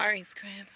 Khary's crib.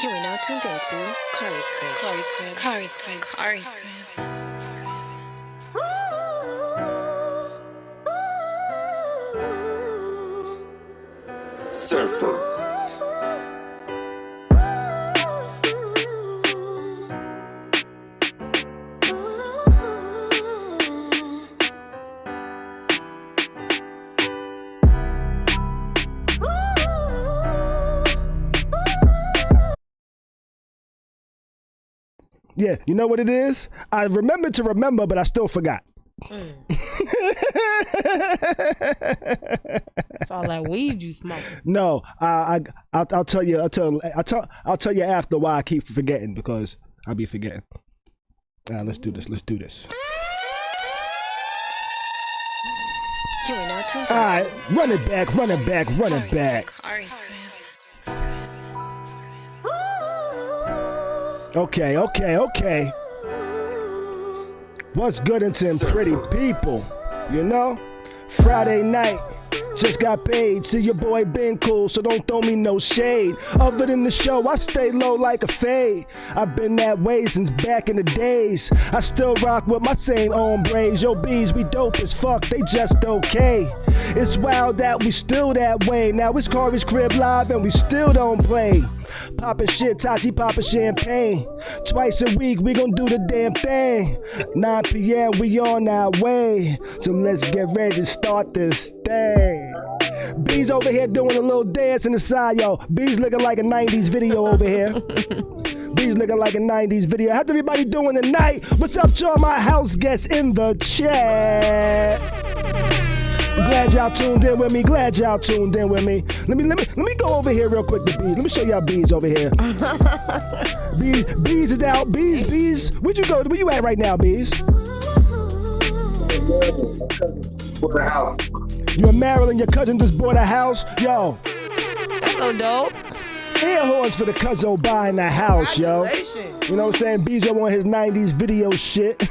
You are now tuned into Khary's crib. Khary's crib. Khary's crib. Khary's crib. Surfer. Yeah, you know what it is? I remembered to remember, but I still forgot. It's all that weed you smoke. No, I'll tell you. I'll tell you after why I keep forgetting, because I'll be forgetting. Let's do this. Let's do this. You are now tuned into. All right, run it back. Run it back. Run it back. Khary's crib. Okay. What's good into them pretty people? You know, Friday night. Just got paid, see your boy been cool, so don't throw me no shade. Other than the show, I stay low like a fade. I've been that way since back in the days. I still rock with my same hombres. Yo, bees, we dope as fuck, they just okay. It's wild that we still that way. Now it's Khary's crib live and we still don't play. Poppin' shit, Tati poppin' champagne. Twice a week, we gon' do the damn thing. 9 p.m., we on our way. So let's get ready to start this thing. B's over here doing a little dance in the side, yo. B's looking like a 90s video over here. B's looking like a 90s video. How's everybody doing tonight? What's up to all my house guests in the chat? I'm glad y'all tuned in with me. Let me go over here real quick to Bees. Let me show y'all Bees over here. Bees is out. Bees. Where'd you go? Where you at right now, Bees? For the house. You in Maryland, your cousin just bought a house. Yo. That's so dope. Air horns for the cousin buying the house, yo. You know what I'm saying? Beezo on his 90s video shit.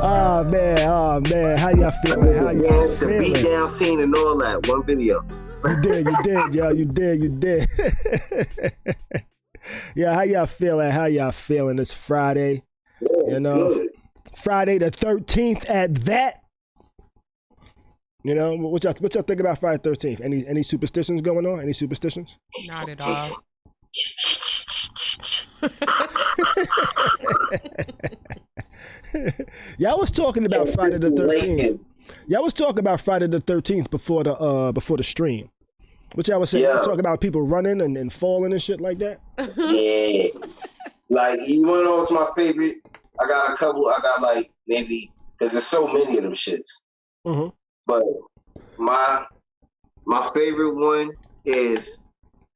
Oh man, how y'all feeling? The beat down scene and all that, one video. You did, yo, you did. Yeah, how y'all feeling? It's Friday, you know, good. Friday the 13th at that. You know, what y'all think about Friday the 13th? Any superstitions going on? Any superstitions? Not at all. Y'all was talking about Friday the 13th. Y'all was talking about Friday the 13th before the stream. What y'all was saying? Yeah. Y'all was talking about people running and falling and shit like that? Yeah. Like, you wanna know what's my favorite? I got a couple, like maybe, because there's so many of them shits. Mm-hmm. But my favorite one is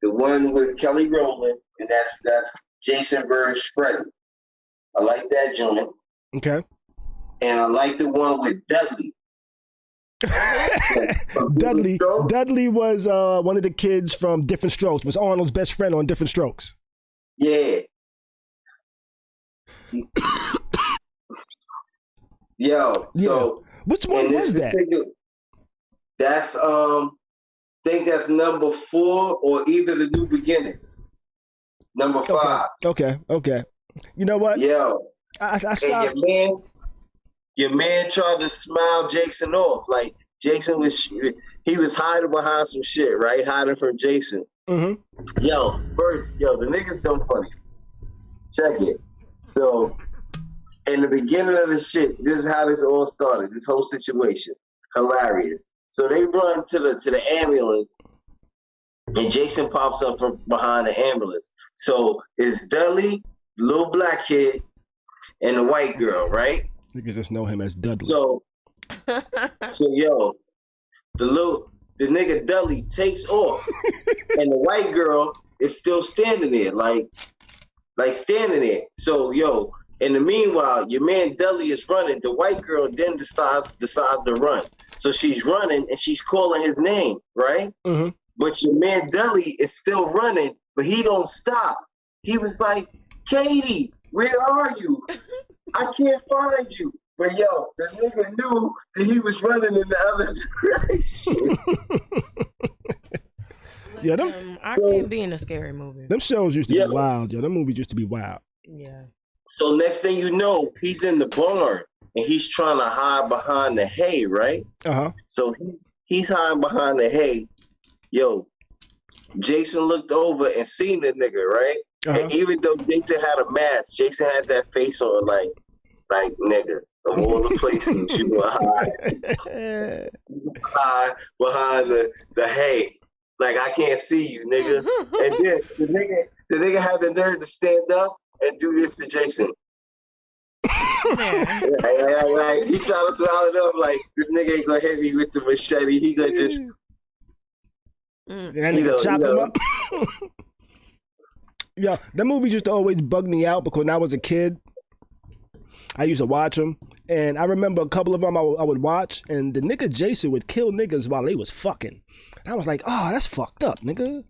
the one with Kelly Rowland, and that's Jason versus Freddie. I like that joint. Okay. And I like the one with Dudley. Dudley was one of the kids from Different Strokes. Was Arnold's best friend on Different Strokes. Yeah. Yo, so which one was that? That's think that's number 4 or either the New Beginning. Number 5. Okay. You know what? Yo. I stopped. And your man tried to smile Jason off. Like Jason was hiding behind some shit, right? Hiding from Jason. Mm-hmm. Yo, the niggas done funny. Check it. So, in the beginning of the shit, this is how this all started. This whole situation, hilarious. So they run to the ambulance, and Jason pops up from behind the ambulance. So it's Dudley, little black kid, and the white girl, right? Niggas just know him as Dudley. So yo, the nigga Dudley takes off, and the white girl is still standing there, like standing there. So yo, in the meanwhile, your man Dudley is running. The white girl then decides to run. So she's running and she's calling his name, right? Mm-hmm. But your man Dudley is still running, but he don't stop. He was like, Katie, where are you? I can't find you. But yo, the nigga knew that he was running in the other direction. Yeah, I can't be in a scary movie. Them shows used to be wild, yo. Them movies used to be wild. Yeah. So next thing you know, he's in the barn and he's trying to hide behind the hay, right? Uh-huh. So he's hiding behind the hay. Yo, Jason looked over and seen the nigga, right? Uh-huh. And even though Jason had a mask, Jason had that face on like nigga, of all the places you were hide behind the hay. Like, I can't see you, nigga. And then the nigga had the nerve to stand up and do this to Jason. Like, he trying to swallow it up like, this nigga ain't gonna hit me with the machete. He gonna just... That nigga chop him up. Yeah, that movie used to always bug me out because when I was a kid, I used to watch them. And I remember a couple of them I would watch, and the nigga Jason would kill niggas while they was fucking. And I was like, oh, that's fucked up, nigga.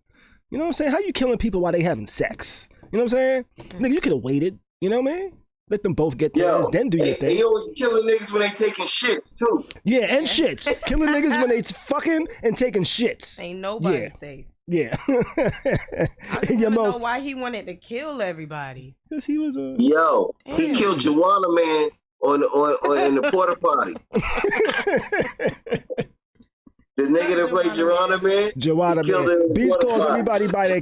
You know what I'm saying? How you killing people while they having sex? You know what I'm saying? Nigga, you could have waited. You know what I mean? Let them both get theirs, then do your thing. He always killing niggas when they taking shits, too. Yeah, and shits. Killing niggas when they fucking and taking shits. Ain't nobody safe. Yeah. I just want to know why he wanted to kill everybody. Because he was a... Yo, he killed Joanna Man on in the porta potty. The nigga that played Joanna Man. Joanna Man. Beast calls everybody by their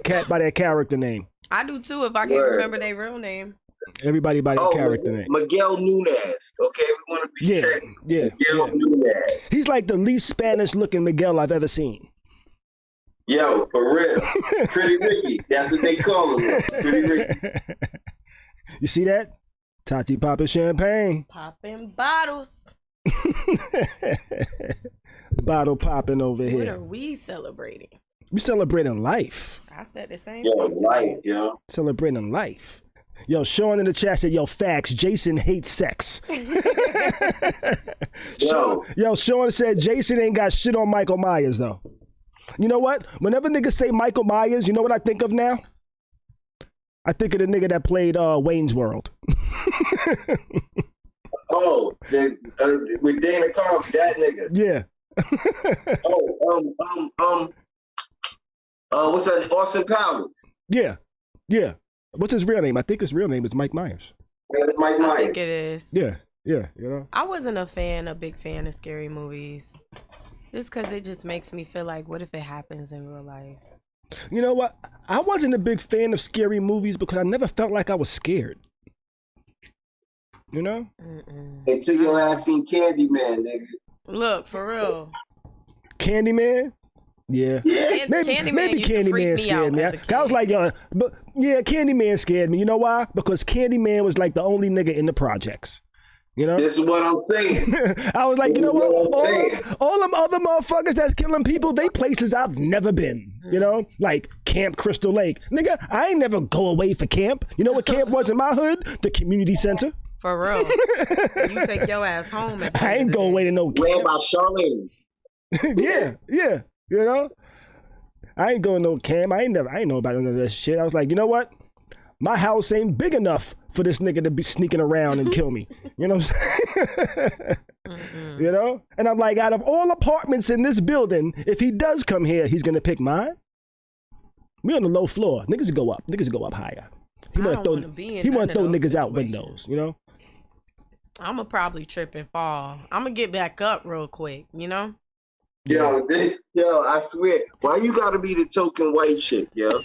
character name. I do too if I can't remember their real name. Everybody by their character name. Miguel Nunez. Okay, we want to be Miguel Nunez. He's like the least Spanish looking Miguel I've ever seen. Yo, for real. Pretty Ricky. That's what they call him. Pretty Ricky. You see that? Tati popping champagne. Popping bottles. Bottle popping over here. What are we celebrating? We celebrating life. I said the same. Yo, life, yo. Celebrating life. Yo, Sean in the chat said, yo, facts, Jason hates sex. Yo, Sean said Jason ain't got shit on Michael Myers, though. You know what? Whenever niggas say Michael Myers, you know what I think of now? I think of the nigga that played Wayne's World. With Dana Carvey, that nigga. Yeah. What's that? Austin Powers. Yeah. What's his real name? I think his real name is Mike Myers. Mike Myers. I think it is. Yeah, you know. I wasn't a big fan of scary movies. Just because it just makes me feel like, what if it happens in real life? You know what? I wasn't a big fan of scary movies because I never felt like I was scared. You know? Until your ass seen Candyman, nigga. Look, for real. Candyman? Yeah. Maybe Candyman scared me. I was like, yo, but yeah, Candyman scared me. You know why? Because Candyman was like the only nigga in the projects. You know? This is what I'm saying. I was like, you know what? All them other motherfuckers that's killing people, they places I've never been. You know? Like Camp Crystal Lake. Nigga, I ain't never go away for camp. You know what camp was in my hood? The community center. For real. You take your ass home. I ain't going away to no camp. Where about Charlene? Yeah. You know? I ain't going to no camp. I ain't know about none of that shit. I was like, you know what? My house ain't big enough for this nigga to be sneaking around and kill me. You know what I'm saying? You know? And I'm like, out of all apartments in this building, if he does come here, he's going to pick mine? We on the low floor. Niggas go up. Niggas go up higher. He want to throw niggas out windows, you know? I'm going to probably trip and fall. I'm going to get back up real quick, you know? Yo, I swear, why you gotta be the token white chick, yo?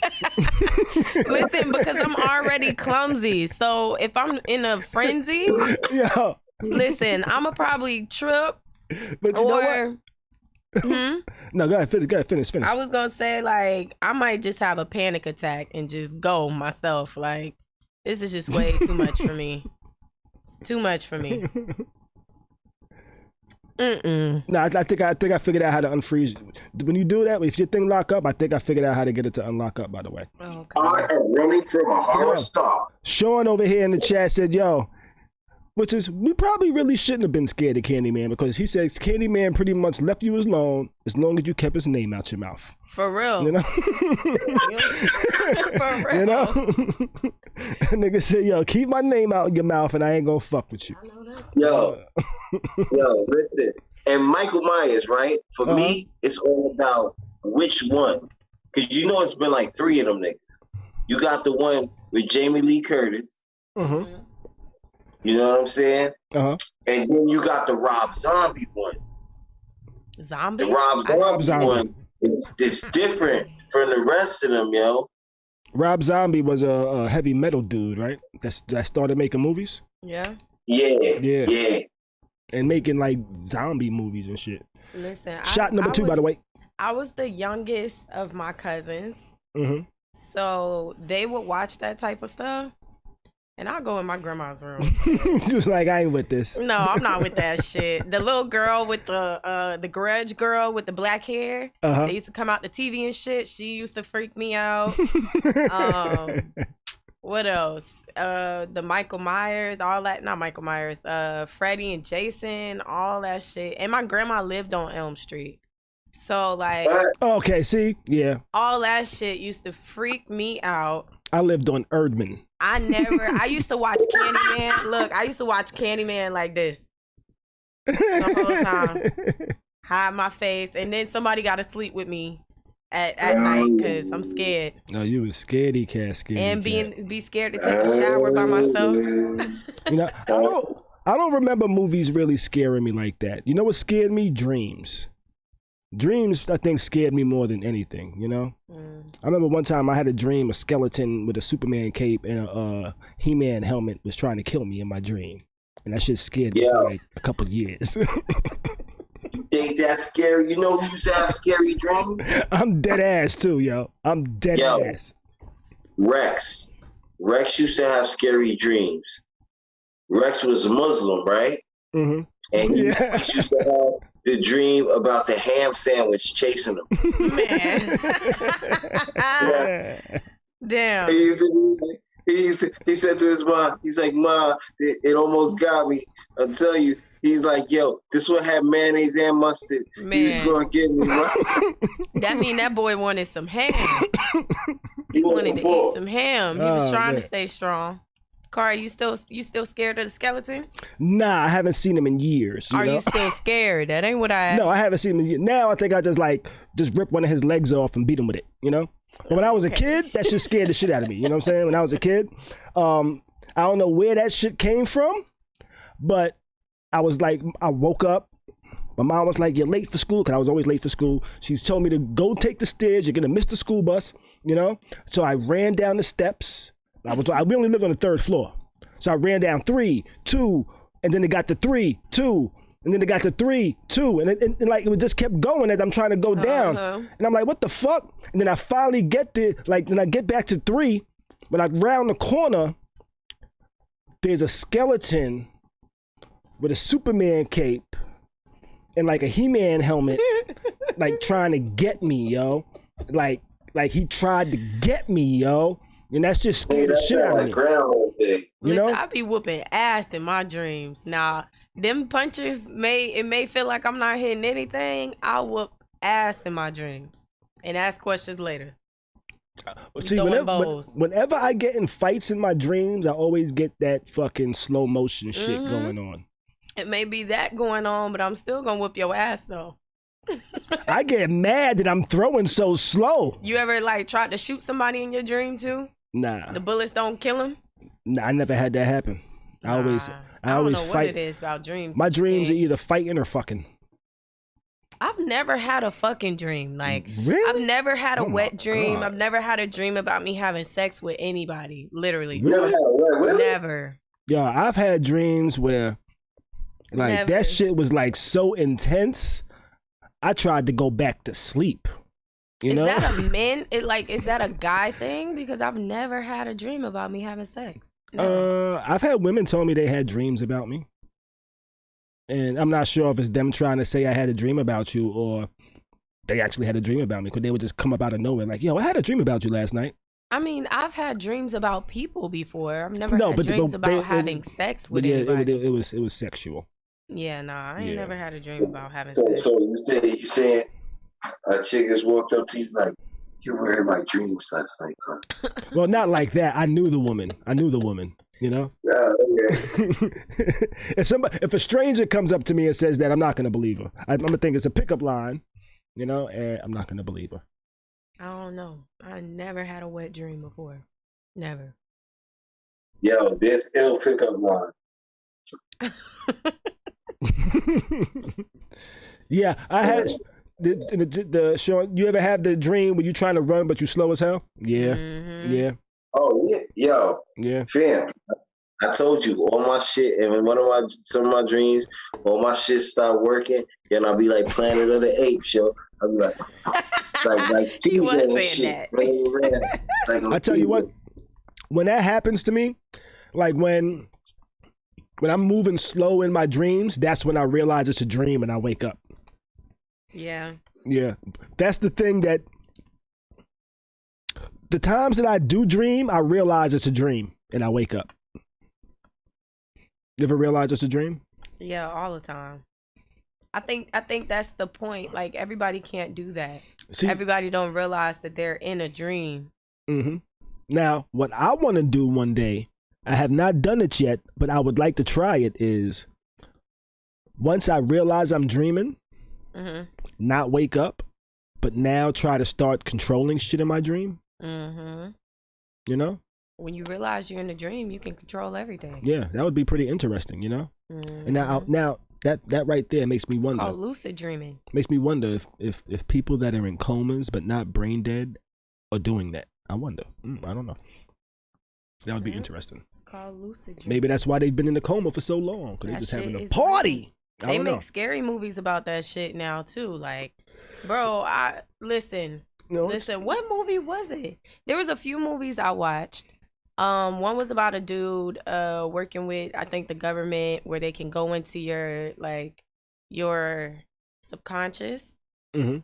Listen, because I'm already clumsy. So if I'm in a frenzy, listen, I'ma probably trip. But you know what? No, go ahead, finish. I was gonna say, like, I might just have a panic attack and just go myself. Like, this is just way too much for me. It's too much for me. No, I think I figured out how to unfreeze. When you do that, if your thing lock up, I think I figured out how to get it to unlock up. By the way, Okay. I am running from a hard stop. Sean over here in the chat said, "Yo," which is we probably really shouldn't have been scared of Candyman because he says Candyman pretty much left you alone as long as you kept his name out your mouth. For real. You know. For real. You know. Nigga said, "Yo, keep my name out your mouth, and I ain't gonna fuck with you." Yo, listen. And Michael Myers, right? For me, it's all about which one. Because you know it's been like 3 of them niggas. You got the one with Jamie Lee Curtis. Mm-hmm. You know what I'm saying? Uh-huh. And then you got the Rob Zombie one. Zombie? The Rob Zombie one is different from the rest of them, yo. Rob Zombie was a heavy metal dude, right? That started making movies. Yeah. Yeah. And making like zombie movies and shit. Listen, Shot number 2, by the way. I was the youngest of my cousins. Mm-hmm. So they would watch that type of stuff. And I'll go in my grandma's room. She was like, I ain't with this. No, I'm not with that shit. The little girl with the grudge girl with the black hair. Uh-huh. They used to come out the TV and shit. She used to freak me out. What else? The Michael Myers, all that. Not Michael Myers. Freddy and Jason, all that shit. And my grandma lived on Elm Street. So like. Okay, see? Yeah. All that shit used to freak me out. I lived on Erdman. I used to watch Candyman. Look, I used to watch Candyman like this. The whole time. Hide my face. And then somebody got to sleep with me at night because I'm scared. No, you was scaredy cat. And be scared to take a shower by myself. You know, I don't remember movies really scaring me like that. You know what scared me? Dreams. Dreams, I think, scared me more than anything, you know? I remember one time I had a dream a skeleton with a Superman cape and a He-Man helmet was trying to kill me in my dream. And that shit scared me for like a couple of years. You think that's scary? You know who used to have scary dreams? I'm dead ass too, yo. I'm dead ass. Rex. Rex used to have scary dreams. Rex was a Muslim, right? Mm-hmm. And he used to have the dream about the ham sandwich chasing him. Man. Damn. He said to his mom, he's like, "Ma, it almost got me. I'll tell you." He's like, "Yo, this one had mayonnaise and mustard." Man. He was going to get me. That mean that boy wanted some ham. He wanted to eat some ham. He was trying to stay strong. Khary, you still scared of the skeleton? Nah, I haven't seen him in years. Are you still scared? That ain't what I asked. No, I haven't seen him in years. Now I think I just rip one of his legs off and beat him with it, you know? But when I was a kid, that shit scared the shit out of me. You know what I'm saying? When I was a kid, I don't know where that shit came from, but I was like, I woke up. My mom was like, "You're late for school," because I was always late for school. She's told me to go take the stairs. You're gonna miss the school bus, you know? So I ran down the steps. We only lived on the 3rd floor. So I ran down 3, 2, and then it got to 3, 2, and then it got to 3, 2, and it just kept going as I'm trying to go down. And I'm like, what the fuck? And then I finally get there, then I get back to 3, but I round the corner, there's a skeleton with a Superman cape and like a He-Man helmet, like trying to get me, yo. Like he tried to get me, yo. And that's just scared the shit out of me. You know? I be whooping ass in my dreams. Now, them punches may feel like I'm not hitting anything. I'll whoop ass in my dreams and ask questions later. See, whenever I get in fights in my dreams, I always get that fucking slow motion shit going on. It may be that going on, but I'm still gonna whoop your ass though. I get mad that I'm throwing so slow. You ever tried to shoot somebody in your dream too? Nah. The bullets don't kill him? Nah, I never had that happen. I always don't know fight. What it is about dreams. My dreams are either fighting or fucking. I've never had a fucking dream. Really? I've never had a wet dream. God. I've never had a dream about me having sex with anybody. Literally. Really? Never. Yeah, I've had dreams where that shit was so intense. I tried to go back to sleep. You know? Is that a men? Is that a guy thing? Because I've never had a dream about me having sex. No. I've had women tell me they had dreams about me. And I'm not sure if it's them trying to say I had a dream about you or they actually had a dream about me, because they would just come up out of nowhere like, yo, I had a dream about you last night. I mean, I've had dreams about people before. I've never had dreams about having sex with anybody. It was sexual. Yeah, nah, I ain't never had a dream about having sex. So you saying a chick just walked up to you like, you were in my dreams last night, huh? Well, not like that. I knew the woman. You know? Okay. If a stranger comes up to me and says that, I'm not gonna believe her. I'm gonna think it's a pickup line, you know, and I'm not gonna believe her. I don't know. I never had a wet dream before. Never. Yo, this ill pickup line. Yeah, I had the Sean. You ever have the dream when you're trying to run but you slow as hell? Yeah, yeah. Oh yeah, yo, yeah. Fam, I told you all my shit, and in some of my dreams, all my shit start working. Then I'll be like Planet of the Apes, yo. I'll be like he was Caesar and saying shit. that. Like I tell you what, when that happens to me, like when I'm moving slow in my dreams, that's when I realize it's a dream and I wake up. Yeah. Yeah. That's the thing that the times that I do dream, I realize it's a dream and I wake up. You ever realize it's a dream? Yeah, all the time. I think that's the point. Like, everybody can't do that. See, everybody don't realize that they're in a dream. Mm-hmm. Now, what I want to do one day, I have not done it yet, but I would like to try it, is once I realize I'm dreaming, not wake up, but now try to start controlling shit in my dream. You know? When you realize you're in a dream, you can control everything. Yeah, that would be pretty interesting, you know? And now that right there makes me wonder. It's called lucid dreaming. Makes me wonder if people that are in comas but not brain dead are doing that. I wonder. I don't know. That would be interesting. It's called lucid dreaming. Maybe that's why they've been in the coma for so long, because they're just having a party. They make scary movies about that shit now too. Like, bro, listen. What movie was it? There was a few movies I watched. One was about a dude working with, I think, the government, where they can go into your subconscious and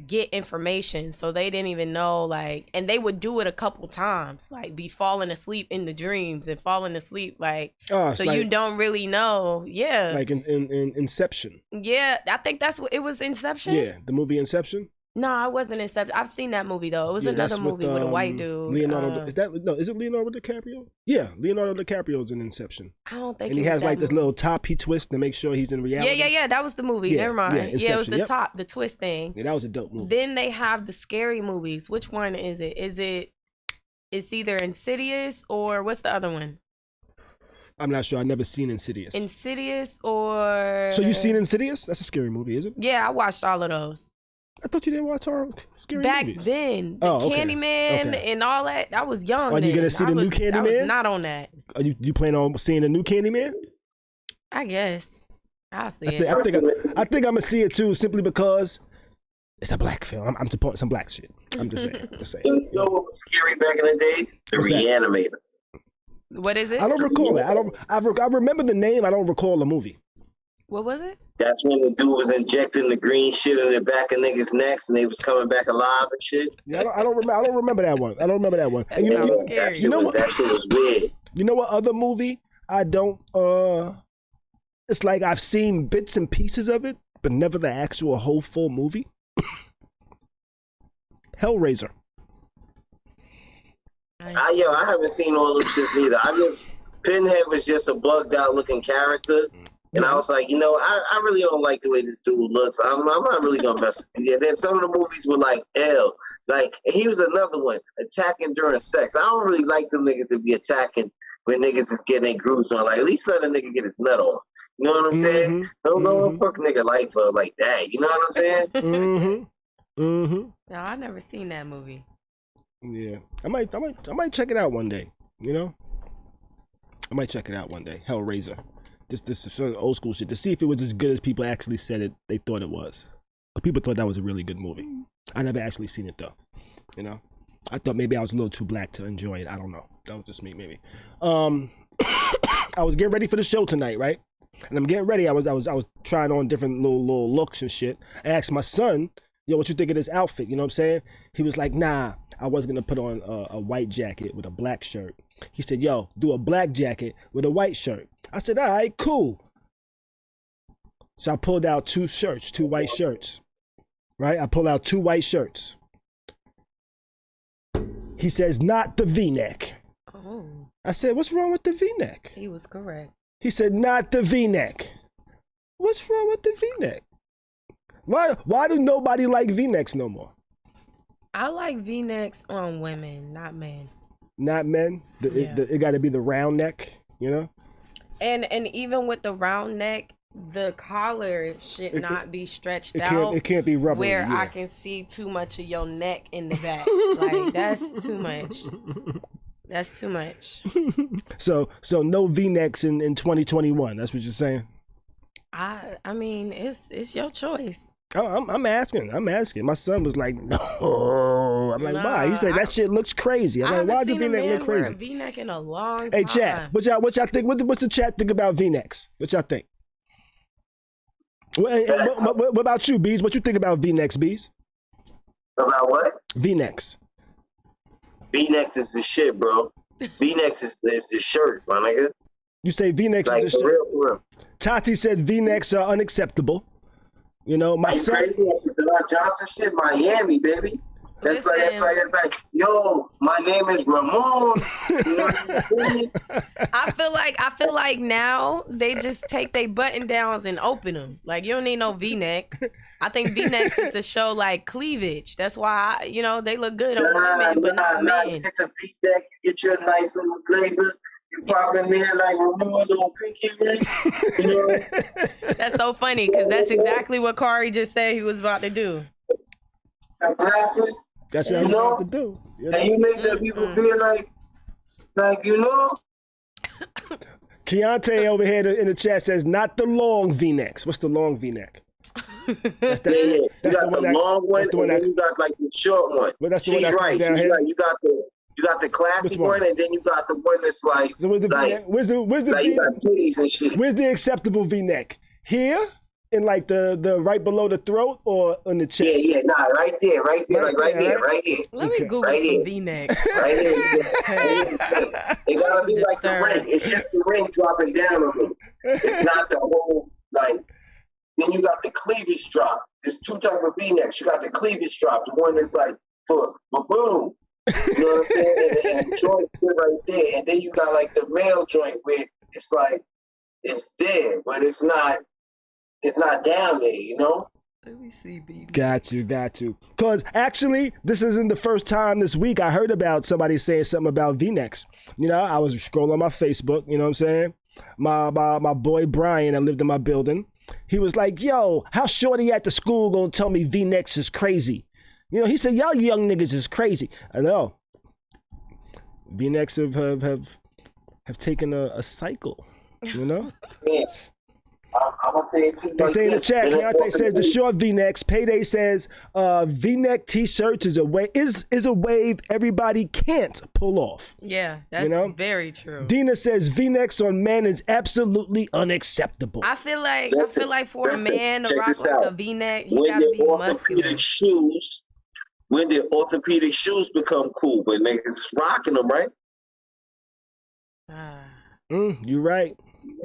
get information. So they didn't even know, and they would do it a couple times, be falling asleep in the dreams and falling asleep so you don't really know. Yeah, like in Inception. Yeah, I think that's what it was. Inception. Yeah, the movie Inception. No, it wasn't Inception. I've seen that movie though. It was another movie with a white dude. Leonardo. Is it Leonardo DiCaprio? Yeah, Leonardo DiCaprio's in Inception. I don't think. And he has this little top he twists to make sure he's in reality. Yeah. That was the movie. Yeah, never mind. Yeah, it was the twist thing. Yeah, that was a dope movie. Then they have the scary movies. Which one is it? It's either Insidious or what's the other one? I'm not sure. I've never seen Insidious. Or... So you seen Insidious? That's a scary movie, is it? Yeah, I watched all of those. I thought you didn't watch horror scary movies. Back then, the Candyman and all that, I was young. Are you going to see the new Candyman? I was not on that. Are you plan on seeing the new Candyman? I guess. I'll see it. I think I'm going to see it too, simply because it's a black film. I'm supporting some black shit. I'm just saying. You know what was scary back in the days? The Reanimator. What is it? I don't recall that. I remember the name. I don't recall the movie. What was it? That's when the dude was injecting the green shit in the back of niggas' necks, and they was coming back alive and shit. Yeah, I don't remember that one. And you know what? That shit was weird. You know what other movie I don't? It's like I've seen bits and pieces of it, but never the actual whole full movie. Hellraiser. I haven't seen all them shits neither. Pinhead was just a bugged out looking character. And I was like, I really don't like the way this dude looks. I'm not really gonna mess with you. And then some of the movies were like, and he was another one, attacking during sex. I don't really like them niggas to be attacking when niggas is getting their grooves on. Like, at least let a nigga get his nut on. You know what I'm saying? Don't go fuck nigga life up like that. You know what I'm saying? No, I never seen that movie. Yeah, I might check it out one day. I might check it out one day. Hellraiser. this is sort of old school shit to see if it was as good as people actually said it. They thought it was. People thought that was a really good movie. I never actually seen it though. You know, I thought maybe I was a little too black to enjoy it. I don't know. That was just me, maybe. I was getting ready for the show tonight, right? And I'm getting ready. I was trying on different little looks and shit. I asked my son, yo, what you think of this outfit? You know what I'm saying? He was like, nah, I was gonna put on a white jacket with a black shirt. He said, yo, do a black jacket with a white shirt. I said, all right, cool. So I pulled out two white shirts, right? I pulled out 2 white shirts. He says, not the V-neck. Oh. I said, what's wrong with the V-neck? He was correct. He said, not the V-neck. What's wrong with the V-neck? Why do nobody like V-necks no more? I like V-necks on women, not men. Not men? It got to be the round neck, you know? And even with the round neck, the collar should not be stretched out. It can't be rubber. Where I can see too much of your neck in the back. Like, that's too much. That's too much. So no V-necks in 2021. That's what you're saying? I mean, it's your choice. Oh, I'm asking. My son was like, no. I'm like, why? He said that shit looks crazy. I'm like, why does the V-neck look crazy? V-neck in a long time. Hey, chat. What y'all think? What's the chat think about V-necks? What y'all think? What about you, Bees? What you think about V-necks, Bees? About what? V-necks. V-necks is the shit, bro. V-necks is the shirt, my nigga. You say V-necks like, is the shirt? Real. Tati said V-necks are unacceptable. You know, my son. Crazy? That's Johnson shit, Miami, baby. That's like, yo, my name is Ramon. You know what I'm saying? I feel like now they just take their button downs and open them. Like, you don't need no V-neck. I think V-necks is to show like cleavage. That's why they look good on women, but not men. You get the V-neck, you get your nice little blazer. You pop in there like Ramon, little pinky ring. You know? That's so funny because that's exactly what Khary just said he was about to do. Some glasses. That's what I'm about to do. You know? And you make the people feel like Keontae over here in the chat says, not the long V-necks. What's the long V-neck? That's you got the long one, and then you got like the short one. Well, that's the She's one that right. She's right. You got the classic one, and then you got the one that's like, so where's the like you got titties and shit. Where's the acceptable V-neck? Here? In like the right below the throat or on the chest? Yeah, right there, right here. Let me Google some V-necks. Right here. It gotta be like the ring. It's just the ring dropping down on them. It's not the whole, like, then you got the cleavage drop. There's 2 types of V-necks. You got the cleavage drop, the one that's like for boom. You know what I'm saying? And the joint sit right there. And then you got like the male joint where it's like it's there, but it's not down there, you know? Let me see, B. Got you. Because actually, this isn't the first time this week I heard about somebody saying something about V-necks. You know, I was scrolling my Facebook, you know what I'm saying? My boy Brian that lived in my building, he was like, yo, how shorty at the school gonna tell me V-necks is crazy? You know, he said, y'all young niggas is crazy. I know. V-necks have taken a cycle, you know? Yeah. I'm gonna say it too. They say in the chat, Keontae says the short V-necks. Payday says V-neck t-shirts is a wave everybody can't pull off. Yeah, that's very true. Dina says V-necks on men is absolutely unacceptable. I feel like for a man to rock like a V-neck, he gotta be muscular. When did orthopedic shoes become cool? When niggas rocking them, right? You're right.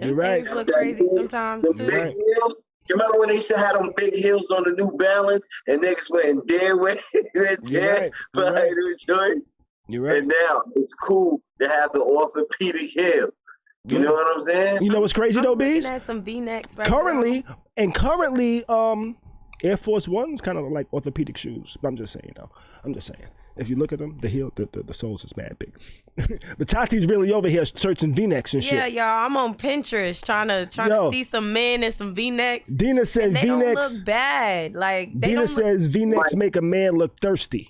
You're right. Things look crazy sometimes too. Big heels. You remember when they used to have them big heels on the New Balance and niggas went dead way behind the joints? You're right. And now it's cool to have the orthopedic heel. You know what I'm saying? You know what's crazy though, Bees? I'm some V-necks right currently, Air Force One's kind of like orthopedic shoes. But I'm just saying, though. If you look at them, the heel, the soles is mad big. But Tati's really over here searching V-necks and shit. Yeah, y'all. I'm on Pinterest trying to see some men in some V-necks. Dina says they V-necks don't look bad. Like Dina says V-necks make a man look thirsty.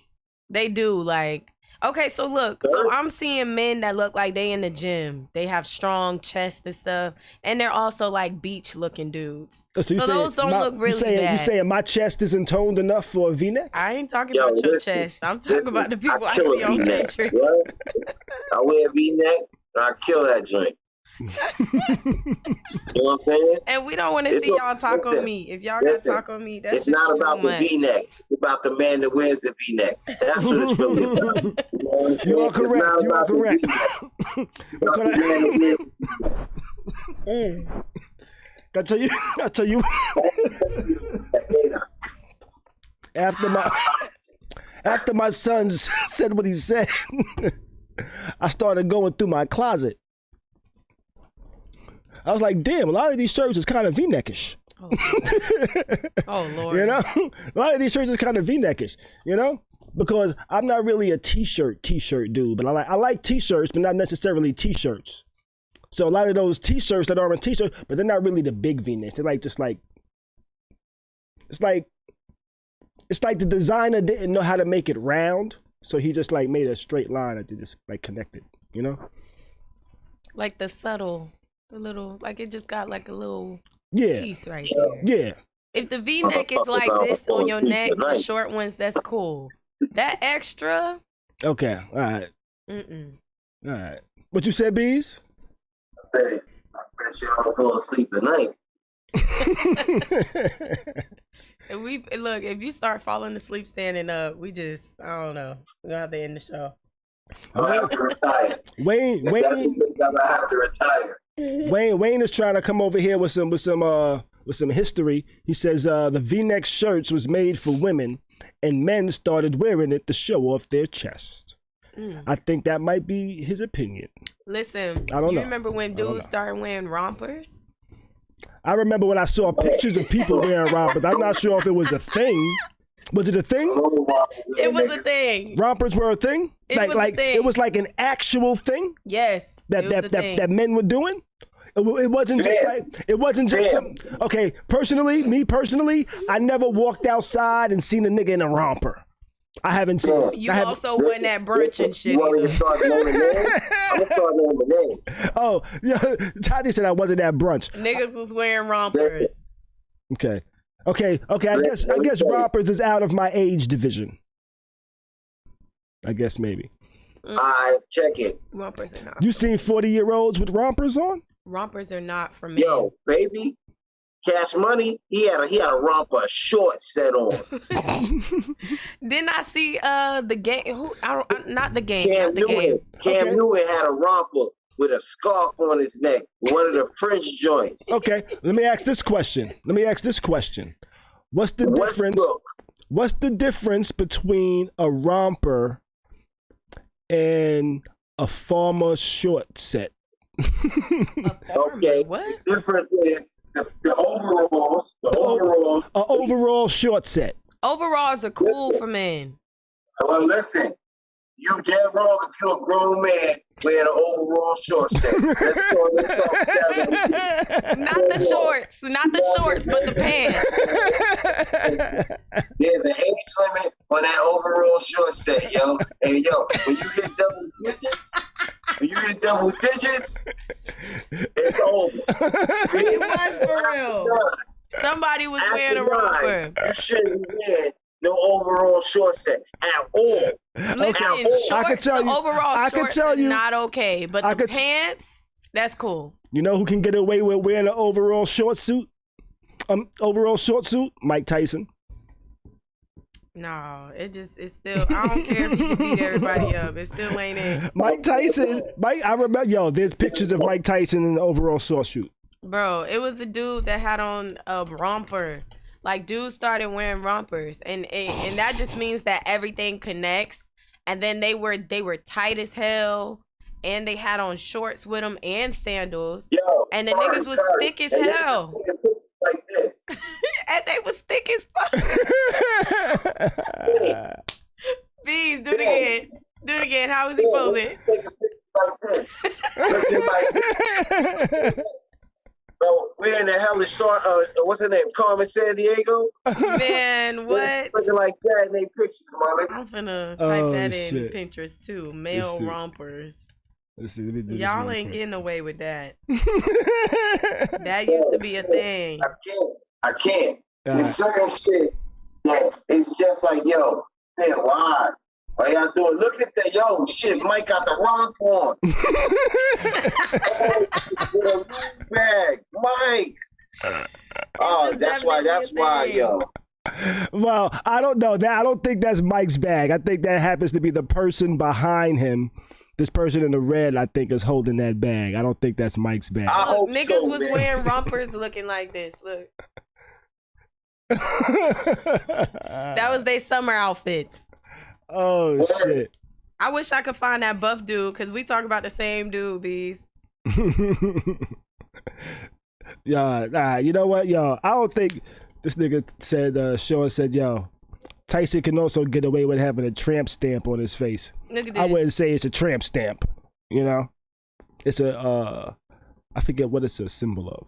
They do, like. Okay, so look, so I'm seeing men that look like they in the gym. They have strong chests and stuff, and they're also like beach looking dudes. So those don't look really bad. You saying my chest isn't toned enough for a V-neck? I ain't talking about your chest. I'm talking about the people I see on Pinterest. I wear a V-neck, and I kill that joint. You know what I'm saying? And we don't want to see y'all talk on me. If y'all got to talk on me, that's it's not about the V-neck. It's about the man that wears the V-neck. That's what it's really about. You are correct. You are correct. I tell you. After my sons said what he said, I started going through my closet. I was like, damn, a lot of these shirts is kind of V-neckish. Oh, oh, Lord. You know? A lot of these shirts is kind of V-neckish, you know? Because I'm not really a t-shirt dude, but I like t-shirts, but not necessarily t-shirts. So a lot of those t-shirts that aren't t-shirts, but they're not really the big V-necks. They're like, it's like the designer didn't know how to make it round. So he just like made a straight line that they just like connected, you know? Like the subtle. A little, like it just got like a little piece right there. Yeah. If the V-neck is like this on your neck, the short ones, that's cool. That extra. Okay. All right. All right. What you said, Bees? I said, I bet you don't fall asleep at night. If you start falling asleep standing up, I don't know. We're gonna have to end the show. I have to retire. Wayne, I have to retire. Wayne is trying to come over here with some history. He says the V-neck shirts was made for women, and men started wearing it to show off their chest. I think that might be his opinion. Listen, I don't know. Remember when dudes started wearing rompers? I remember when I saw pictures of people wearing rompers. I'm not sure if it was a thing. Was it a thing? It was a thing. Rompers were a thing? It was like an actual thing? Yes. That men were doing? It wasn't just some, okay, me personally, I never walked outside and seen a nigga in a romper. I haven't seen it. You also went at brunch and shit. I'm gonna start naming names. Oh, yeah. Tati said I wasn't at brunch. Niggas was wearing rompers. Okay. I guess rompers is out of my age division. I guess maybe. All right, check it. Rompers are not. You seen 40-year-olds with rompers on? Rompers are not for me. Yo, baby, Cash Money, he had a romper short set on. Didn't I see the game? Not the game. Cam Newton had a romper with a scarf on his neck, one of the French joints. Okay, let me ask this question. What's the difference between a romper and a farmer short set? Okay, what? The difference is the overalls. An overall short set. Overalls are cool for men. Well, listen. You dead wrong if you're a grown man wearing an overall short set. Not the shorts, but the pants. There's an age limit on that overall short set, yo. And yo, when you hit double digits, it's over. It was for real. Somebody was wearing a romper. You shouldn't wear no overall short set at all. Listen, I can tell you, overall shorts are not okay, but the pants, that's cool. You know who can get away with wearing an overall short suit? Mike Tyson. No, it's still, I don't care if he can beat everybody up. It still ain't it. Mike Tyson, I remember, there's pictures of Mike Tyson in an overall short suit. Bro, it was a dude that had on a romper. Like, dudes started wearing rompers, and that just means that everything connects. And then they were tight as hell, and they had on shorts with them and sandals. Yo, and the niggas was thick as hell. Like this. And they was thick as fuck. Bees, do it again. Do it again. How was he posing? Like this. Looking like this. So wearing wearing that hellish what's her name? Carmen San Diego. Man, what? Looking like that in their pictures, man. I'm finna type that in shit. Pinterest too. Male rompers. Let's see. Let me do Y'all this ain't quick. getting away with that. That used to be a thing. I can't. The certain shit that it's just like, yo, man, why? Why y'all doing? Look at that, yo, shit. Mike got the romp on. Bag, Mike. Oh, that's why, yo. Well, I don't know that. I don't think that's Mike's bag. I think that happens to be the person behind him. This person in the red, I think, is holding that bag. I don't think that's Mike's bag. Look, niggas was wearing rompers looking like this. Look. That was their summer outfits. Oh, shit. I wish I could find that buff dude, because we talk about the same dude, Bees. Yeah, you know what, yo? I don't think this nigga said, Sean said, yo, Tyson can also get away with having a tramp stamp on his face. Look at this. I wouldn't say it's a tramp stamp, you know? It's a, I forget what it's a symbol of.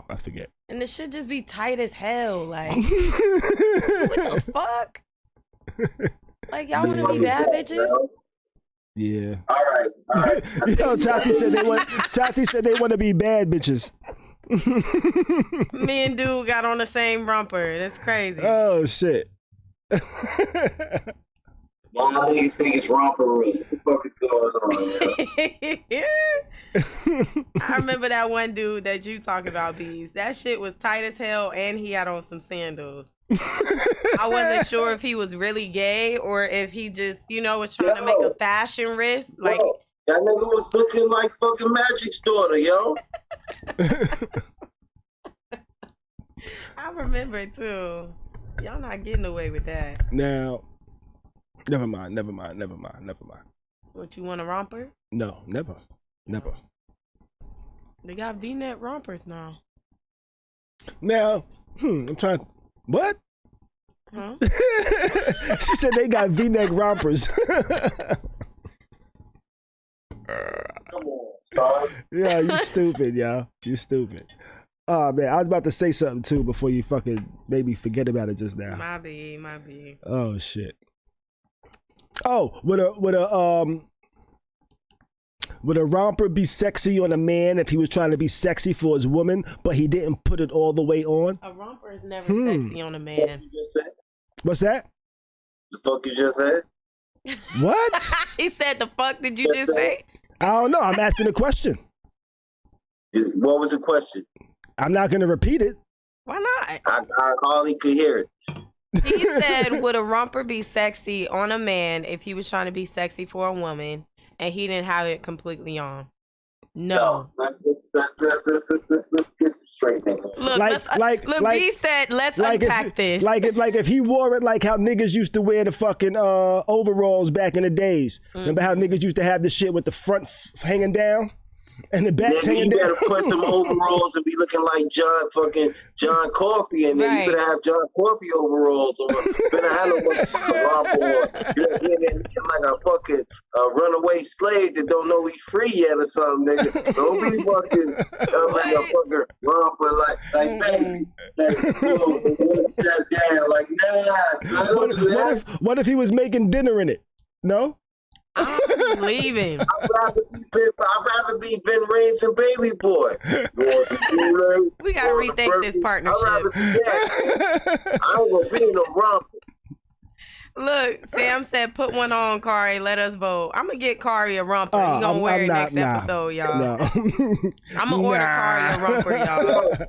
I forget. And the shit just be tight as hell. Like, what the fuck? Like, y'all want to be bad bitches? Yeah. All right. Yo, Tati said they want to be bad bitches. Me and dude got on the same romper. That's crazy. Oh shit. Y'all niggas think it's rompery. What the fuck is going on? I remember that one dude that you talking about, Bees. That shit was tight as hell, and he had on some sandals. I wasn't sure if he was really gay or if he just, was trying to make a fashion risk. Like, that nigga was looking like fucking Magic's daughter, yo. I remember it too. Y'all not getting away with that. Now, never mind. What, you want a romper? No, never. They got V-neck rompers now. Now, I'm trying. What? Huh? She said they got V-neck rompers. Come on, son. Yeah, you stupid, yo. You stupid. Oh man, I was about to say something too before you fucking made me forget about it just now. My B. Oh shit. Oh, would a romper be sexy on a man if he was trying to be sexy for his woman, but he didn't put it all the way on? A romper is never sexy on a man. What's that? The fuck you just said? What? He said, the fuck did you just say? I don't know. I'm asking a question. What was the question? I'm not going to repeat it. Why not? I hardly could hear it. He said, would a romper be sexy on a man if he was trying to be sexy for a woman and he didn't have it completely on? No. Let's get some straight things. Look, B said, let's unpack this. Like if he wore it like how niggas used to wear the fucking overalls back in the days. Remember how niggas used to have the shit with the front hanging down? And the back's hanging down. You better put some overalls and be looking like John Coffey, and then you better have John Coffey overalls on. Better have no motherfucking romper on. You're looking like a fucking runaway slave that don't know he's free yet or something, nigga. Don't be fucking like a fucking romper like baby. Like, that down, like, nah, son. What if he was making dinner in it? No? I'm leaving. I'd rather be Ben Rames and Baby Boy. We gotta rethink this partnership. I'd rather be that, man. I ain't gonna be no romper. Look, Sam said, put one on, Khary. Let us vote. I'm going to get Khary a romper. He going to wear it next episode, y'all. No. I'm going to order Khary a romper, y'all.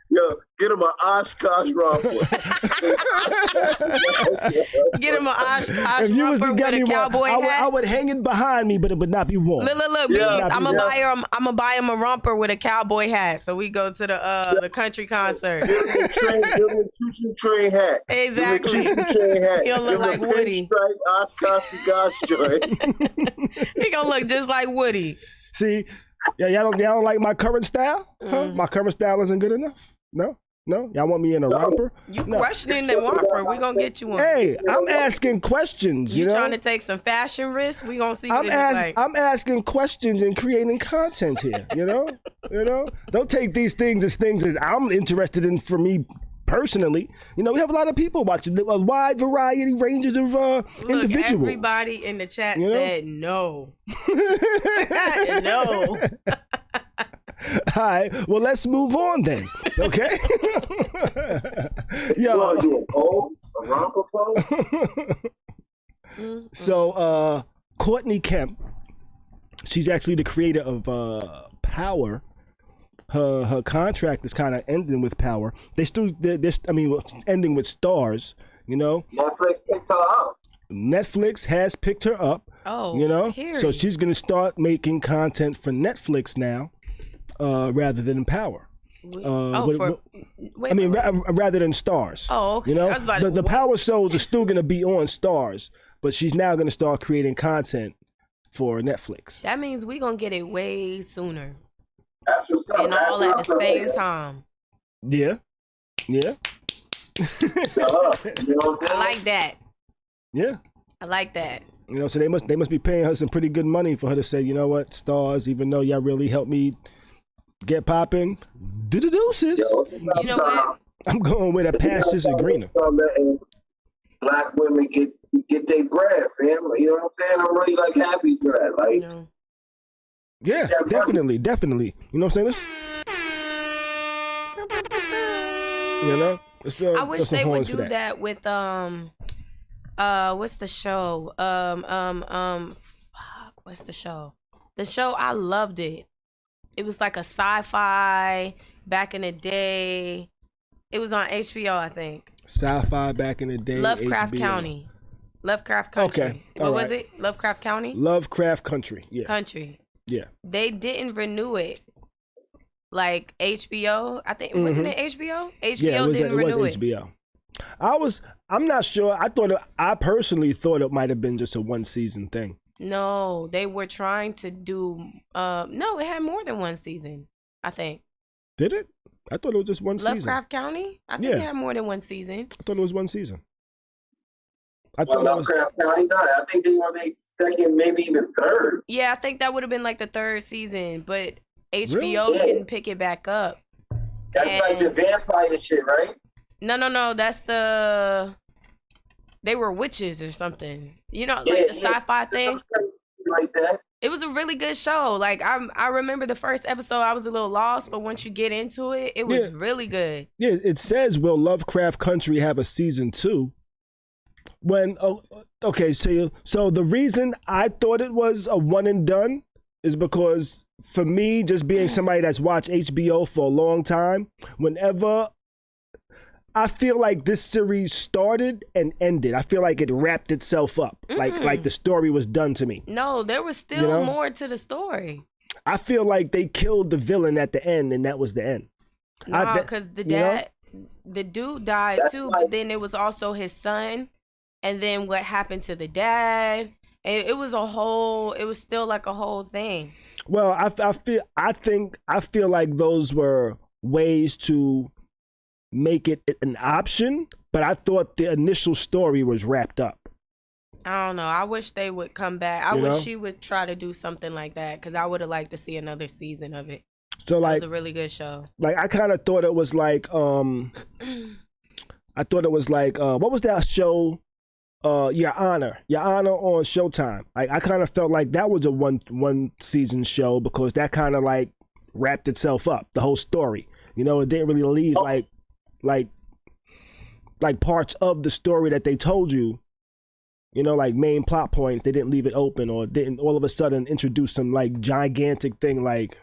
Yo, get him an Oshkosh romper. Get him an Oshkosh if you was romper to get with me a cowboy one, hat. I would hang it behind me, but it would not be warm. Look, yeah, I'm gonna buy him a romper with a cowboy hat, so we go to the country concert. Give him a choo-choo train hat. Exactly. He'll look like Woody. Oshkosh gosh joint. He gonna look just like Woody. See, yeah, y'all don't like my current style? Huh? My current style isn't good enough? No? Y'all want me in a romper? You questioning the romper? We gonna get you one. Hey, I'm asking questions. You know? Trying to take some fashion risks? We gonna see what it looks like. I'm asking questions and creating content here. You know, You know, don't take these things as things that I'm interested in for me personally. You know, we have a lot of people watching, a wide variety ranges of individuals. Everybody in the chat said no. No. All right, well, let's move on then. Okay. Yo, you a poll? A Ronco poll? So, Courtney Kemp, she's actually the creator of Power. Her contract is kind of ending with Power. They're ending with Stars. You know, Netflix picked her up. Netflix has picked her up. Oh, you know, period. so she's gonna start making content for Netflix now, rather than Power. Rather than Stars. Oh, okay. You know, the Power shows are still gonna be on Stars, but she's now gonna start creating content for Netflix. That means we gonna get it way sooner. That's what's up. And all at the same time. Yeah. Yeah. I like that. Yeah. I like that. You know, so they must be paying her some pretty good money for her to say, you know what, Stars, even though y'all really helped me get popping, do the deuces. You know what? I'm going where the pastures are greener. Black women get their bread, fam. You know what I'm saying? I'm really like happy for that. Like, yeah, definitely. You know what I'm saying? You know, I wish they would do that with what's the show? What's the show? The show, I loved it. It was like a sci-fi back in the day. It was on HBO, I think. Sci-fi back in the day. Lovecraft HBO. County. Lovecraft Country. Okay. What was it? Lovecraft County? Lovecraft Country. Yeah. Country. Yeah. They didn't renew it. Like HBO, I think wasn't it HBO? HBO didn't renew it. It was HBO. I'm not sure. I personally thought it might have been just a one season thing. No, they were trying to do no, it had more than one season, I think. Did it? I thought it was just one season. Lovecraft County? I think it had more than one season. I thought it was one season. Lovecraft County, I think they were on their second, maybe even third. Yeah, I think that would have been like the third season, but HBO didn't pick it back up. That's like the vampire shit, right? No, that's they were witches or something. You know, like the sci-fi thing. Like that. It was a really good show. Like I remember the first episode, I was a little lost, but once you get into it, it was really good. Yeah, it says, will Lovecraft Country have a season 2? So the reason I thought it was a one and done is because for me, just being somebody that's watched HBO for a long time, whenever I feel like this series started and ended, I feel like it wrapped itself up. Like the story was done to me. No, there was still more to the story. I feel like they killed the villain at the end and that was the end. No, because the dude died too, but then it was also his son. And then what happened to the dad? And it was still like a whole thing. Well, I feel like those were ways to make it an option, but I thought the initial story was wrapped up. I don't know. I wish they would come back. I wish she would try to do something like that because I would have liked to see another season of it. So like, it was a really good show. Like I kind of thought it was like what was that show? Your Honor on Showtime. I kind of felt like that was a one season show because that kind of like wrapped itself up, the whole story. You know, it didn't really leave like parts of the story that they told you. You know, like main plot points. They didn't leave it open or didn't all of a sudden introduce some like gigantic thing like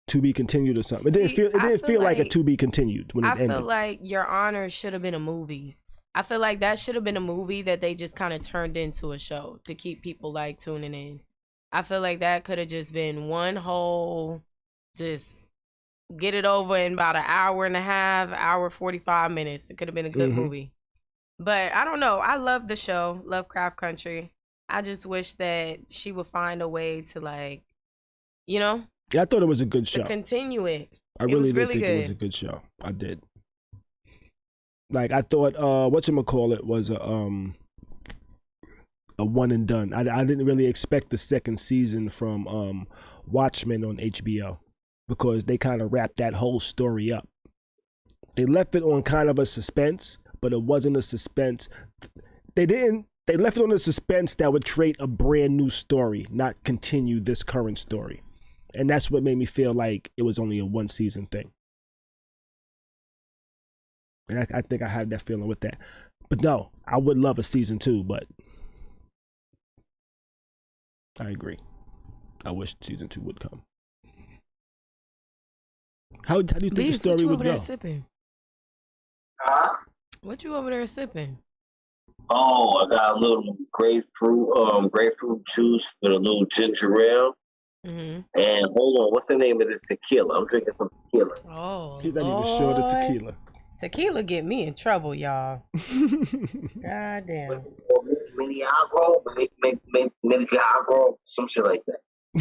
to be continued or something. It didn't feel like a to be continued when it ended. I feel like Your Honor should have been a movie. I feel like that should have been a movie that they just kind of turned into a show to keep people like tuning in. I feel like that could have just been one whole, just get it over in about an hour and a half, hour 45 minutes. It could have been a good movie. But I don't know. I love the show, Lovecraft Country. I just wish that she would find a way to like, Yeah, I thought it was a good show. To continue it. I really did think it was a good show. I did. Like I thought, whatchamacallit was a one and done. I didn't really expect the second season from Watchmen on HBO. because they kind of wrapped that whole story up. They left it on kind of a suspense, but it wasn't a suspense. They left it on a suspense that would create a brand new story, not continue this current story. And that's what made me feel like it was only a 1-season thing. And I think I had that feeling with that. But no, I would love a season 2, but I agree. I wish season 2 would come. How do you think the story would go? Sipping? Huh? What you over there sipping? Oh, I got a little grapefruit juice with a little ginger ale. Mm-hmm. And hold on, what's the name of this tequila? I'm drinking some tequila. Oh, he's not even sure the tequila. Tequila get me in trouble, y'all. God damn. What's it called? Miniagro, some shit like that. I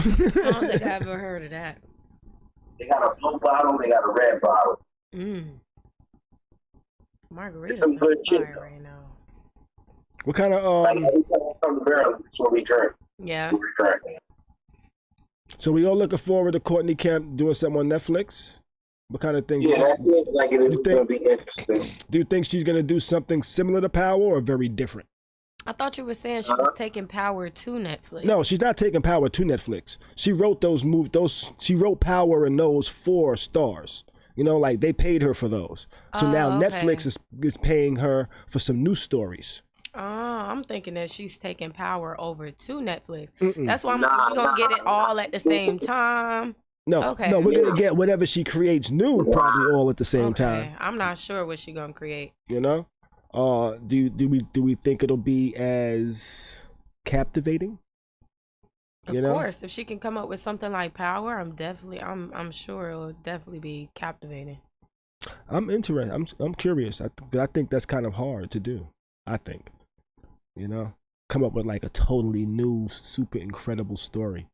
don't think I've ever heard of that. They got a blue bottle, they got a red bottle. Margarita's some good shit right now. What kind of like every time I come to Maryland, this is what we drink. Yeah. So we all looking forward to Courtney Kemp doing something on Netflix? What kind of thing? Yeah, that seems like it is going to be interesting. Do you think she's going to do something similar to Power or very different? I thought you were saying she was taking Power to Netflix. No, she's not taking Power to Netflix. She wrote those movies. She wrote Power and those 4 stars. You know, like they paid her for those. So now Netflix is paying her for some new stories. Oh, I'm thinking that she's taking Power over to Netflix. That's why we're going to get it all at the same time. No, no, we're going to get whatever she creates new probably all at the same time. I'm not sure what she's going to create. You know? Do we think it'll be as captivating? Of course, if she can come up with something like Power, I'm sure it'll definitely be captivating. I'm interested. I'm curious. I think that's kind of hard to do. I think, you know, come up with like a totally new, super incredible story.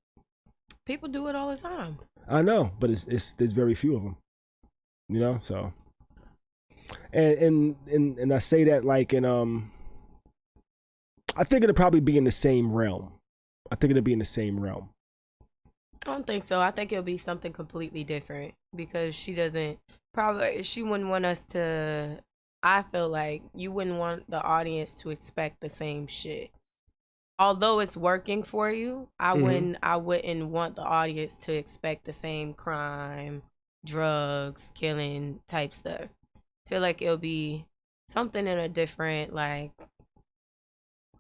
People do it all the time. I know, but there's very few of them. You know, so. And I say that like in I think it'll probably be in the same realm. I don't think so. I think it'll be something completely different because she wouldn't want us to. I feel like you wouldn't want the audience to expect the same shit. Although it's working for you, I wouldn't want the audience to expect the same crime, drugs, killing type stuff. Feel like it'll be something in a different, like,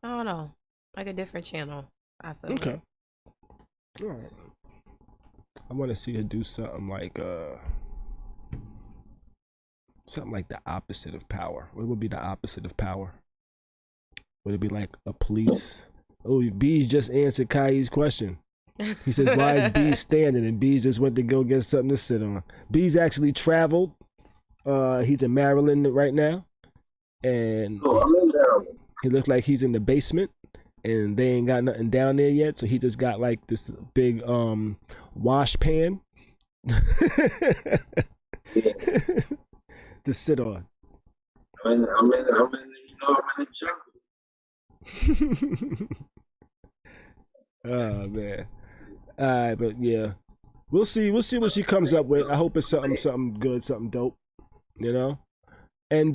I don't know, like a different channel. I feel okay. All right. I want to see her do something like the opposite of Power. What would be the opposite of Power? Would it be like a police? Oh, Bees just answered Kai's question. He said, "Why is Bees standing?" And Bees just went to go get something to sit on. Bees actually traveled. He's in Maryland right now, and he looks like he's in the basement, and they ain't got nothing down there yet. So he just got like this big wash pan to sit on. I'm in the jungle. Oh man. But yeah. We'll see what she comes up with. I hope it's something good, something dope. You know? And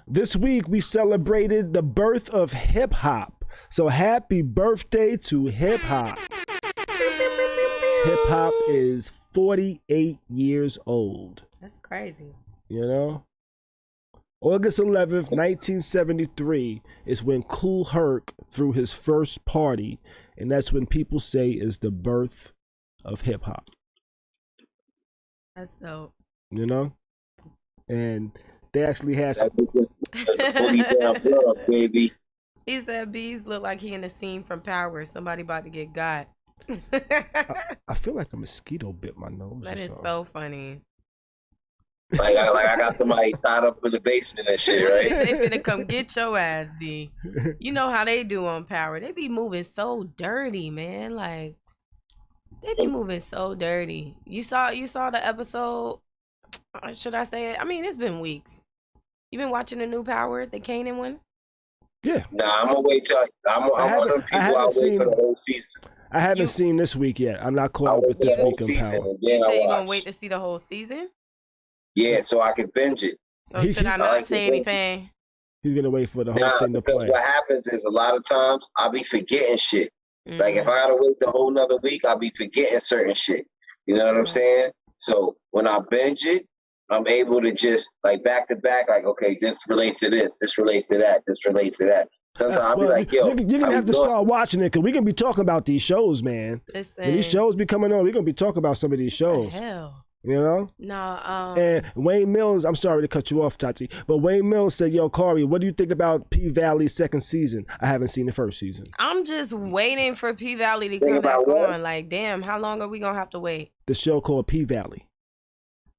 this week we celebrated the birth of hip hop. So happy birthday to hip hop. Hip hop is 48 years old. That's crazy. You know? August 11th, 1973 is when Kool Herc threw his first party, and that's when people say is the birth of hip hop. That's dope. You know? And they actually had some... baby. He said Bees look like he in a scene from Power. Somebody about to get got. I feel like a mosquito bit my nose. That is so funny. Like I got somebody tied up in the basement and shit, right? They finna come get your ass, B. You know how they do on Power. They be moving so dirty, man. Like they be moving so dirty. You saw the episode. Should I say it? I mean, it's been weeks. You been watching the new Power, the Kanan one? Yeah. Nah, I'm gonna wait till I'm one of them people. I'll wait for the whole season. I haven't seen this week yet. I'm not caught up with this week in Power. You say you're gonna wait to see the whole season? Yeah, so I can binge it. So should I not say anything? He's gonna wait for the whole thing to play. Because what happens is a lot of times I'll be forgetting shit. Like if I gotta wait the whole nother week, I'll be forgetting certain shit. You know what I'm saying? So when I binge it, I'm able to just like back to back, like, okay, this relates to this relates to that, this relates to that. Sometimes I'll be like, yo, you're gonna have to start watching it because we're gonna be talking about these shows, man. Listen, when these shows be coming on, we're gonna be talking about some of these shows. Hell. You know? No, and Wayne Mills, I'm sorry to cut you off, Tati, but Wayne Mills said, yo, Khary, what do you think about P-Valley's second season? I haven't seen the first season. I'm just waiting for P-Valley to come back on. Like, damn, how long are we gonna have to wait? The show called P-Valley.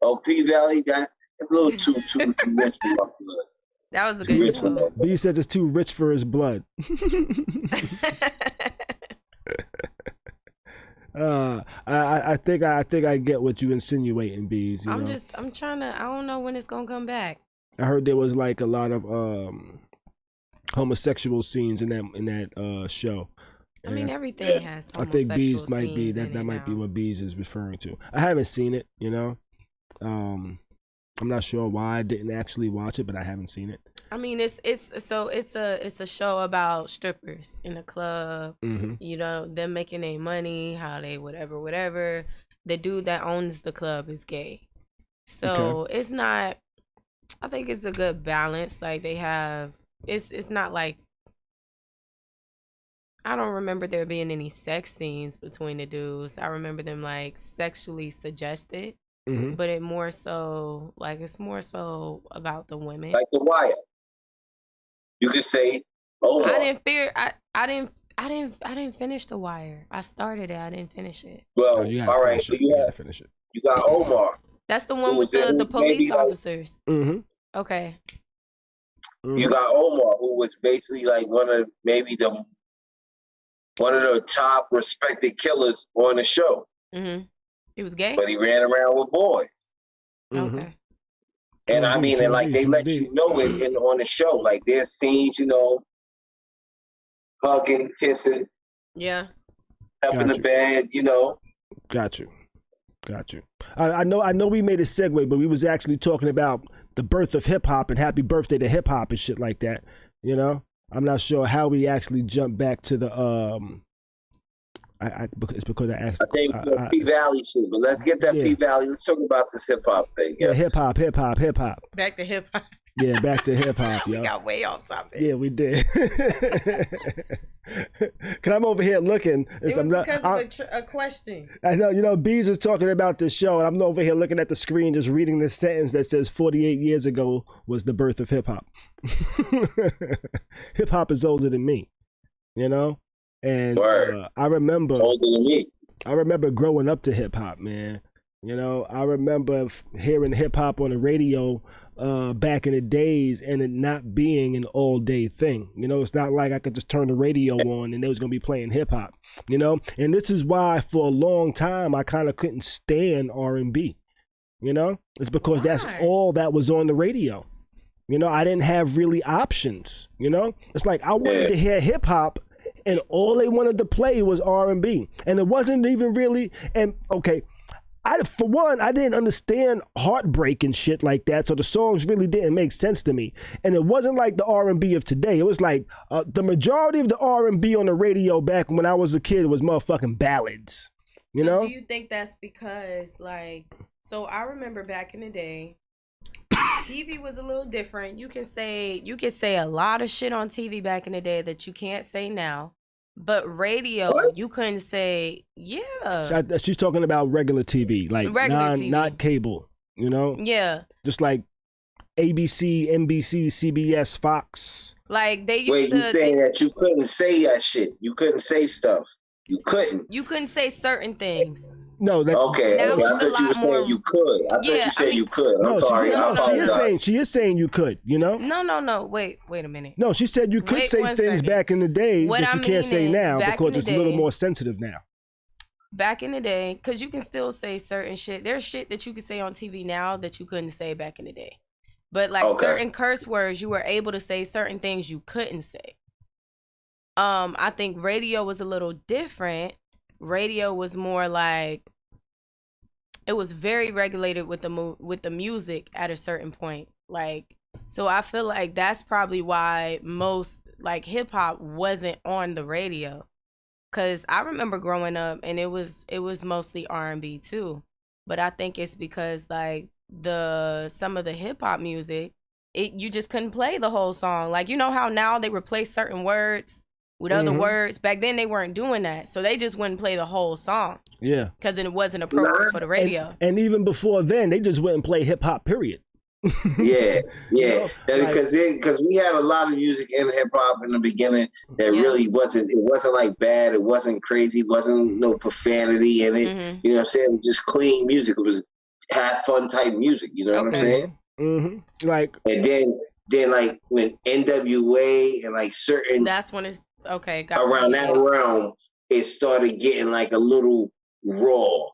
Oh, P-Valley, that's a little too rich for my blood. That was a good show. B says it's too rich for his blood. I think I get what you insinuating, Bees. I'm trying to. I don't know when it's gonna come back. I heard there was like a lot of homosexual scenes in that show. I mean, everything has. I think Bees might be that might be what Bees is referring to. I haven't seen it, you know. I'm not sure why I didn't actually watch it, but I haven't seen it. I mean, it's a show about strippers in a club. Mm-hmm. You know, them making their money, how they whatever. The dude that owns the club is gay, so it's not. I think it's a good balance. Like they have, it's not like. I don't remember there being any sex scenes between the dudes. I remember them like sexually suggested. Mm-hmm. But it's more so about the women. Like The Wire. You could say, oh, I didn't finish The Wire. I started it. I didn't finish it. Well, all right, so you gotta finish it. You got Omar. That's the one with the police officers. Mm-hmm. Okay. Mm-hmm. You got Omar, who was basically like one of the top respected killers on the show. Mm-hmm. He was gay, but he ran around with boys. Mm-hmm. Okay. And I mean, and like they let you know it on the show. Like there's scenes, you know, hugging, kissing, yeah, up in the bed, you know. Got you. I know we made a segue, but we was actually talking about the birth of hip hop and happy birthday to hip hop and shit like that. You know, I'm not sure how we actually jumped back to the it's because I asked. I think P-Valley shit, but let's get that P-Valley. Let's talk about this hip hop thing. Yeah, hip hop. Back to hip hop. Yeah, back to hip hop. We got way off topic. Yeah, we did. Cause I'm over here looking. It was because of a question. I know, you know, Bees is talking about this show, and I'm over here looking at the screen, just reading this sentence that says 48 years ago was the birth of hip hop. Hip hop is older than me, you know. And I remember growing up to hip hop, man. You know, I remember hearing hip hop on the radio back in the days and it not being an all day thing. You know, it's not like I could just turn the radio on and they was going to be playing hip hop, you know? And this is why for a long time I kind of couldn't stand R&B, you know? It's because that's all that was on the radio. You know, I didn't have really options, you know? It's like I wanted to hear hip hop and all they wanted to play was R&B. And it wasn't even really, and okay, for one, I didn't understand heartbreak and shit like that, so the songs really didn't make sense to me. And it wasn't like the R&B of today. It was like the majority of the R&B on the radio back when I was a kid was motherfucking ballads, you know? Do you think that's because, like, so I remember back in the day, TV was a little different. You could say a lot of shit on TV back in the day that you can't say now. But radio, you couldn't say, She's talking about regular TV, like TV. Not cable, you know? Yeah. Just like ABC, NBC, CBS, Fox. Like they used Wait, you saying that you couldn't say that shit? You couldn't say stuff. You couldn't. You couldn't say certain things. No, okay. Now I thought you were saying you could. I thought you said you could. I'm sorry. She is saying you could, you know? No. Wait a minute. No, she said you could say things back in the days that you can't say now because it's a little more sensitive now. Back in the day, because you can still say certain shit. There's shit that you can say on TV now that you couldn't say back in the day. But like certain curse words, you were able to say, certain things you couldn't say. I think radio was a little different radio was more like, it was very regulated with the music at a certain point. Like, so I feel like that's probably why most like hip hop wasn't on the radio. Cause I remember growing up and it was mostly R&B too. But I think it's because like some of the hip hop music, you just couldn't play the whole song. Like, you know how now they replace certain words with other words? Back then they weren't doing that. So they just wouldn't play the whole song. Yeah. Because it wasn't appropriate for the radio. And even before then, they just wouldn't play hip hop, period. Yeah. You know, because we had a lot of music in hip hop in the beginning that really wasn't like bad, it wasn't crazy, it wasn't no profanity in it. You know what I'm saying? It was just clean music. It was have fun type music, you know what I'm saying? Like, and then like when NWA and like certain, that's when it's around that realm, it started getting like a little raw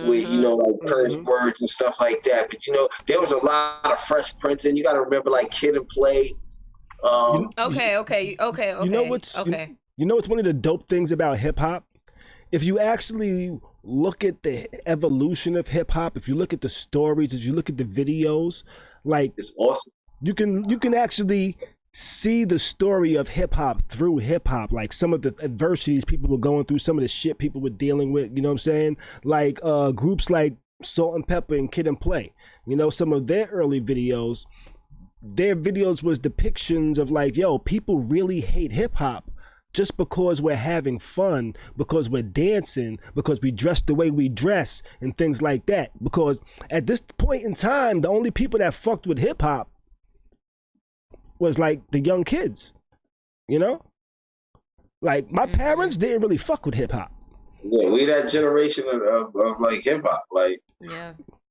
with, you know, like curse words and stuff like that. But you know, there was a lot of Fresh Prince, and you got to remember like Kid and Play. You know what's you know what's one of the dope things about hip hop? If you actually look at the evolution of hip hop, if you look at the stories, if you look at the videos, like, it's awesome. You can actually see the story of hip hop through hip hop, like some of the adversities people were going through, some of the shit people were dealing with, you know what I'm saying? Like groups like Salt and Pepper and Kid and Play, you know, some of their early videos, their videos was depictions of like, yo, people really hate hip hop just because we're having fun, because we're dancing, because we dress the way we dress and things like that. Because at this point in time, the only people that fucked with hip hop was like the young kids, you know? Like my parents didn't really fuck with hip hop. Yeah, we that generation of like hip hop, like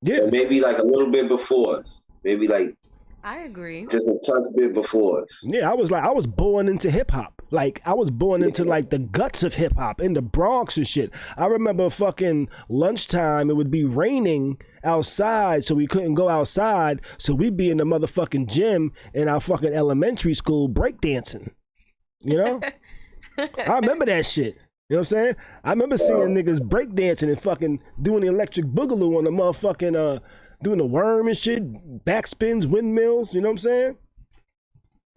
maybe like a little bit before us, maybe like I agree, just a touch bit before us. Yeah, I was born into hip hop. Like I was born into like the guts of hip hop in the Bronx and shit. I remember fucking lunchtime, it would be raining outside, so we couldn't go outside, so we'd be in the motherfucking gym in our fucking elementary school breakdancing. You know? I remember that shit. You know what I'm saying? I remember seeing niggas breakdancing and fucking doing the electric boogaloo on the motherfucking doing the worm and shit, backspins, windmills, you know what I'm saying?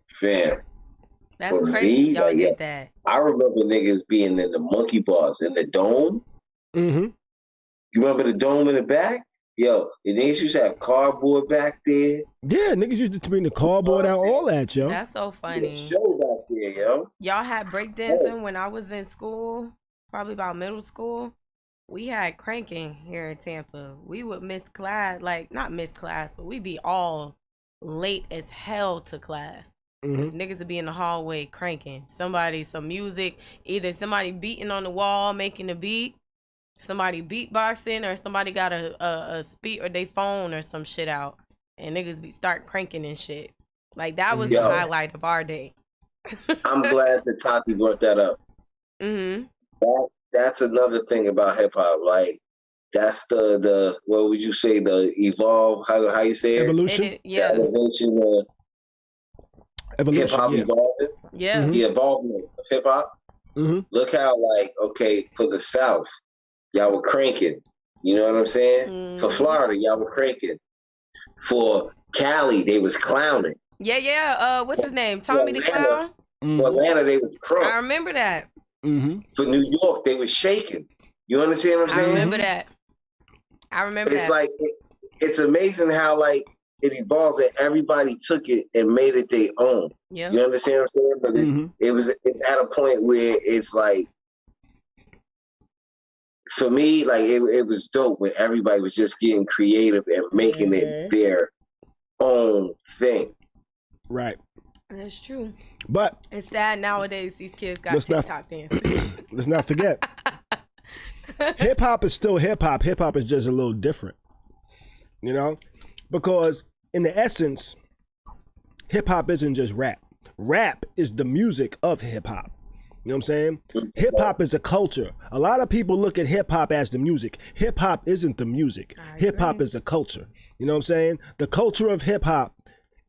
Fam. That's crazy. Y'all get that. I remember niggas being in the monkey bars in the dome. You remember the dome in the back? Yo, the niggas used to have cardboard back there. Yeah, niggas used to bring the cardboard out, all that, yo. That's so funny. Show back there, yo. Y'all had breakdancing when I was in school, probably about middle school. We had cranking here in Tampa. We would miss class, like not miss class, but we'd be all late as hell to class. Cause niggas would be in the hallway cranking. Some music, either somebody beating on the wall, making a beat, somebody beatboxing, or somebody got a speak or they phone or some shit out, and niggas start cranking and shit. Like that was the highlight of our day. I'm glad that Tati brought that up. That's another thing about hip hop. Like that's the what would you say, the evolve? How you say it? Evolution. Yeah. Evolution. Hip hop evolving. Yeah. The evolvement of hip hop. Look how like for the South, y'all were cranking. You know what I'm saying? For Florida, y'all were cranking. For Cali, they was clowning. Yeah. What's his name? Tommy the Clown. For Atlanta, they was crunk. I remember that. For New York, they was shaking. You understand what I'm saying? I remember that. It's like it's amazing how like it evolves and everybody took it and made it their own. Yeah. You understand what I'm saying? But it's at a point where it's like, for me, like it was dope when everybody was just getting creative and making it their own thing. Right. That's true. But it's sad nowadays these kids got TikTok dancing. Let's not forget. Hip hop is still hip hop. Hip hop is just a little different. You know? Because in the essence, hip hop isn't just rap. Rap is the music of hip hop. You know what I'm saying? Hip hop is a culture. A lot of people look at hip hop as the music. Hip hop isn't the music. Hip hop is a culture. You know what I'm saying? The culture of hip hop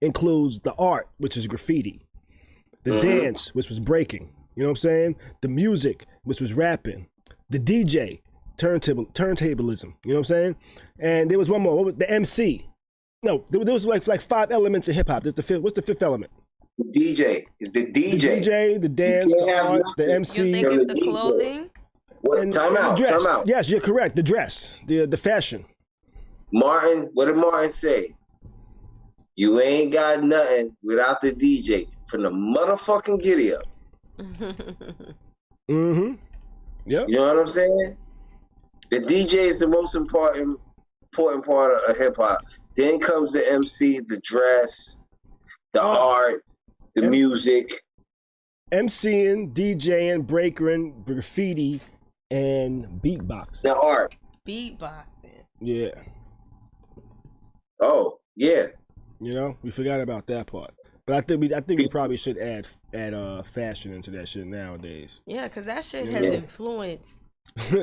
includes the art, which is graffiti, the dance, which was breaking. You know what I'm saying? The music, which was rapping, the DJ, turntablism. You know what I'm saying? And there was one more. What was the MC? No, there was like 5 elements of hip hop. What's the fifth element? The DJ is the DJ. The DJ, the dance, the art, the MC. You think it's the clothing? What? Time out. Yes, you're correct. The dress, the fashion. Martin, what did Martin say? You ain't got nothing without the DJ from the motherfucking giddy up. Mm-hmm. Yep. You know what I'm saying? The DJ is the most important part of hip hop. Then comes the MC, the dress, the art, the music. MCing, DJing, breakering, graffiti, and beatboxing. The art. Beatboxing. Yeah. Oh, yeah. You know, we forgot about that part. But I think we probably should add fashion into that shit nowadays. Yeah, because that shit has influenced.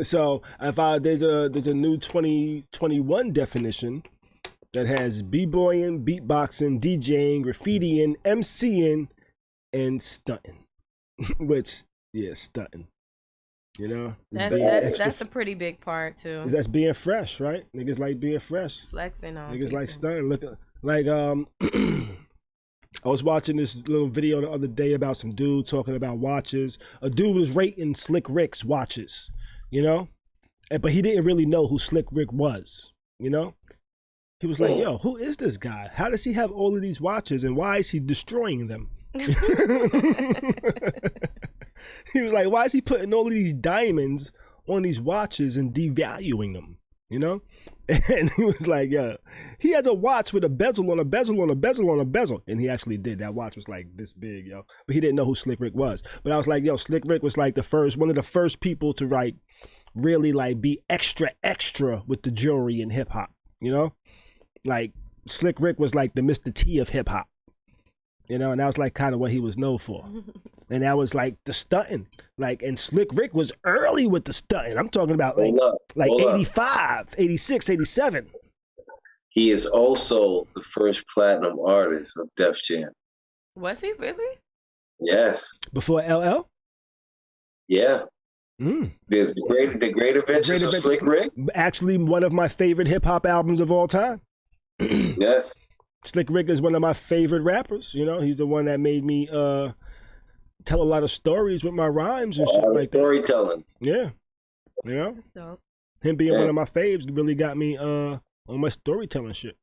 So there's a new 2021 definition that has b-boying, beatboxing, DJing, graffitiing, MCing, and stunting. Which, yeah, stunting. You know, that's a pretty big part too. That's being fresh, right? Niggas like being fresh. Flexing on. Niggas people. like stunting. Look, like I was watching this little video the other day about some dude talking about watches. A dude was rating Slick Rick's watches, you know, but he didn't really know who Slick Rick was, you know. He was like, "Yo, who is this guy? How does he have all of these watches, and why is he destroying them?" He was like, "Why is he putting all of these diamonds on these watches and devaluing them?" You know? And he was like, "Yeah, he has a watch with a bezel on a bezel on a bezel on a bezel." And he actually did. That watch was like this big, yo. But he didn't know who Slick Rick was. But I was like, yo, Slick Rick was like one of the first people to like really like be extra with the jewelry in hip hop, you know? Like Slick Rick was like the Mr. T of hip hop. You know, and that was like kind of what he was known for. And that was like the stunting. Like, and Slick Rick was early with the stunting. I'm talking about like 85, 86, 87. He is also the first platinum artist of Def Jam. Was he really? Yes. Before LL? Yeah. There's the Great Adventures of Slick Rick. Actually, one of my favorite hip hop albums of all time. Yes. Slick Rick is one of my favorite rappers. You know, he's the one that made me tell a lot of stories with my rhymes and shit like storytelling. That. Yeah. You know? That's dope. Him being one of my faves really got me on my storytelling shit.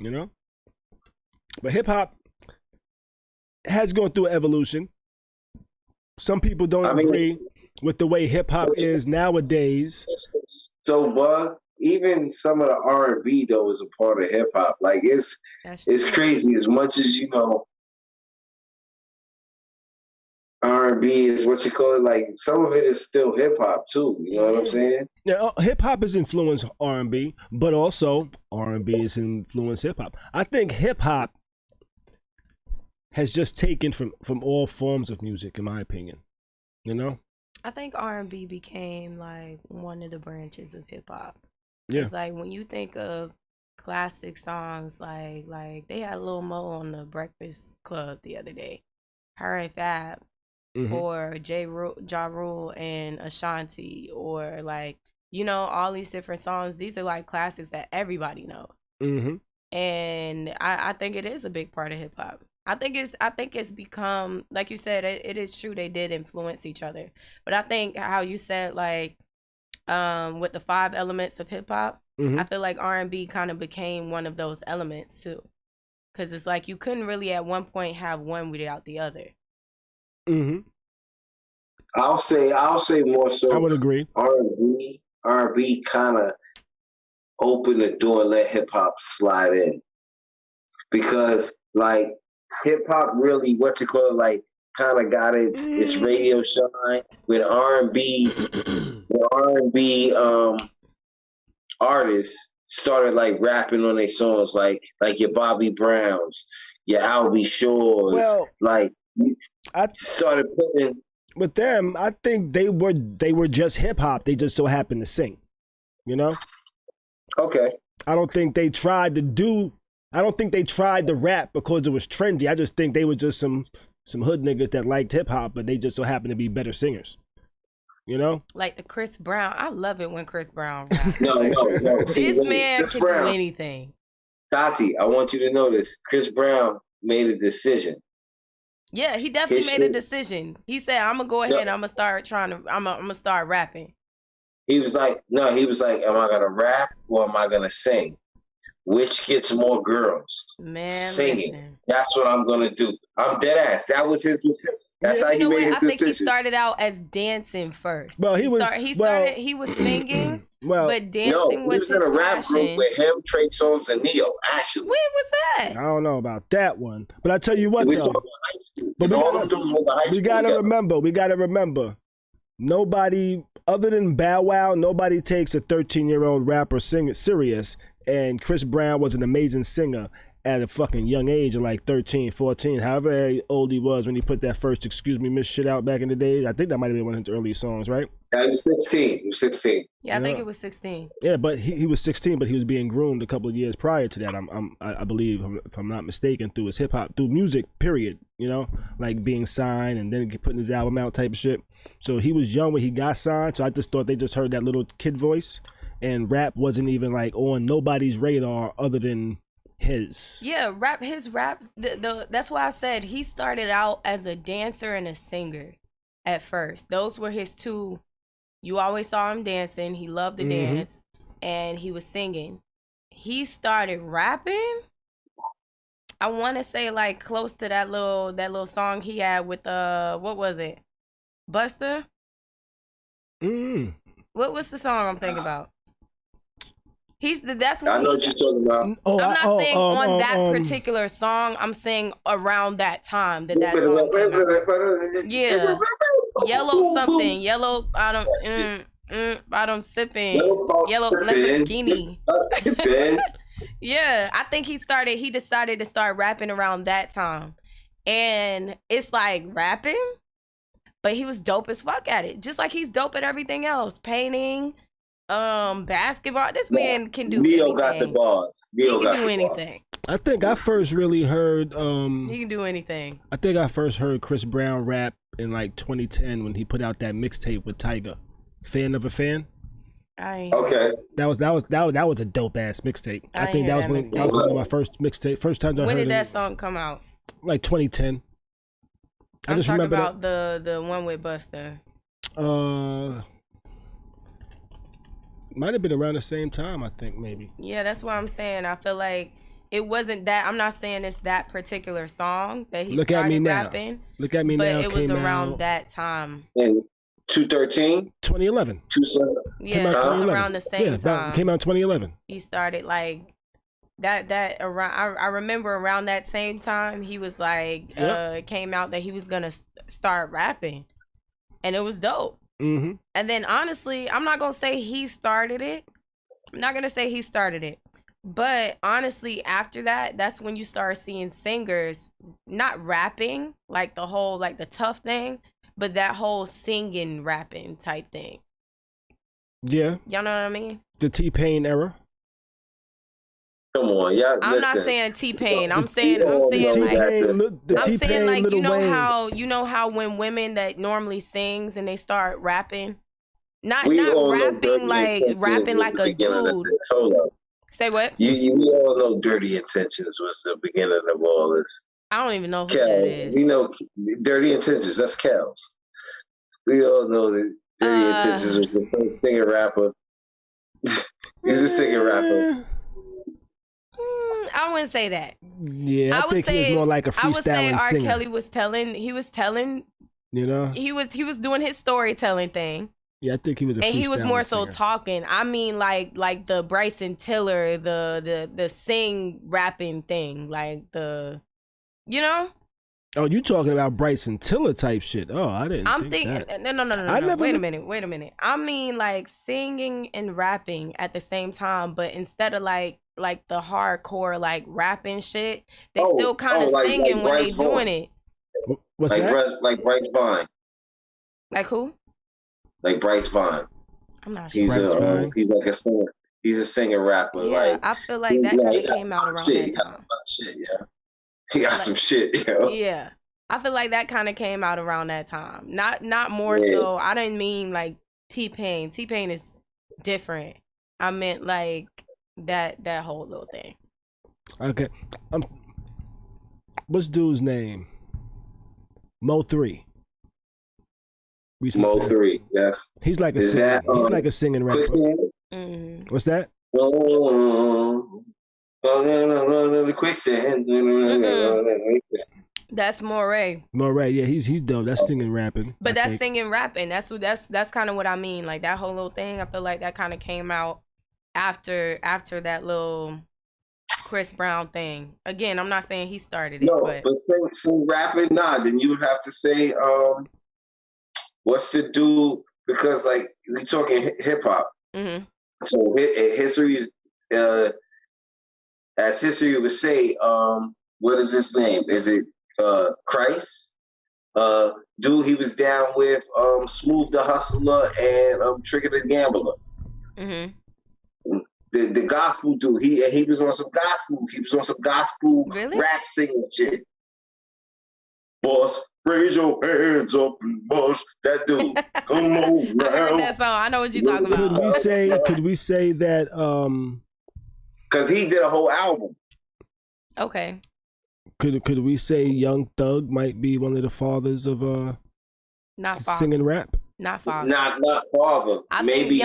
You know? But hip hop has gone through an evolution. Some people don't agree with the way hip hop is nowadays. So, Bug, even some of the R&B though is a part of hip hop. Like it's crazy. As much as you know, R&B is what you call it. Like some of it is still hip hop too. You know what I'm saying? Yeah, hip hop has influenced R&B, but also R&B has influenced hip hop. I think hip hop has just taken from all forms of music, in my opinion. You know? I think R&B became like one of the branches of hip hop. Yeah. It's like when you think of classic songs, like they had Lil Mo on the Breakfast Club the other day, her and Fab, or Ja Rule and Ashanti, or like, you know, all these different songs. These are like classics that everybody knows. And I think it is a big part of hip hop. I think it's become, like you said, it is true they did influence each other. But I think how you said like with the 5 elements of hip hop, I feel like R&B kind of became one of those elements too, because it's like you couldn't really at one point have one without the other. I'll say more so. I would agree. R&B kind of opened the door and let hip hop slide in, because like hip hop really, what you call it, like kind of got its radio shine with R&B. The R&B artists started like rapping on their songs, like your Bobby Browns, your Albie Shores. Well, like I started putting with them. I think they were just hip hop. They just so happened to sing. You know? Okay. I don't think they tried to rap because it was trendy. I just think they were just some hood niggas that liked hip hop, but they just so happened to be better singers. You know, like the Chris Brown. I love it when Chris Brown raps. No. See, This man Chris can Brown, do anything. Tati, I want you to know this. Chris Brown made a decision. Yeah, he definitely His made a shit- decision. He said, "I'm gonna go ahead. and I'm gonna start rapping." He was like, am I gonna rap or am I gonna sing? Which gets more girls? Man, Singing. listen. That's what I'm gonna do. I'm dead ass. That was his decision. That's how You he know made what? his I think decision. he started out as dancing first. Well, he was singing, well, but dancing No, he was was his in a rap passion. group with him, Trey Songz, and Neo. Actually, When was that? I don't know about that one, but I tell you what we though. talking about high school. But All them dudes went to high school. we gotta remember, nobody other than Bow Wow, nobody takes a 13-year-old rapper singer serious. And Chris Brown was an amazing singer at a fucking young age of like 13, 14, however old he was when he put that first "Excuse Me Miss" shit out back in the day. I think that might have been one of his early songs, right? He was 16. He was 16. Yeah, I think it was 16. Yeah, but he was 16, but he was being groomed a couple of years prior to that. I believe, if I'm not mistaken, through his hip hop, through music, period. You know, like being signed and then putting his album out type of shit. So he was young when he got signed. So I just thought they just heard that little kid voice, and rap wasn't even like on nobody's radar other than his. Yeah, his rap. That's why I said he started out as a dancer and a singer at first. Those were his two. You always saw him dancing. He loved to dance, and he was singing. He started rapping. I want to say like close to that little song he had with what was it? Busta? What was the song I'm thinking about? That's what I know what you're talking about. I'm not saying on that particular song. I'm saying around that time that song came out. Yeah, yellow something. Yellow. I don't sipping. Yellow Lamborghini. Yeah, I think he decided to start rapping around that time, and it's like rapping, but he was dope as fuck at it. Just like he's dope at everything else, painting. Basketball. This man can do Neo anything. got the bars. Neo He got can do the anything. I think I first really heard He can do anything. I think I first heard Chris Brown rap in like 2010 when he put out that mixtape with Tyga. Fan of a Fan. Okay. That was a dope ass mixtape. I think that was one of my first mixtape. First time I heard it. When did that song come out? Like 2010. I just talking remember about the one with Busta. Might have been around the same time, I think, maybe. Yeah, that's what I'm saying. I feel like it wasn't that. I'm not saying it's that particular song that he started rapping. Look at me but now. But it was around out that time. In 2013? 2011. Yeah, it was around the same time. Came out in 2011. He started like that around. I remember around that same time he was like, came out that he was gonna start rapping, and it was dope. Mm-hmm. And then honestly, I'm not gonna say he started it. But honestly, after that, that's when you start seeing singers not rapping like the whole like the tough thing, but that whole singing rapping type thing. Yeah. Y'all know what I mean? The T-Pain era. Come on, yeah. I'm not saying T-Pain. I'm saying like you know how when women that normally sings and they start rapping, not rapping like a dude. Hold up. Say what? You all know Dirty Intentions was the beginning of all this. I don't even know who that is. We know Dirty Intentions. That's Kels. We all know that Dirty Intentions was the first singer rapper. He's a singer rapper. I wouldn't say that. Yeah, I think he was more like a freestyling singer. I would say R. Kelly was telling. You know, he was doing his storytelling thing. Yeah, I think he was a freestyling singer. And he was more so talking. I mean, like the Bryson Tiller, the sing rapping thing, like you know. Oh, you talking about Bryson Tiller type shit? Oh, I didn't. I'm thinking. That. No. Wait a minute. I mean, like singing and rapping at the same time, but instead of like the hardcore like rapping shit, they still kind of singing when they doing it. What's that? Like Bryce Vine. Like who? Like Bryce Vine. I'm not sure. He's like a singer. He's a singer rapper. Yeah, like I feel like that kind of came out around that time. Shit, yeah. He got some shit, yo. Yeah. I feel like that kind of came out around that time. Not more so. I didn't mean like T-Pain. T-Pain is different. I meant like that whole little thing. Okay. What's dude's name? Mo3. Mo 3, yes. He's like a singer. He's like a singing rapper. Mm-hmm. What's that? The quicksand. That's Moray. Moray, yeah, he's dope. That's singing rapping. But that's singing rapping. That's kind of what I mean. Like that whole little thing. I feel like that kind of came out after that little Chris Brown thing. Again, I'm not saying he started it. No, but sing rapping, nah. Then you would have to say, what's the dude? Because like we talking hip hop. Mm-hmm. So history is, as history would say, what is his name? Is it Christ? Dude, he was down with Smooth the Hustler and Trigger the Gambler. Mm-hmm. The gospel dude, he was on some gospel. He was on some gospel rap singing shit. Boss, raise your hands up and bust. That dude, come on now. I heard that song. I know what you're talking about. Could we say that? Because he did a whole album. Okay. Could we say Young Thug might be one of the fathers of singing rap? Not father. Not father. Maybe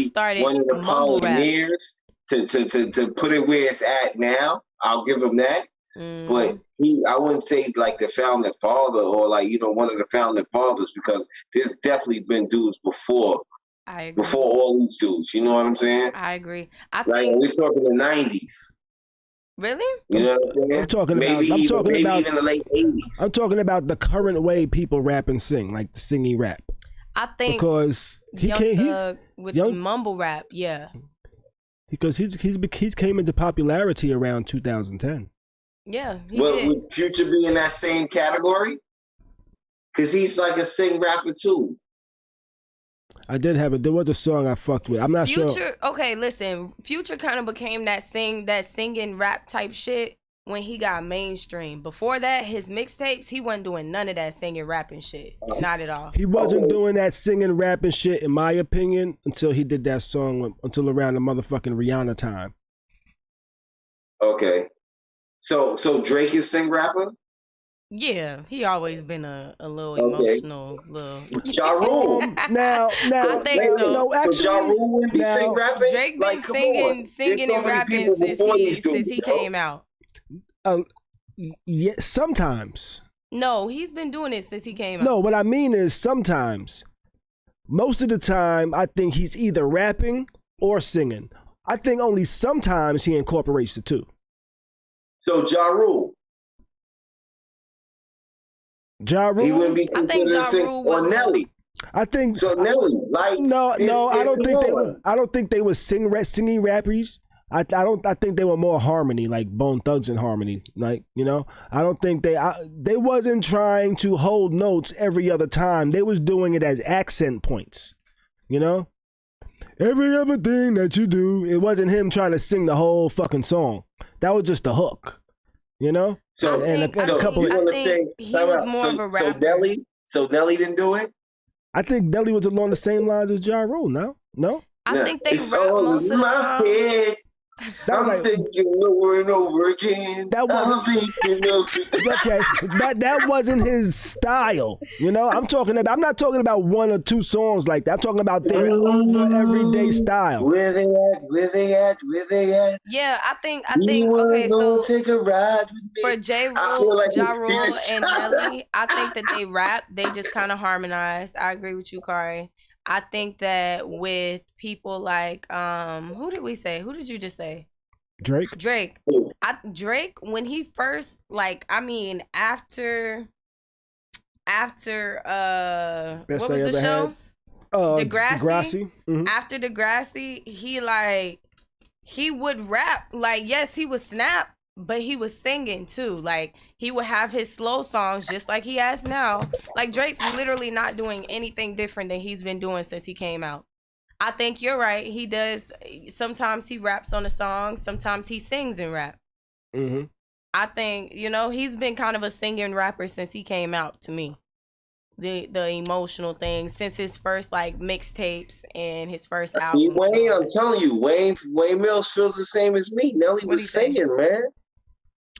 started one of the pioneers to put it where it's at now. I'll give him that. But I wouldn't say like the founding father or like, one of the founding fathers, because there's definitely been dudes before. I agree. Before all these dudes. You know what I'm saying? I agree. We're talking the 90s. Really? You know what I'm saying? I'm talking about even the late 80s. I'm talking about the current way people rap and sing, like the singing rap. I think because mumble rap, yeah. Because he came into popularity around 2010. Yeah, would Future be in that same category? Because he's like a sing rapper too. I did have it. There was a song I fucked with. I'm not sure. Okay, listen. Future kind of became that singing rap type shit when he got mainstream. Before that, his mixtapes, he wasn't doing none of that singing rapping shit. Not at all. He wasn't doing that singing rapping shit, in my opinion, until he did that song until around the motherfucking Rihanna time. Okay. So Drake is sing rapper? Yeah, he always been a little emotional little. Ja Rule. Now, I think so. No, actually, Ja Rule wouldn't be sing rapping. Drake been singing and rapping since he came out. Yeah, sometimes. No, he's been doing it since he came out. No, what I mean is sometimes. Most of the time, I think he's either rapping or singing. I think only sometimes he incorporates the two. So Ja Rule. He wouldn't be considered sing or Nelly. I think so. Nelly, like no, I don't think they were. I don't think they were singing rappers. I think they were more harmony, like Bone Thugs and Harmony. Like, I don't think they wasn't trying to hold notes every other time. They was doing it as accent points. Every other thing that you do, it wasn't him trying to sing the whole fucking song. That was just the hook. So he was more of a rapper. So Nelly didn't do it? I think Nelly was along the same lines as Ja Rule. No? I think they rap most of the time. Head. I'm thinking over and over again. That wasn't his style. I'm not talking about one or two songs like that. I'm talking about their everyday style. Where they at? Yeah, I think okay, so take a ride with me. For Ja Rule and Nelly, I think that they rap, they just kind of harmonize. I agree with you, Khary. I think that with people like who did we say? Who did you just say? Drake. Drake when he first after what was the show? Degrassi. Mm-hmm. After Degrassi, he would rap. Like, yes, he would snap, but he was singing too. Like, he would have his slow songs just like he has now. Like, Drake's literally not doing anything different than he's been doing since he came out. I think you're right. He does. Sometimes he raps on a song. Sometimes he sings and rap. Mm-hmm. I think, you know, he's been kind of a singing rapper since he came out to me. The emotional thing since his first like mixtapes and his first album. See, Wayne, I'm telling you, Wayne Mills feels the same as me. Nelly was singing, man.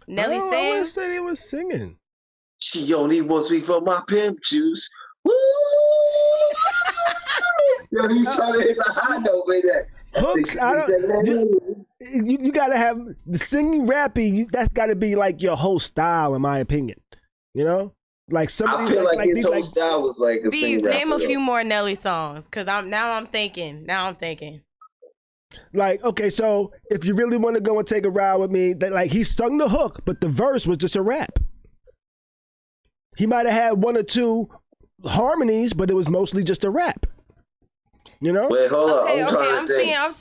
Nelly sang? I wouldn't say he was singing. She only wants me for my pimp juice. Woo! Yo, he's trying to hit the high note with that. Hooks, you gotta have the singing rappy. That's gotta be like your whole style, in my opinion. You know, like somebody. I feel like his whole style was like a singing rapper. Name a few more Nelly songs, cause I'm thinking. Like, okay, so if you really want to go and take a ride with me, that like he sung the hook, but the verse was just a rap. He might have had one or two harmonies, but it was mostly just a rap. You know? Wait, hold up. I'm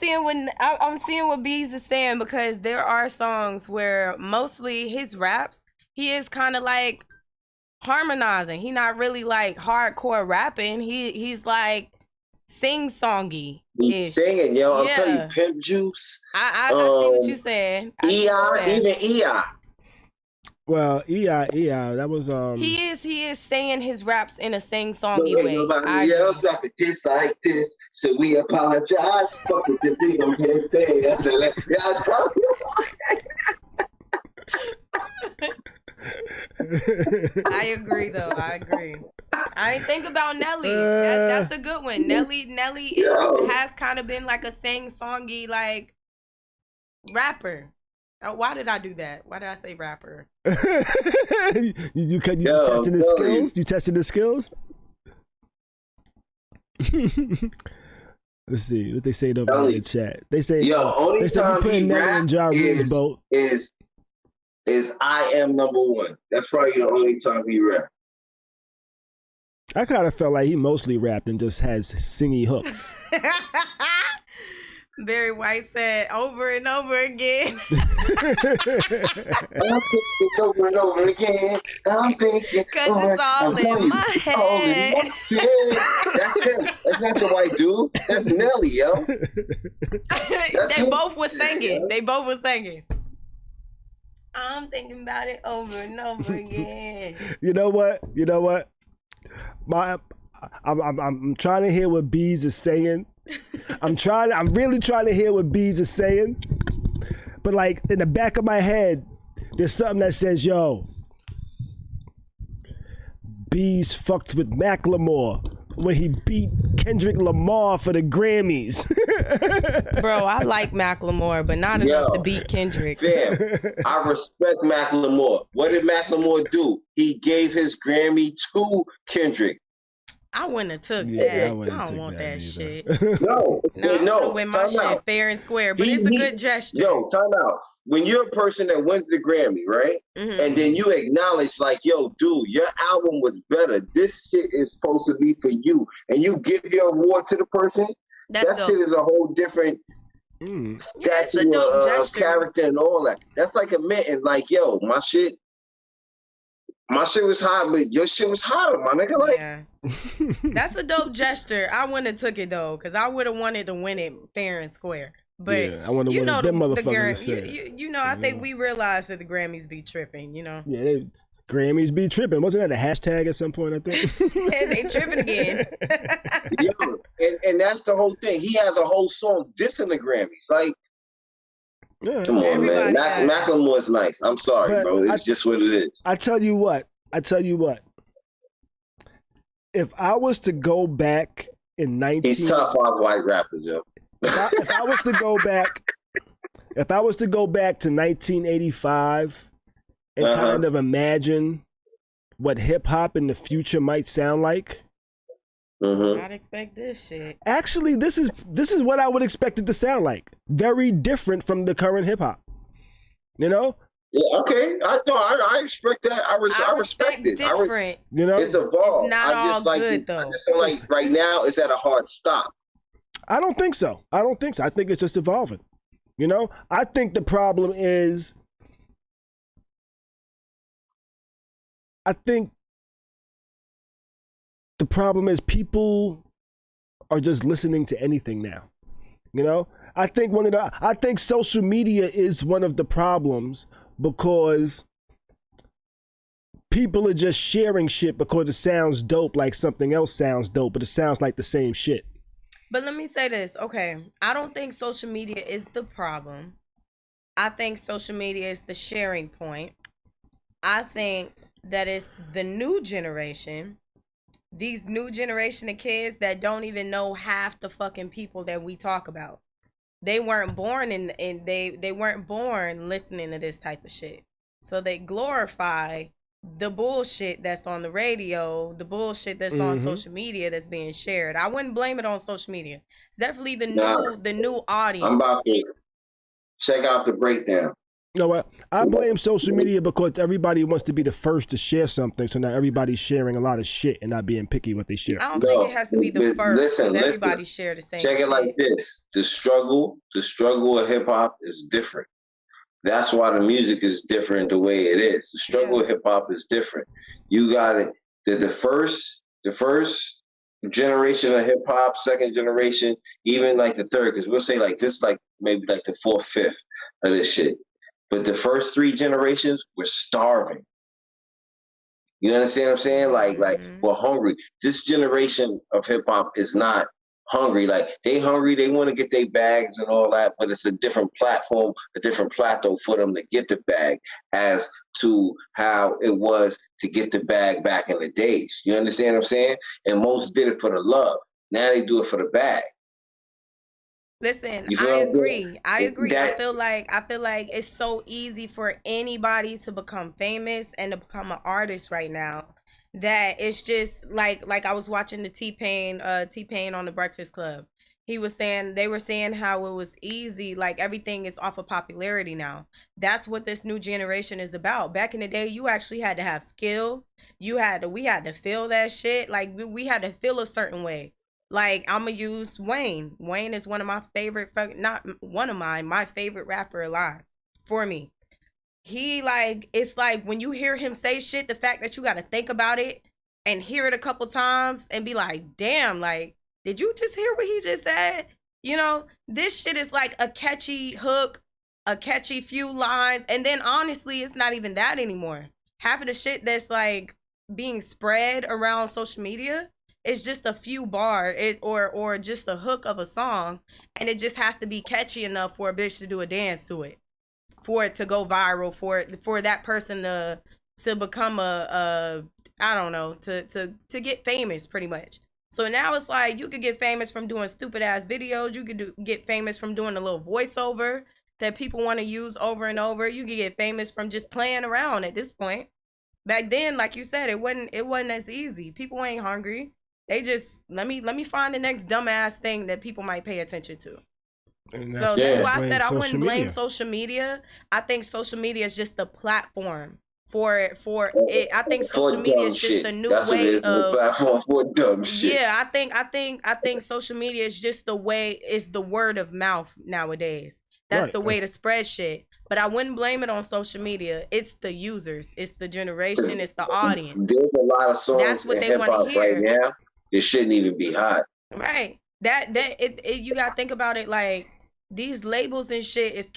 seeing what Bees is saying, because there are songs where mostly his raps, he is kind of like harmonizing. He not really like hardcore rapping. He's like sing-songy. He's singing, yo. I'm telling you, Pimp Juice. I see what you said. Even E.I. Well, E.I. That was He is saying his raps in a sing-songy way. Nobody else drop it just like this, so we apologize. Fuck it, this thing I'm gonna say. That's I agree, though. I agree. I ain't think about Nelly. That's a good one. Nelly has kind of been like a sing-songy like rapper. Why did I do that? Why did I say rapper? you testing the skills? You testing the skills? Let's see what they say in the chat. They say, only time he rap boat. is I Am Number One. That's probably the only time he rap. I kind of felt like he mostly rapped and just has singy hooks. Barry White said over and over again. I'm thinking over and over again. I'm thinking. Because it's all in my head. That's him. That's not the white dude. That's Nelly, yo. They both were singing. I'm thinking about it over and over again. You know what? I'm trying to hear what Bees is saying. I'm really trying to hear what Bees is saying. But like in the back of my head, there's something that says, yo, Bees fucked with Macklemore when he beat Kendrick Lamar for the Grammys. Bro, I like Macklemore, but not enough to beat Kendrick. Fam, I respect Macklemore. What did Macklemore do? He gave his Grammy to Kendrick. I wouldn't have took that. I don't want that shit. No. Win my shit fair and square, but it's a good gesture. Yo, time out. When you're a person that wins the Grammy, right? Mm-hmm. And then you acknowledge, like, yo, dude, your album was better. This shit is supposed to be for you. And you give your award to the person. That shit is a whole different statue of character and all that. That's like admitting, like, yo, my shit was hot, but your shit was hotter, my nigga. Like, that's a dope gesture. I wouldn't have took it though, because I would have wanted to win it fair and square. But I want to win them motherfuckers. I think we realized that the Grammys be tripping. You know. Yeah, Grammys be tripping. Wasn't that a hashtag at some point? I think. Yeah, they tripping again. and that's the whole thing. He has a whole song dissing the Grammys. Like, come on, man. Macklemore's nice. I'm sorry, bro. It's just what it is. I tell you what. If I was to go back in he's top 5 white rappers, yo. If I was to go back to 1985 and kind of imagine what hip hop in the future might sound like. I'd expect this shit. Actually, this is what I would expect it to sound like. Very different from the current hip hop. You know? Yeah, okay. I expect that. I respect it. Different. It's evolved. It's not all good though. I just feel like right now it's at a hard stop. I don't think so. I think it's just evolving. You know? I think the problem is people are just listening to anything now. You know? I think social media is one of the problems because people are just sharing shit because it sounds dope, like something else sounds dope, but it sounds like the same shit. But let me say this, okay? I don't think social media is the problem. I think social media is the sharing point. I think that it's the new generation, these new generation of kids that don't even know half the fucking people that we talk about. They weren't born they weren't born listening to this type of shit. So they glorify the bullshit that's on the radio, the bullshit that's on social media that's being shared. I wouldn't blame it on social media. It's definitely the new audience. I'm about to check out the breakdown. You know what? I blame social media because everybody wants to be the first to share something, so now everybody's sharing a lot of shit and not being picky what they share. I don't think it has to be the first. Listen, everybody share the same Check shit. it like this. The struggle of hip hop is different. That's why the music is different the way it is. The struggle of hip hop is different. You got it. The first generation of hip hop, second generation, even like the third, because we'll say like this, like maybe like the fourth, fifth of this shit. But the first three generations were starving. You understand what I'm saying? Like we're hungry. This generation of hip hop is not hungry. Like they hungry, they want to get their bags and all that, but it's a different platform, a different plateau for them to get the bag as to how it was to get the bag back in the days. You understand what I'm saying? And most did it for the love. Now they do it for the bag. Listen, I agree. I feel like it's so easy for anybody to become famous and to become an artist right now that it's just like I was watching the T-Pain on the Breakfast Club. They were saying how it was easy, like everything is off of popularity now. That's what this new generation is about. Back in the day, you actually had to have skill. We had to feel that shit. Like we had to feel a certain way. Like I'm gonna use Wayne. Wayne is one of my favorite, my favorite rapper alive for me. He it's like when you hear him say shit, the fact that you got to think about it and hear it a couple times and be like, damn, like, did you just hear what he just said? You know, this shit is like a catchy hook, a catchy few lines. And then honestly, it's not even that anymore. Half of the shit that's like being spread around social media, it's just a few bars or just a hook of a song. And it just has to be catchy enough for a bitch to do a dance to it, for it to go viral, for that person to become to get famous pretty much. So now it's like you could get famous from doing stupid ass videos. You could get famous from doing a little voiceover that people want to use over and over. You could get famous from just playing around at this point. Back then, like you said, it wasn't as easy. People ain't hungry. They just let me find the next dumbass thing that people might pay attention to. So that's why I said I wouldn't blame social media. I think social media is just the platform for it. I think social media is just a new way of platform for dumb shit. Yeah, I think social media is just the way, it's the word of mouth nowadays. That's the way to spread shit. But I wouldn't blame it on social media. It's the users, it's the generation, it's the audience. There's a lot of songs that's what in they want to hear right now. It shouldn't even be hot. Right. You gotta think about it, like these labels and shit is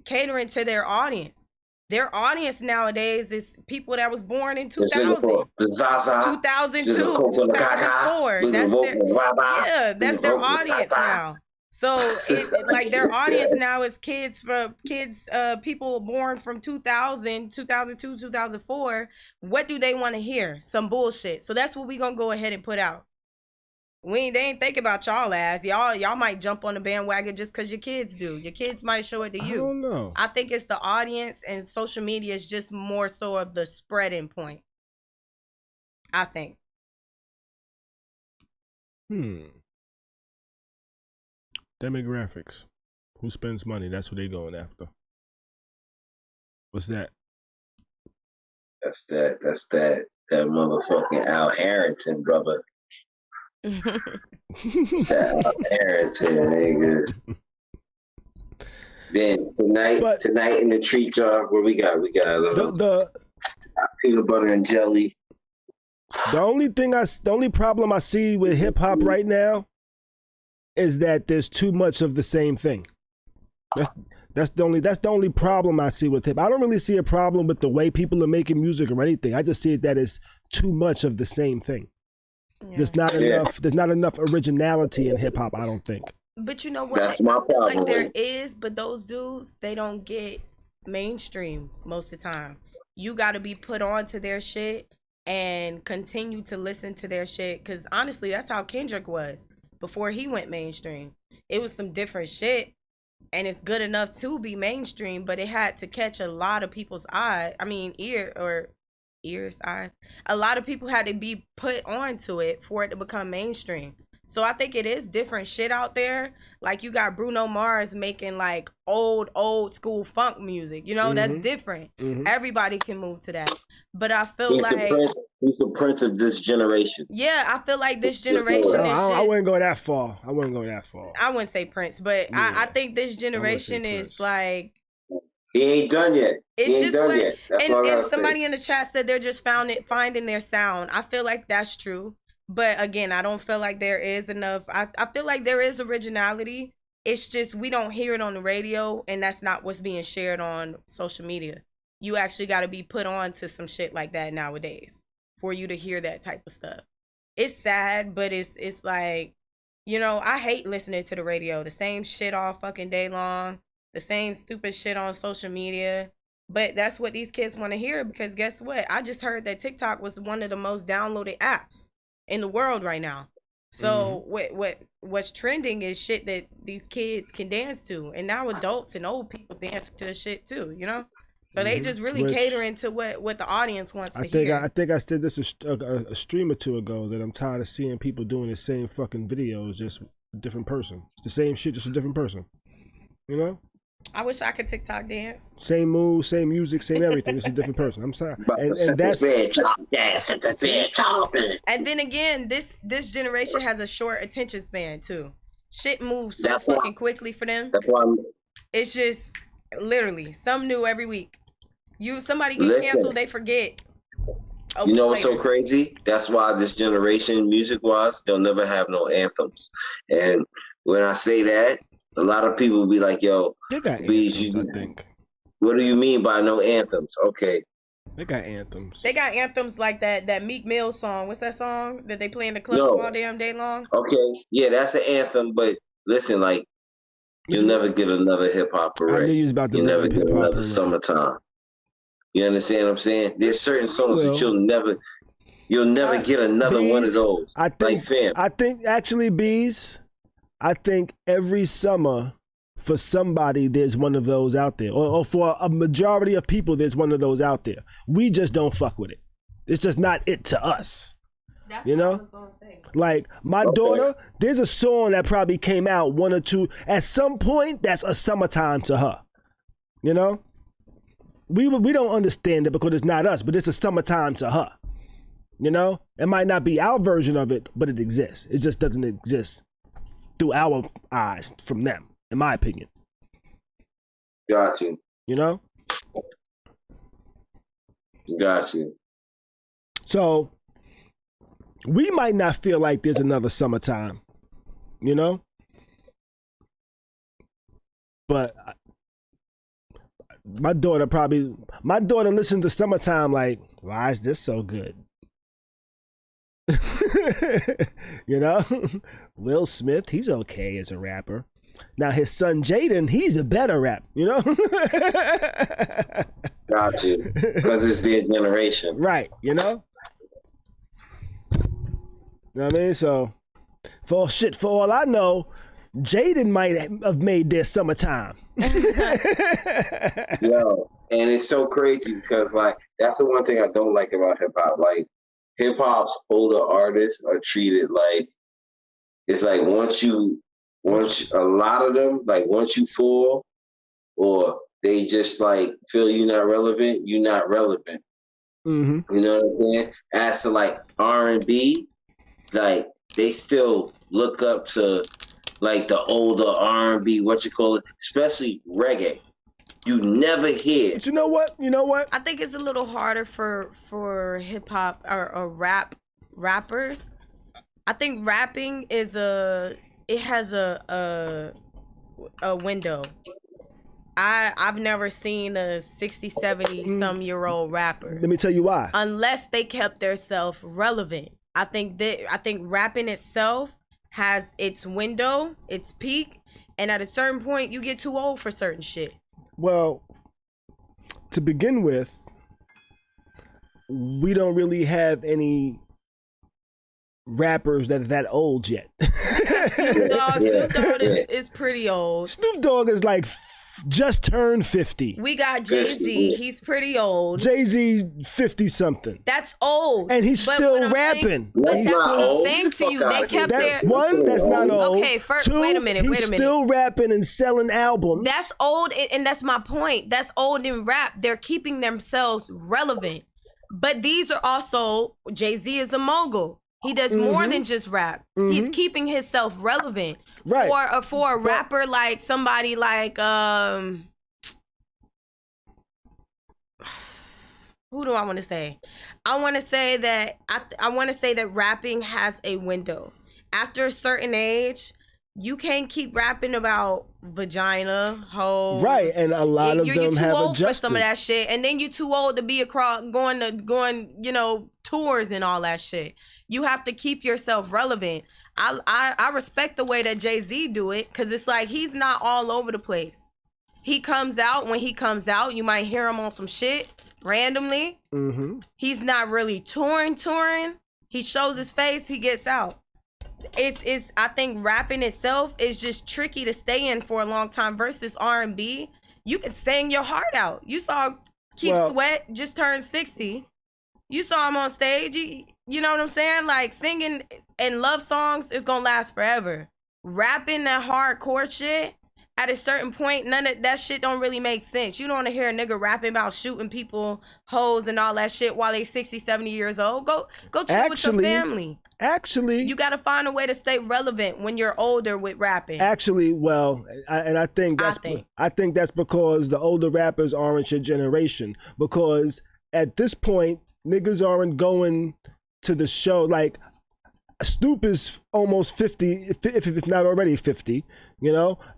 catering to their audience. Their audience nowadays is people that was born in 2000, 2002, 2004. That's their audience now. So like their audience now is people born from 2000, 2002, 2004. What do they want to hear? Some bullshit. So that's what we gonna go ahead and put out. They ain't think about y'all ass. Y'all might jump on the bandwagon just because your kids do. Your kids might show it to you. I don't know. I think it's the audience, and social media is just more so of the spreading point. I think. Demographics. Who spends money? That's what they going after. What's that? That's that motherfucking Al Harrington, brother. Nigga. Then tonight in the treat jar, what we got? We got the peanut butter and jelly. The only problem I see with hip hop right now is that there's too much of the same thing. That's the only problem I see with hip. I don't really see a problem with the way people are making music or anything. I just see it that it's too much of the same thing. Yeah. There's not enough originality in hip hop, I don't think. But you know what? That's my problem. Like there is, but those dudes, they don't get mainstream most of the time. You got to be put on to their shit and continue to listen to their shit, because honestly, that's how Kendrick was before he went mainstream. It was some different shit, and it's good enough to be mainstream, but it had to catch a lot of people's eyes. I mean, eyes. A lot of people had to be put onto it for it to become mainstream. So I think it is different shit out there. Like you got Bruno Mars making like old school funk music. You know, that's different. Everybody can move to that. But I feel he's the prince of this generation. Yeah, I feel like this generation. I wouldn't go that far. I wouldn't say Prince, but yeah. I think this generation is like. He ain't done yet. It's just what, and somebody in the chat said they're just finding their sound. I feel like that's true. But again, I don't feel like there is enough. I feel like there is originality. It's just we don't hear it on the radio, and that's not what's being shared on social media. You actually got to be put on to some shit like that nowadays for you to hear that type of stuff. It's sad, but it's like, you know, I hate listening to the radio. The same shit all fucking day long. The same stupid shit on social media. But that's what these kids want to hear, because guess what? I just heard that TikTok was one of the most downloaded apps in the world right now. So what's trending is shit that these kids can dance to, and now adults and old people dance to the shit too, you know. So they just really catering to what the audience wants to hear. I think I said this a stream or two ago, that I'm tired of seeing people doing the same fucking videos, just a different person. It's the same shit, just a different person. You know. I wish I could TikTok dance. Same moves, same music, same everything. It's a different person. I'm sorry. And that's and then again, this generation has a short attention span too. Shit moves so fucking quickly for them. That's why it's just literally something new every week. Somebody get canceled, they forget. You know what's so crazy? That's why this generation, music-wise, they'll never have no anthems. And when I say that, a lot of people be like, yo, Bees, I think. What do you mean by no anthems? Okay. They got anthems. They got anthems like that Meek Mill song. What's that song that they play in the club all damn day long? Okay. Yeah, that's an anthem, but listen, like, you'll never get another hip-hop parade. You'll never get another summertime. You understand what I'm saying? There's certain songs that you'll never get another one of those. I think actually, Bees, I think every summer for somebody there's one of those out there, or for a majority of people there's one of those out there. We just don't fuck with it. It's just not it to us. That's what I was gonna say. Like my daughter, there's a song that probably came out one or two at some point that's a summertime to her. You know, we don't understand it because it's not us, but it's a summertime to her. You know, it might not be our version of it, but it exists. It just doesn't exist through our eyes from them, in my opinion. Got you. You know? Got you. So, we might not feel like there's another summertime, you know? But my daughter listens to Summertime like, why is this so good? You know? Will Smith, he's okay as a rapper. Now his son Jaden, he's a better rap, you know? Got you. Because it's their generation. Right, you know? You know what I mean? So, for all I know, Jaden might have made their Summertime. Yo, and it's so crazy because, like, that's the one thing I don't like about hip-hop. Like, hip-hop's older artists are treated like, it's like once a lot of them, like once you fall or they just like feel you're not relevant, you're not relevant. Mm-hmm. You know what I'm saying? As to like R&B, like they still look up to like the older R&B, especially reggae. You never hear. But you know what? I think it's a little harder for hip hop or rappers. I think rapping has a window. I've never seen a 60, 70 some year old rapper. Let me tell you why. Unless they kept themselves relevant. I think rapping itself has its window, its peak, and at a certain point you get too old for certain shit. Well, to begin with, we don't really have any rappers that are that old yet. Snoop Dogg is pretty old. Snoop Dogg is like just turned 50. We got Jay-Z. He's pretty old. Jay-Z 50 something. That's old. And he's still rapping. But He's that's not what I'm old. saying Get the to you. fuck They outta kept here. their One, that's not old. Okay, first, Two, wait a minute. he's still rapping and selling albums. That's old, and that's my point. That's old in rap. They're keeping themselves relevant. But these are also, Jay-Z is a mogul. He does more than just rap. He's keeping himself relevant. Right. For a rapper like somebody like who do I want to say? I want to say that I want to say that rapping has a window. After a certain age, you can't keep rapping about vagina, hoes. Right, and a lot of them have You're too old adjusted. for some of that shit, and then you're too old to be going, tours and all that shit. You have to keep yourself relevant. I respect the way that Jay-Z do it, because it's like he's not all over the place. He comes out when he comes out. You might hear him on some shit randomly. He's not really touring. He shows his face. He gets out. It's. I think rapping itself is just tricky to stay in for a long time versus R&B. You can sing your heart out. You saw Keith Sweat just turned 60. You saw him on stage. You know what I'm saying? Like singing and love songs is gonna last forever. Rapping that hardcore shit. At a certain point, none of that shit don't really make sense. You don't want to hear a nigga rapping about shooting people, hoes, and all that shit while they 60, 70 years old. Go chill with your family. Actually, you got to find a way to stay relevant when you're older with rapping. Actually, well, I think that's because the older rappers aren't your generation. Because at this point, niggas aren't going to the show. Like Snoop is almost 50, if not already 50,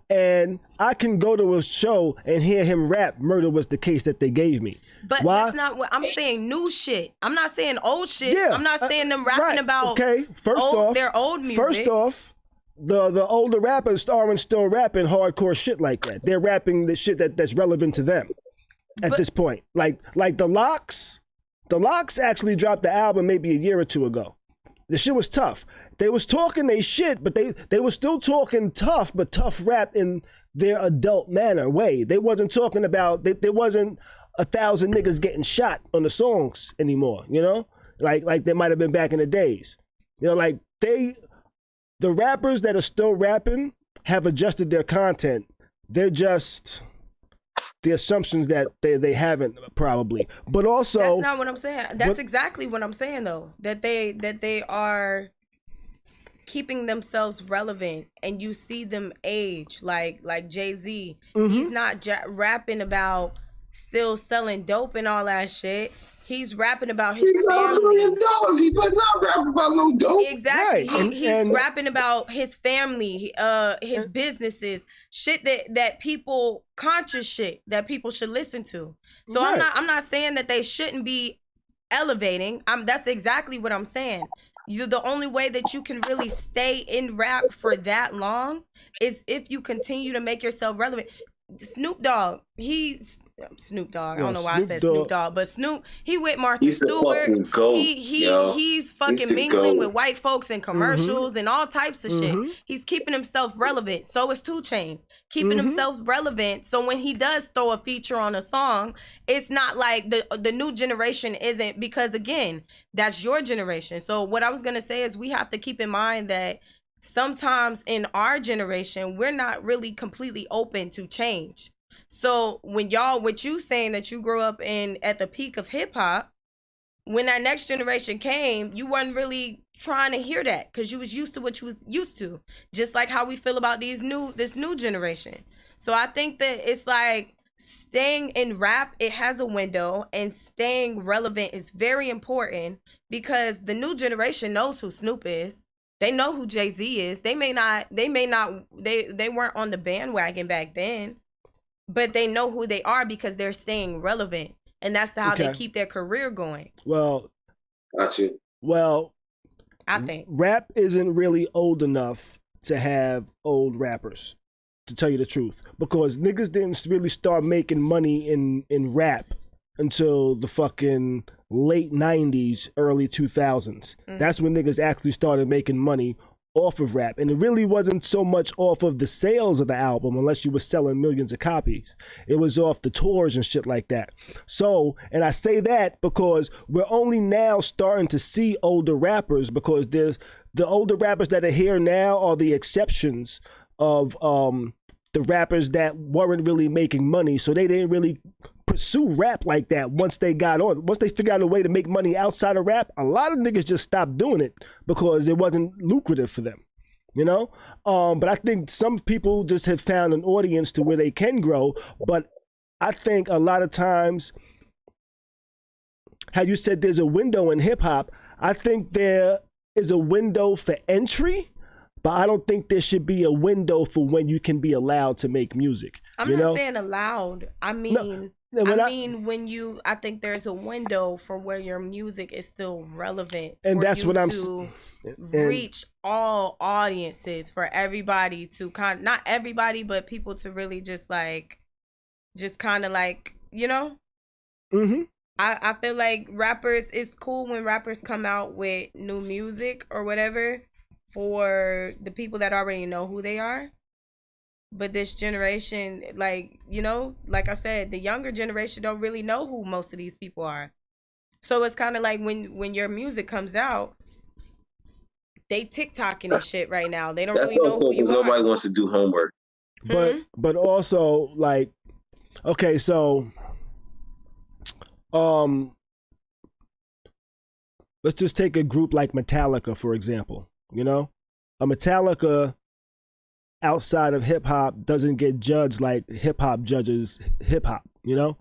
and I can go to a show and hear him rap "Murder Was the Case That They Gave Me." But why? That's not what I'm saying. New shit. I'm not saying old shit. Yeah, I'm not saying them rapping about okay. their old music. First off, the older rappers aren't still rapping hardcore shit like that. They're rapping the shit that's relevant to them at this point. Like the Locks. The Locks actually dropped the album maybe a year or two ago. The shit was tough. They was talking they shit, but they were still talking tough, but tough rap in their adult manner way. They wasn't talking about, there wasn't 1,000 niggas getting shot on the songs anymore, Like they might have been back in the days. The rappers that are still rapping have adjusted their content. They're just the assumptions that they haven't probably, but also that's not what I'm saying. That's exactly what I'm saying though. That they are keeping themselves relevant, and you see them age like Jay-Z. He's not rapping about still selling dope and all that shit. He's rapping about his family. $1 million. He better not rap about no dope. Exactly. Right. He's rapping about his family, his businesses, shit that people, conscious shit that people should listen to. So right. I'm not saying that they shouldn't be elevating. That's exactly what I'm saying. The only way that you can really stay in rap for that long is if you continue to make yourself relevant. Snoop Dogg, Snoop Dogg. I don't know why I said Snoop Dogg, but Snoop, he with Martha Stewart. He's fucking mingling with white folks in commercials and all types of shit. He's keeping himself relevant. So is 2 Chainz keeping themselves relevant. So when he does throw a feature on a song, it's not like the new generation isn't, because again, that's your generation. So what I was gonna say is we have to keep in mind that sometimes in our generation, we're not really completely open to change. So when what you saying that you grew up at the peak of hip hop, when that next generation came, you weren't really trying to hear that because you was used to what you was used to. Just like how we feel about this new generation. So I think that it's like staying in rap, it has a window, and staying relevant is very important because the new generation knows who Snoop is. They know who Jay-Z is. They weren't on the bandwagon back then. but they know who they are because they're staying relevant, and that's how they keep their career going. Well, gotcha. Well, I think rap isn't really old enough to have old rappers, to tell you the truth, because niggas didn't really start making money in rap until the fucking late 90s, early 2000s. That's when niggas actually started making money off of rap. And it really wasn't so much off of the sales of the album, unless you were selling millions of copies. It was off the tours and shit like that. So, and I say that because we're only now starting to see older rappers, because there's the older rappers that are here now are the exceptions of the rappers that weren't really making money. So they didn't really pursue rap like that once they got on. Once they figured out a way to make money outside of rap, a lot of niggas just stopped doing it because it wasn't lucrative for them, you know? But I think some people just have found an audience to where they can grow. But I think a lot of times, how you said there's a window in hip hop, I think there is a window for entry, but I don't think there should be a window for when you can be allowed to make music. I'm not saying allowed. I mean, I think there's a window for where your music is still relevant. And that's what I'm reach all audiences, for everybody to not everybody, but people to really just kind of like, you know? Mm-hmm. I feel like rappers, it's cool when rappers come out with new music or whatever for the people that already know who they are. But this generation, like, you know, like I said, the younger generation don't really know who most of these people are. So it's kind of like when your music comes out, they TikToking and shit right now. They don't really know who you are. Nobody wants to do homework. But also, like, okay, so let's just take a group like Metallica, for example. You know, a Metallica outside of hip hop doesn't get judged like hip hop judges hip hop, you know?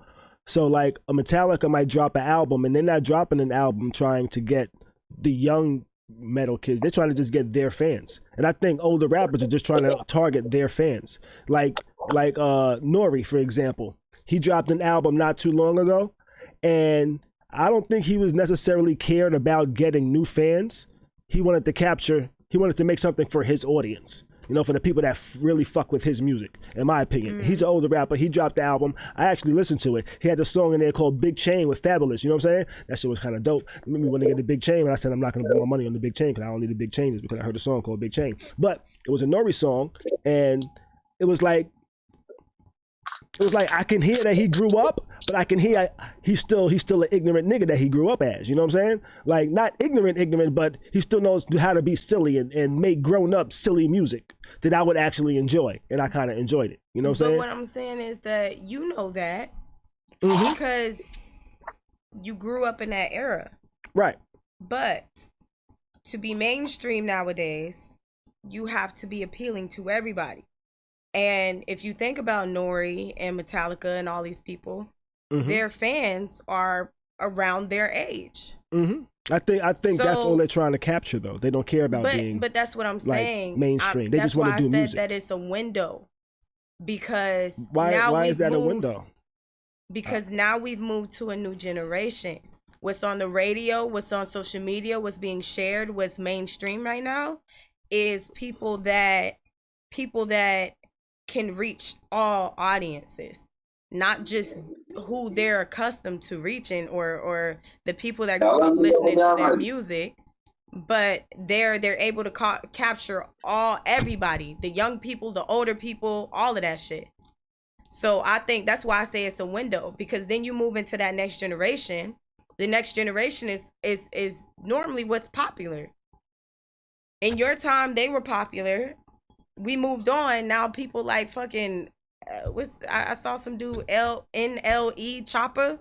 So like a Metallica might drop an album, and they're not dropping an album trying to get the young metal kids. They're trying to just get their fans. And I think older rappers are just trying to target their fans. Like Nori, for example. He dropped an album not too long ago, and I don't think he was necessarily cared about getting new fans. He wanted to make something for his audience, you know, for the people that really fuck with his music, in my opinion. He's an older rapper. He dropped the album. I actually listened to it. He had a song in there called Big Chain with Fabulous. You know what I'm saying? That shit was kind of dope. It made me want to get the Big Chain, and I said I'm not going to put my money on the Big Chain because I don't need the Big Chain, just because I heard a song called Big Chain. But it was a Nori song, and it was like I can hear that he grew up, but I can hear he's still an ignorant nigga that he grew up as. You know what I'm saying? Like, not ignorant, but he still knows how to be silly and make grown up silly music that I would actually enjoy, and I kind of enjoyed it. You know what I'm saying? But what I'm saying is that you know that because you grew up in that era, right? But to be mainstream nowadays, you have to be appealing to everybody. And if you think about Nori and Metallica and all these people, their fans are around their age. I think so, that's all they're trying to capture, though. They don't care about being. But that's what I'm saying. Mainstream. They just want to do music. That's why I said that it's a window, because why is that a window? Because now we've moved to a new generation. What's on the radio, what's on social media, what's being shared, what's mainstream right now, is people that can reach all audiences, not just who they're accustomed to reaching or the people that grew up listening to their music, but they're able to capture everybody, the young people, the older people, all of that shit. So I think that's why I say it's a window, because then you move into that next generation. The next generation is normally what's popular. In your time, they were popular. We moved on. Now people like fucking I saw some dude NLE Chopper.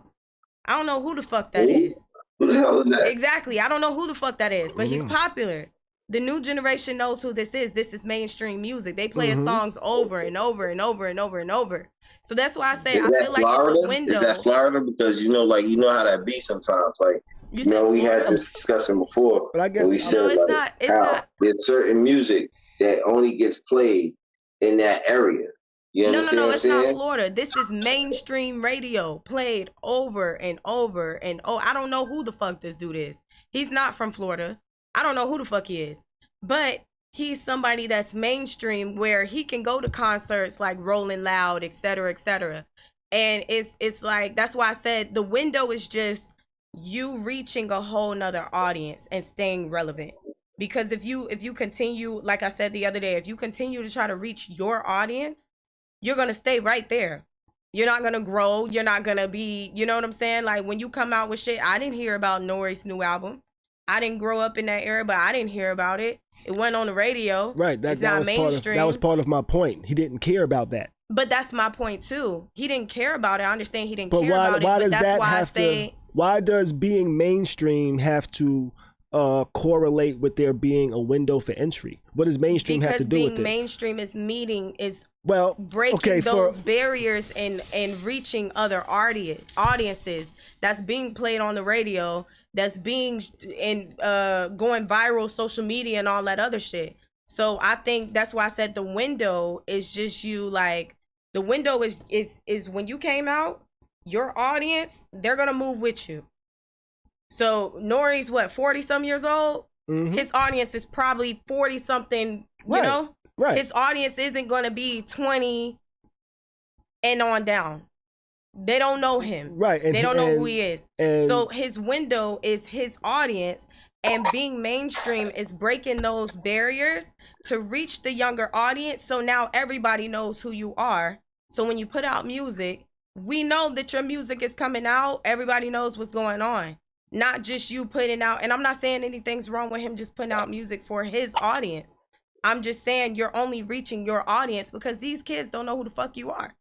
I don't know who the fuck that is. Who the hell is that? Exactly. I don't know who the fuck that is, but he's popular. The new generation knows who this is. This is mainstream music. They play his songs over and over and over and over and over. So that's why I say I feel like it's a window. Is that Florida? Because you know how that be sometimes. Like, you know, we had this discussion before. But I guess we said, it's not. There's certain music that only gets played in that area. You understand what I'm It's not saying? Florida. This is mainstream radio played over and over and I don't know who the fuck this dude is. He's not from Florida. I don't know who the fuck he is. But he's somebody that's mainstream where he can go to concerts like Rolling Loud, etc., etc. And it's like, that's why I said the window is just you reaching a whole nother audience and staying relevant. Because if you continue, like I said the other day, if you continue to try to reach your audience, you're going to stay right there. You're not going to grow. You're not going to be, you know what I'm saying? Like when you come out with shit, I didn't hear about Nori's new album. I didn't grow up in that era, but I didn't hear about it. It went on the radio. Right. It's not mainstream. That was part of my point. He didn't care about that. But that's my point too. He didn't care about it. I understand he didn't care about it. But that's why I say, why does being mainstream have to correlate with there being a window for entry? What does mainstream have to do with it? Because being mainstream is well, breaking those barriers and reaching other audiences that's being played on the radio, that's being and going viral, social media and all that other shit. So I think that's why I said the window is just you, like the window is when you came out, your audience, they're gonna move with you. So Nori's what, 40 some years old? Mm-hmm. His audience is probably 40 something, you know? Right. His audience isn't going to be 20 and on down. They don't know him. Right. They don't know who he is. So his window is his audience, and being mainstream is breaking those barriers to reach the younger audience. So now everybody knows who you are. So when you put out music, we know that your music is coming out. Everybody knows what's going on. Not just you putting out, and I'm not saying anything's wrong with him just putting out music for his audience. I'm just saying you're only reaching your audience because these kids don't know who the fuck you are.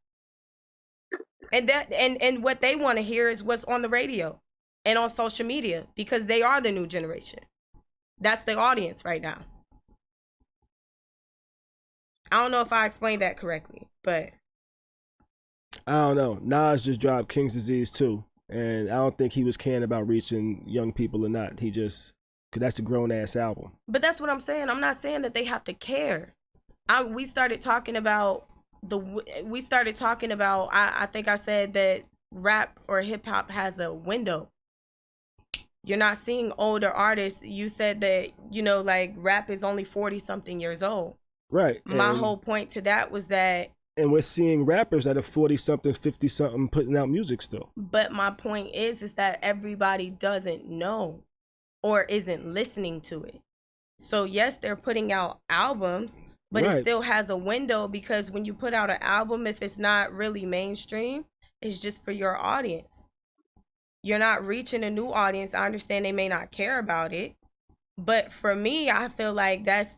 And that and what they want to hear is what's on the radio and on social media, because they are the new generation. That's the audience right now. I don't know if I explained that correctly, but I don't know. Nas just dropped King's Disease 2, and I don't think he was caring about reaching young people or not. He just, because that's a grown-ass album. But that's what I'm saying. I'm not saying that they have to care. We started talking about, I think I said that rap or hip-hop has a window. You're not seeing older artists. You said that, you know, like rap is only 40-something years old. Right. My whole point to that was that. And we're seeing rappers that are 40-something, 50-something putting out music still. But my point is that everybody doesn't know or isn't listening to it. So yes, they're putting out albums, but it still has a window, because when you put out an album, if it's not really mainstream, it's just for your audience. You're not reaching a new audience. I understand they may not care about it, but for me, I feel like that's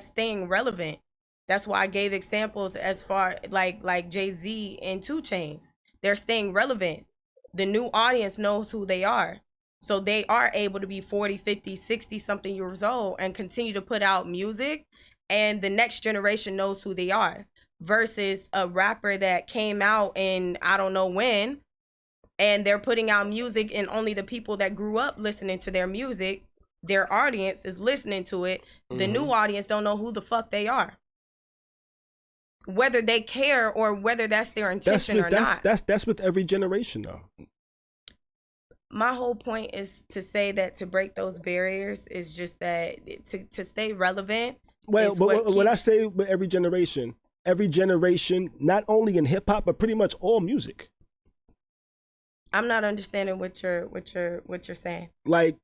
staying relevant. That's why I gave examples as far like Jay-Z and 2 Chainz. They're staying relevant. The new audience knows who they are. So they are able to be 40, 50, 60 something years old and continue to put out music, and the next generation knows who they are, versus a rapper that came out in I don't know when, and they're putting out music and only the people that grew up listening to their music, their audience is listening to it. Mm-hmm. The new audience don't know who the fuck they are, whether they care or whether that's their intention or not. That's with every generation though. My whole point is to say that to break those barriers is just that to stay relevant. Well, but when I say with every generation, not only in hip hop, but pretty much all music. I'm not understanding what you're saying. Like,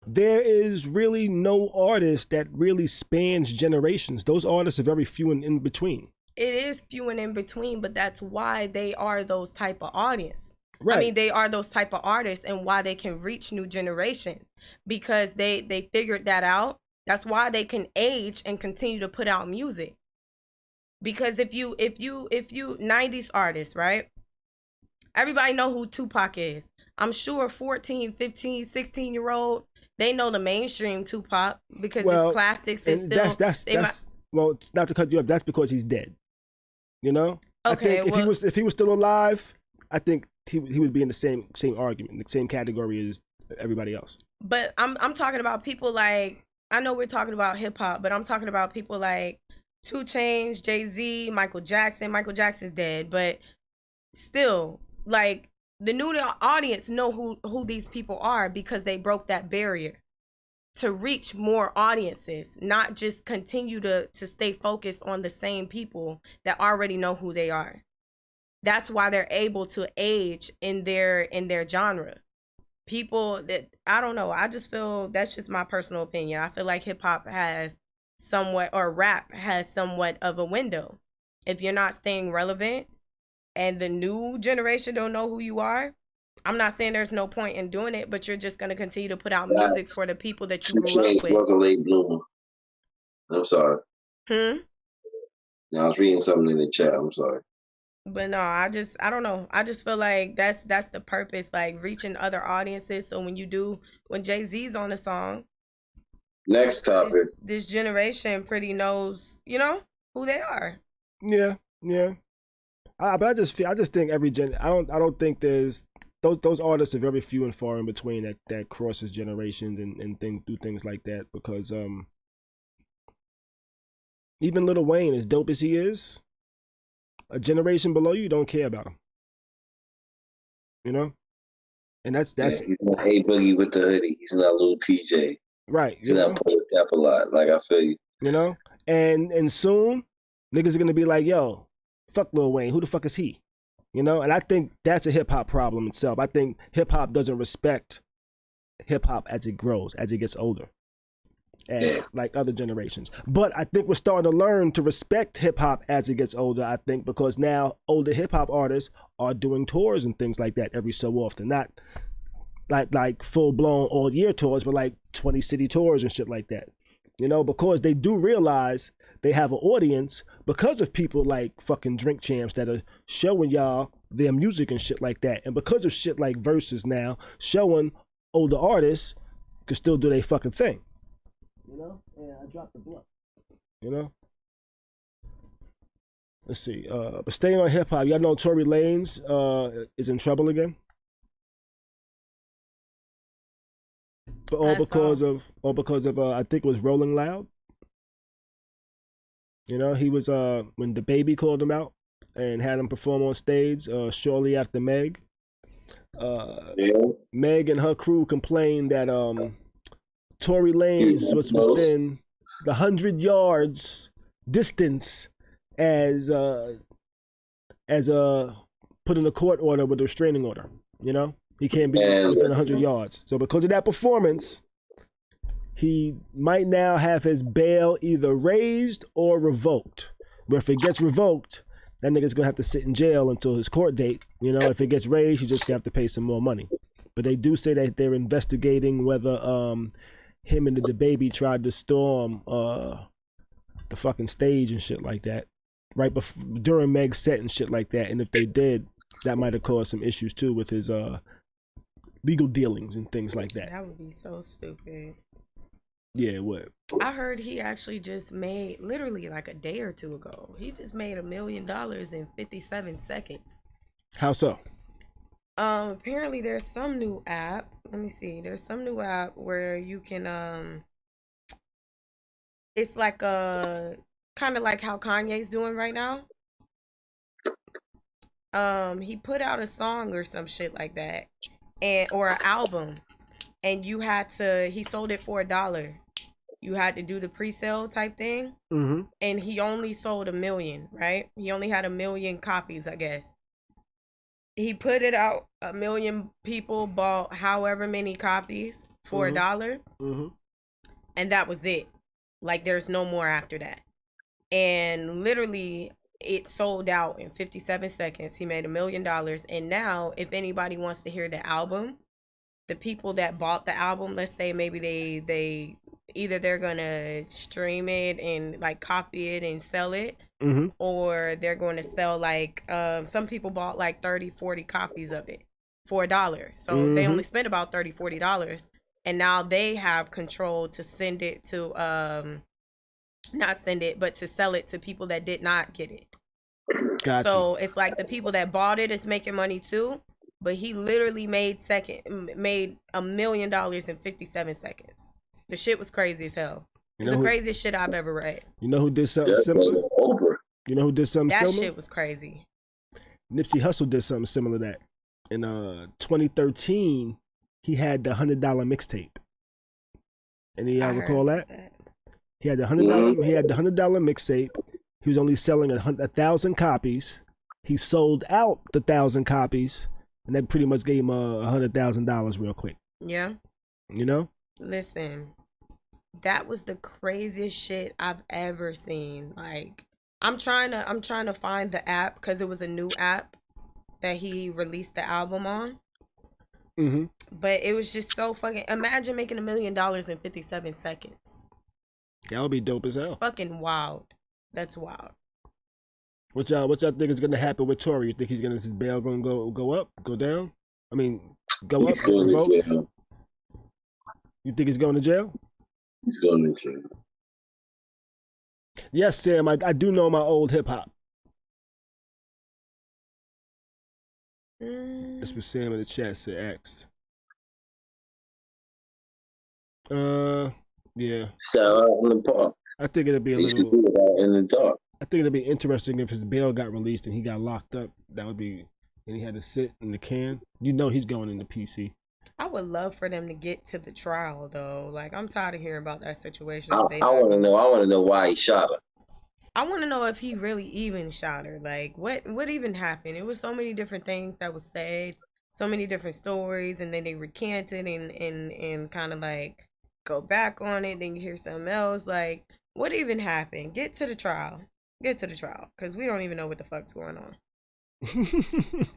there is really no artist that really spans generations. Those artists are very few and in between. It is few and in between, but that's why they are those type of audience. Right. I mean, they are those type of artists, and why they can reach new generation, because they figured that out. That's why they can age and continue to put out music. Because if you 90s artists, right? Everybody know who Tupac is. I'm sure 14, 15, 16-year-old, they know the mainstream Tupac because his classics is still. Well, not to cut you up, that's because he's dead. You know? Okay. I think if he was still alive, I think he would be in the same argument, the same category as everybody else. But I'm talking about people like, I know we're talking about hip hop, but I'm talking about people like 2 Chainz, Jay-Z, Michael Jackson. Michael Jackson's dead, but still, like, the new audience know who these people are because they broke that barrier to reach more audiences, not just continue to stay focused on the same people that already know who they are. That's why they're able to age in their genre. People that, I don't know, I just feel, that's just my personal opinion. I feel like hip hop has somewhat, or rap has somewhat of a window. If you're not staying relevant and the new generation don't know who you are, I'm not saying there's no point in doing it, but you're just going to continue to put out music for the people that you 2 grew up Chainz with. was a late bloomer. I'm sorry. I was reading something in the chat. I'm sorry. But no, I don't know. I just feel like that's the purpose, like reaching other audiences. So when Jay-Z's on a song, next topic, this generation pretty knows, who they are. Yeah. But I just think every I don't think there's those artists are very few and far in between that crosses generations and do things like that, because even Lil Wayne, as dope as he is, a generation below you don't care about him. And that's he's not A Boogie with the hoodie. He's not Lil TJ. Right. He's not pulling cap a lot. Like, I feel you. And soon niggas are gonna be like, yo, fuck Lil Wayne. Who the fuck is he? And I think that's a hip hop problem itself. I think hip hop doesn't respect hip hop as it grows, as it gets older, and like other generations. But I think we're starting to learn to respect hip hop as it gets older. I think because now older hip hop artists are doing tours and things like that every so often, not like full blown all year tours, but like 20 city tours and shit like that. Because they do realize they have an audience because of people like fucking Drink Champs that are showing y'all their music and shit like that. And because of shit like Versus now, showing older artists can still do their fucking thing. And I dropped the blunt. Let's see. But staying on hip hop, y'all know Tory Lanez is in trouble again. But all because of I think it was Rolling Loud. He was when the baby called him out and had him perform on stage shortly after Meg. Meg and her crew complained that Tory Lanez was within the 100 yards distance as put in a court order with a restraining order. He can't be within 100 yards. So because of that performance, he might now have his bail either raised or revoked. But if it gets revoked, that nigga's gonna have to sit in jail until his court date. If it gets raised, he's just gonna have to pay some more money. But they do say that they're investigating whether him and the baby tried to storm the fucking stage and shit like that right during Meg's set and shit like that. And if they did, that might have caused some issues too with his legal dealings and things like that. That would be so stupid. Yeah, what? I heard he actually just made, literally like a day or two ago, he just made $1 million in 57 seconds. How so? Apparently there's some new app. Let me see. There's some new app where you can it's like a kind of like how Kanye's doing right now. He put out a song or some shit like that, or an album, and he sold it for $1. You had to do the pre-sale type thing, and he only sold 1 million, right? He only had 1 million copies, I guess. He put it out, 1 million people bought however many copies for $1, and that was it. Like, there's no more after that. And literally, it sold out in 57 seconds. He made $1 million, and now if anybody wants to hear the album, the people that bought the album, let's say maybe they either they're gonna stream it and like copy it and sell it, or they're going to sell like some people bought like 30-40 copies of it for $1. So they only spent about $30-40, and now they have control to send it to not send it, but to sell it to people that did not get it. Gotcha. So it's like the people that bought it is making money too, but he literally made $1 million in 57 seconds. The shit was crazy as hell. You It's know the who, craziest shit I've ever read. you know who did something Just similar? like Oprah. You know who did something That similar? shit was crazy. Nipsey Hussle did something similar to that. In 2013, he had the $100 mixtape. Any y'all recall that? He had the $100. He had the $100 mixtape. He was only selling 1,000 copies. He sold out the 1,000 copies, and that pretty much gave him $100,000 real quick. Yeah. You know? Listen, that was the craziest shit I've ever seen. Like, I'm trying to find the app because it was a new app that he released the album on. Mm-hmm. But it was just so fucking. Imagine making $1 million in 57 seconds. That would be dope as It's hell. fucking wild. That's wild. What y'all think is gonna happen with Tory? You think his bail gonna go up, go down? I mean, go up, He's going to revoked? jail. You think he's going to jail? He's going to jail. Yes, Sam. I do know my old hip hop. This was Sam in the chat said asked. Yeah. So in the park. I think it'll be a They used to little. do it out in the dark. I think it'll be interesting if his bail got released and he got locked up. That would be, and he had to sit in the can. You know he's going into PC. I would love for them to get to the trial though. Like, I'm tired of hearing about that situation. I want to know. I want to know why he shot her. I want to know if he really even shot her. Like, what even happened? It was so many different things that was said, so many different stories, and then they recanted and kind of like go back on it. Then you hear something else. Like, what even happened? Get to the trial. Get to the trial, because we don't even know what the fuck's going on.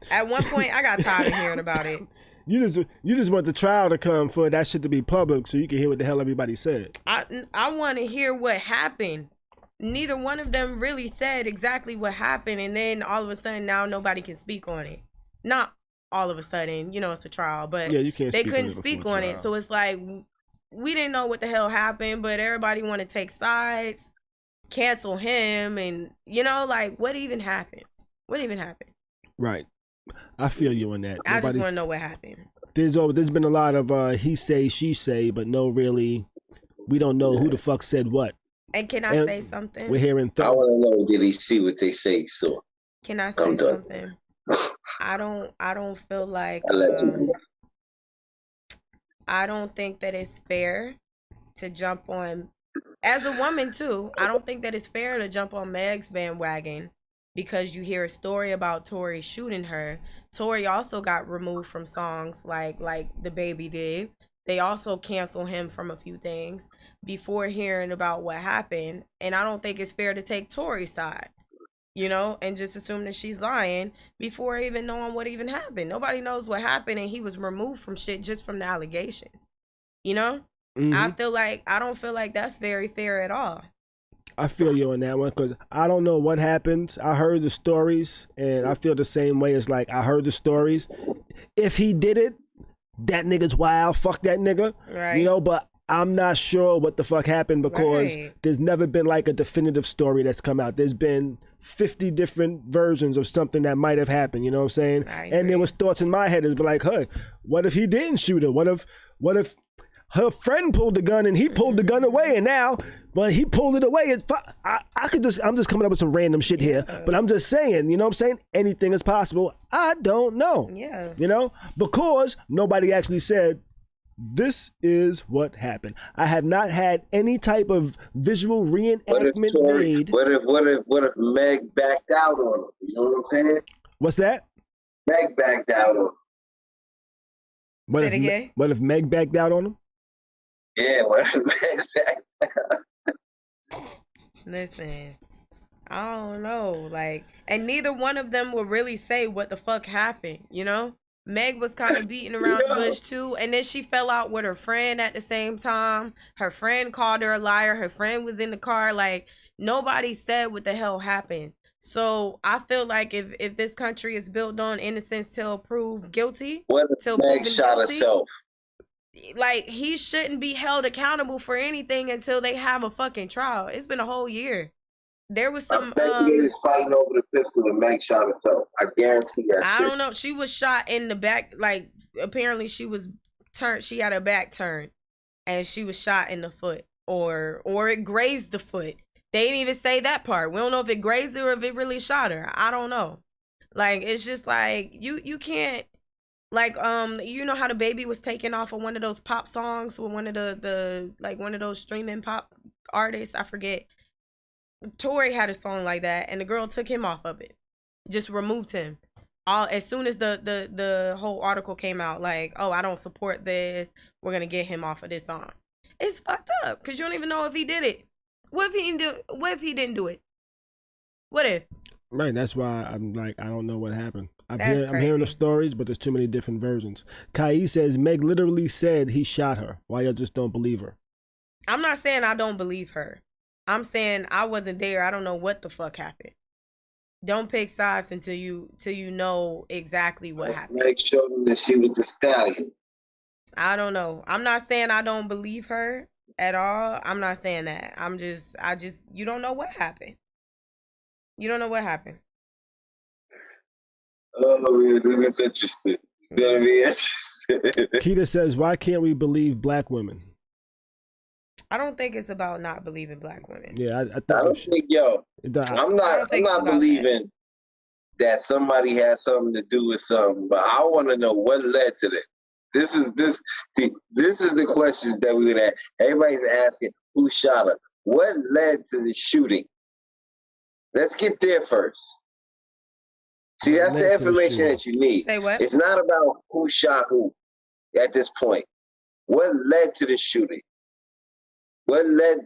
At one point, I got tired of hearing about it. You just want the trial to come for that shit to be public so you can hear what the hell everybody said. I want to hear what happened. Neither one of them really said exactly what happened, and then all of a sudden now nobody can speak on it. Not all of a sudden, you know, it's a trial, but yeah, you can't. They couldn't speak on it, so it's like we didn't know what the hell happened, but everybody want to take sides, cancel him, and you know, like, what even happened? What even happened? Right. I feel you on that. I just want to know what happened. There's been a lot of he say, she say, but no, really, we don't know who the fuck said what. And can I say something? We're hearing. I want to know, did he see what they say? So can I say something? I don't feel like. I don't think that it's fair to jump on. As a woman too, I don't think that it's fair to jump on Meg's bandwagon because you hear a story about Tory shooting her. Tory also got removed from songs like the baby did. They also canceled him from a few things before hearing about what happened. And I don't think it's fair to take Tory's side, you know, and just assume that she's lying before even knowing what even happened. Nobody knows what happened, and he was removed from shit just from the allegations, you know? Mm-hmm. I don't feel like that's very fair at all. I feel you on that one because I don't know what happened. I heard the stories, and I feel the same way. It's like I heard the stories. If he did it, that nigga's wild. Fuck that nigga. Right. You know, but I'm not sure what the fuck happened because there's never been like a definitive story that's come out. There's been 50 different versions of something that might have happened. You know what I'm saying? And there was thoughts in my head that be like, hey, what if he didn't shoot her? What if her friend pulled the gun and he pulled the gun away, and now when he pulled it away, I'm just coming up with some random shit here, but I'm just saying, you know what I'm saying? Anything is possible. I don't know. Yeah. You know, because nobody actually said this is what happened. I have not had any type of visual reenactment made. What if Meg backed out on him? You know what I'm saying? What's that? Meg backed out on him. What if Meg backed out on him? Yeah, what if Meg backed out? Listen, I don't know. Like, and neither one of them will really say what the fuck happened, you know? Meg was kind of beating around the bush too, and then she fell out with her friend at the same time. Her friend called her a liar. Her friend was in the car. Like, nobody said what the hell happened. So I feel like if this country is built on innocence till proved guilty, what if Meg shot herself? Like, he shouldn't be held accountable for anything until they have a fucking trial. It's been a whole year. There was some was fighting over the pistol and Meg shot herself. I guarantee that. I don't know. She was shot in the back. Like, apparently she was turned. She had her back turned, and she was shot in the foot. or it grazed the foot. They didn't even say that part. We don't know if it grazed her or if it really shot her. I don't know. Like, it's just like you can't, like, you know how the baby was taken off of one of those pop songs with one of the like one of those streaming pop artists, I forget. Tory had a song like that, and the girl took him off of it, just removed him. All as soon as the whole article came out, like, oh, I don't support this, we're gonna get him off of this song. It's fucked up because you don't even know if he did it. What if he didn't do? What if he didn't do it? What if? Right, that's why I'm like, I don't know what happened. I'm That's hearing the crazy. stories, but there's too many different versions. Khary says Meg literally said he shot her. Why y'all just don't believe her? I'm not saying I don't believe her. I'm saying I wasn't there. I don't know what the fuck happened. Don't pick sides until you know exactly what happened. Meg showed him that she was a stallion. I don't know. I'm not saying I don't believe her at all. I'm not saying that. I just you don't know what happened. You don't know what happened. Oh man, this is interesting. It's gonna be interesting. Keita says, why can't we believe black women? I don't think it's about not believing black women. Yeah, I I think don't think, yo, I'm don't not think it's about believing that somebody has something to do with something, but I want to know what led to that. This is the questions that we would ask. Everybody's asking who shot her. What led to the shooting? Let's get there first. See, that's the information that you need. Say what? It's not about who shot who at this point. What led to the shooting? What led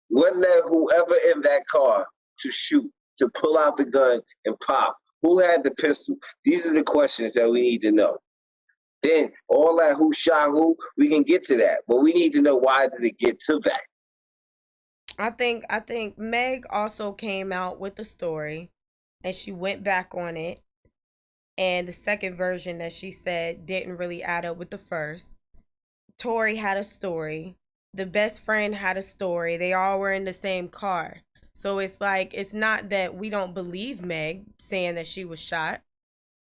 whoever in that car to shoot, to pull out the gun and pop? Who had the pistol? These are the questions that we need to know. Then all that who shot who, we can get to that. But we need to know why did it get to that. I think Meg also came out with the story and she went back on it. And the second version that she said didn't really add up with the first. Tory had a story. The best friend had a story. They all were in the same car. So it's like, it's not that we don't believe Meg saying that she was shot.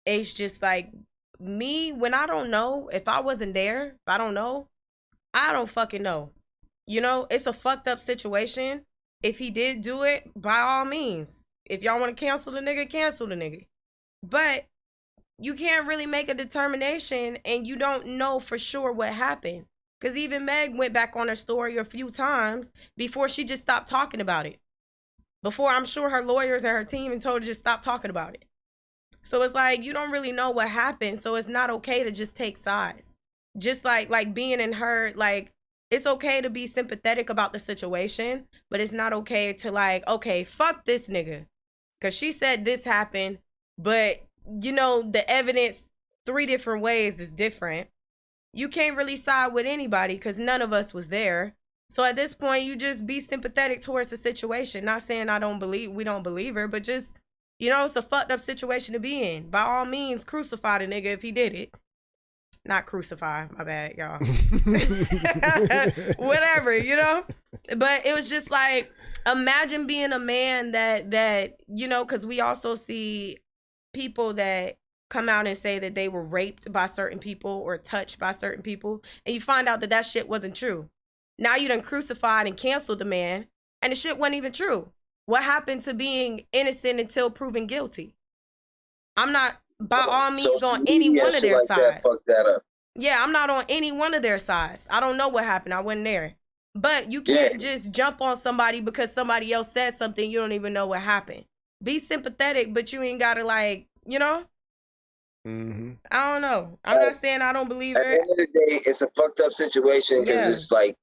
It's just like, me, when I don't know, if I wasn't there, if I don't know, I don't fucking know. You know, it's a fucked up situation. If he did do it, by all means. If y'all want to cancel the nigga, cancel the nigga. But you can't really make a determination and you don't know for sure what happened. Because even Meg went back on her story a few times before she just stopped talking about it. Before, I'm sure her lawyers and her team and told her to just stop talking about it. So it's like, you don't really know what happened. So it's not okay to just take sides. Just like being in her, like, it's okay to be sympathetic about the situation, but it's not okay to like, okay, fuck this nigga. Because she said this happened, but, you know, the evidence 3 different ways is different. You can't really side with anybody because none of us was there. So at this point, you just be sympathetic towards the situation. Not saying we don't believe her, but just, you know, it's a fucked up situation to be in. By all means, crucify the nigga if he did it. Not crucify, my bad, y'all. Whatever, you know? But it was just like, imagine being a man that, you know, because we also see people that come out and say that they were raped by certain people or touched by certain people, and you find out that that shit wasn't true. Now you done crucified and canceled the man, and the shit wasn't even true. What happened to being innocent until proven guilty? I'm not, by all means, on any one of their sides. Fuck that up. Yeah, I'm not on any one of their sides. I don't know what happened. I wasn't there. But you can't just jump on somebody because somebody else said something. You don't even know what happened. Be sympathetic, but you ain't got to, like, you know? Mm-hmm. I don't know. I'm not saying I don't believe At her. the end of the day, it's a fucked up situation because it's like,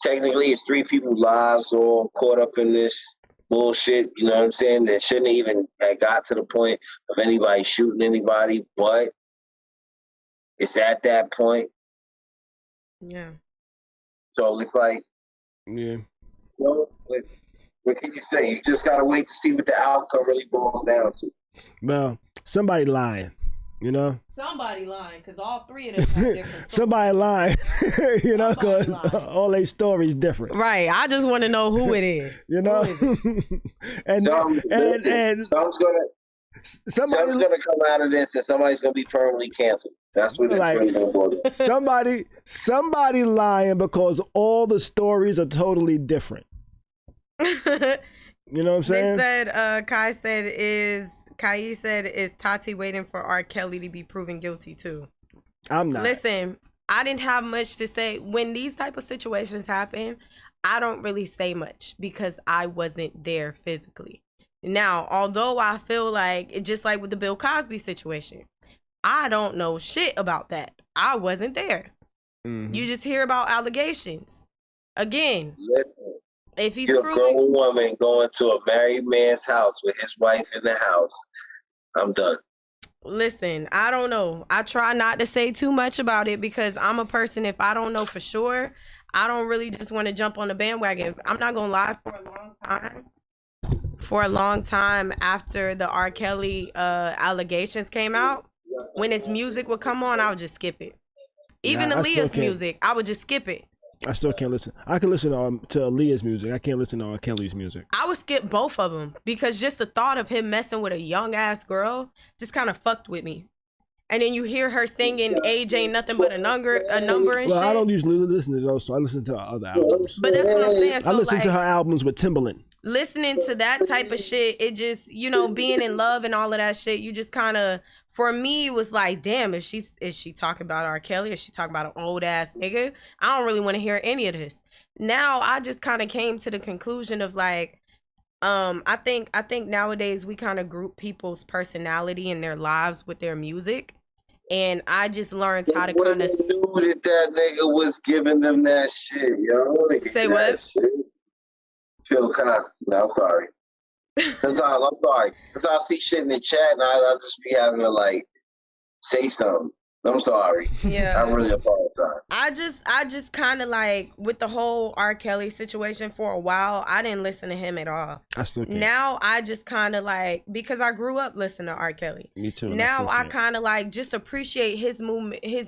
technically it's 3 people's lives all caught up in this bullshit, you know what I'm saying? That shouldn't even have got to the point of anybody shooting anybody, but it's at that point. Yeah. So it's like, Yeah. you know, what can you say? You just gotta wait to see what the outcome really boils down to. Well, somebody lying, you know? Somebody lying, because all 3 of them are different. Somebody lying, you know, Somebody because lying. all their stories different. Right. I just want to know who it is. You know? Who is it? and Some's Somebody gonna come out of this, and somebody's gonna be permanently canceled. That's what it's like really gonna be. somebody lying because all the stories are totally different. You know what I'm saying? They said, Kai said, is Tati waiting for R. Kelly to be proven guilty too? I'm not. Listen, I didn't have much to say. When these type of situations happen, I don't really say much because I wasn't there physically. Now, although I feel like, just like with the Bill Cosby situation, I don't know shit about that. I wasn't there. Mm-hmm. You just hear about allegations. Again, if he's you're proven, a grown woman going to a married man's house with his wife in the house, I'm done. Listen, I don't know. I try not to say too much about it because I'm a person, if I don't know for sure, I don't really just want to jump on the bandwagon. I'm not going to lie, for a long time after the R. Kelly allegations came out, when his music would come on, I would just skip it. Even Aaliyah's music, I would just skip it. I still can't listen. I can listen to Aaliyah's music. I can't listen to R. Kelly's music. I would skip both of them because just the thought of him messing with a young ass girl just kind of fucked with me. And then you hear her singing "Age Ain't Nothing But a Number" and shit. Well, I don't usually listen to those, so I listen to her other albums. But that's what I'm saying. So I listen to her albums with Timbaland. Listening to that type of shit, it just, being in love and all of that shit, you just kind of, for me, it was like, damn, is she talking about R. Kelly? Is she talking about an old ass nigga? I don't really want to hear any of this. Now I just kind of came to the conclusion of like, I think nowadays we kind of group people's personality and their lives with their music, and I just learned how to kind of knew that nigga was giving them that shit, yo. Say what? Shit. Phil Cosby. No, I'm sorry. Sometimes I'm sorry. Because I see shit in the chat and I'll just be having to like say something. I'm sorry. Yeah. I really apologize. I just kind of like with the whole R. Kelly situation for a while, I didn't listen to him at all. I still can't. Now I just kind of like, because I grew up listening to R. Kelly. Me too. Now I kind of like just appreciate his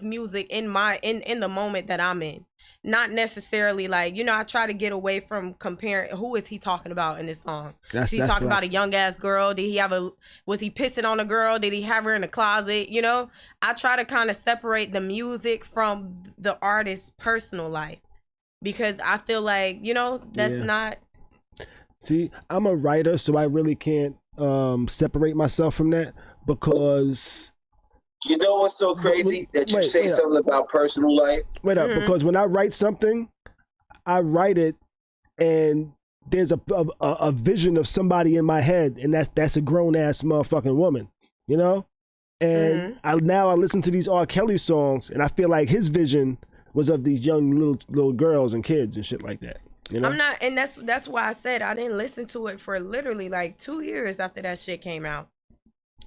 music in the moment that I'm in. Not necessarily like, I try to get away from comparing who is he talking about in this song. Is he talking about a young ass girl? Was he pissing on a girl? Did he have her in the closet? I try to kind of separate the music from the artist's personal life because I feel like, that's not. See, I'm a writer, so I really can't separate myself from that because. You know what's so crazy? That you say something about personal life? Wait up, because when I write something, I write it and there's a vision of somebody in my head, and that's a grown-ass motherfucking woman, And I listen to these R. Kelly songs, and I feel like his vision was of these young little girls and kids and shit like that. I'm not, and that's why I said I didn't listen to it for literally like 2 years after that shit came out.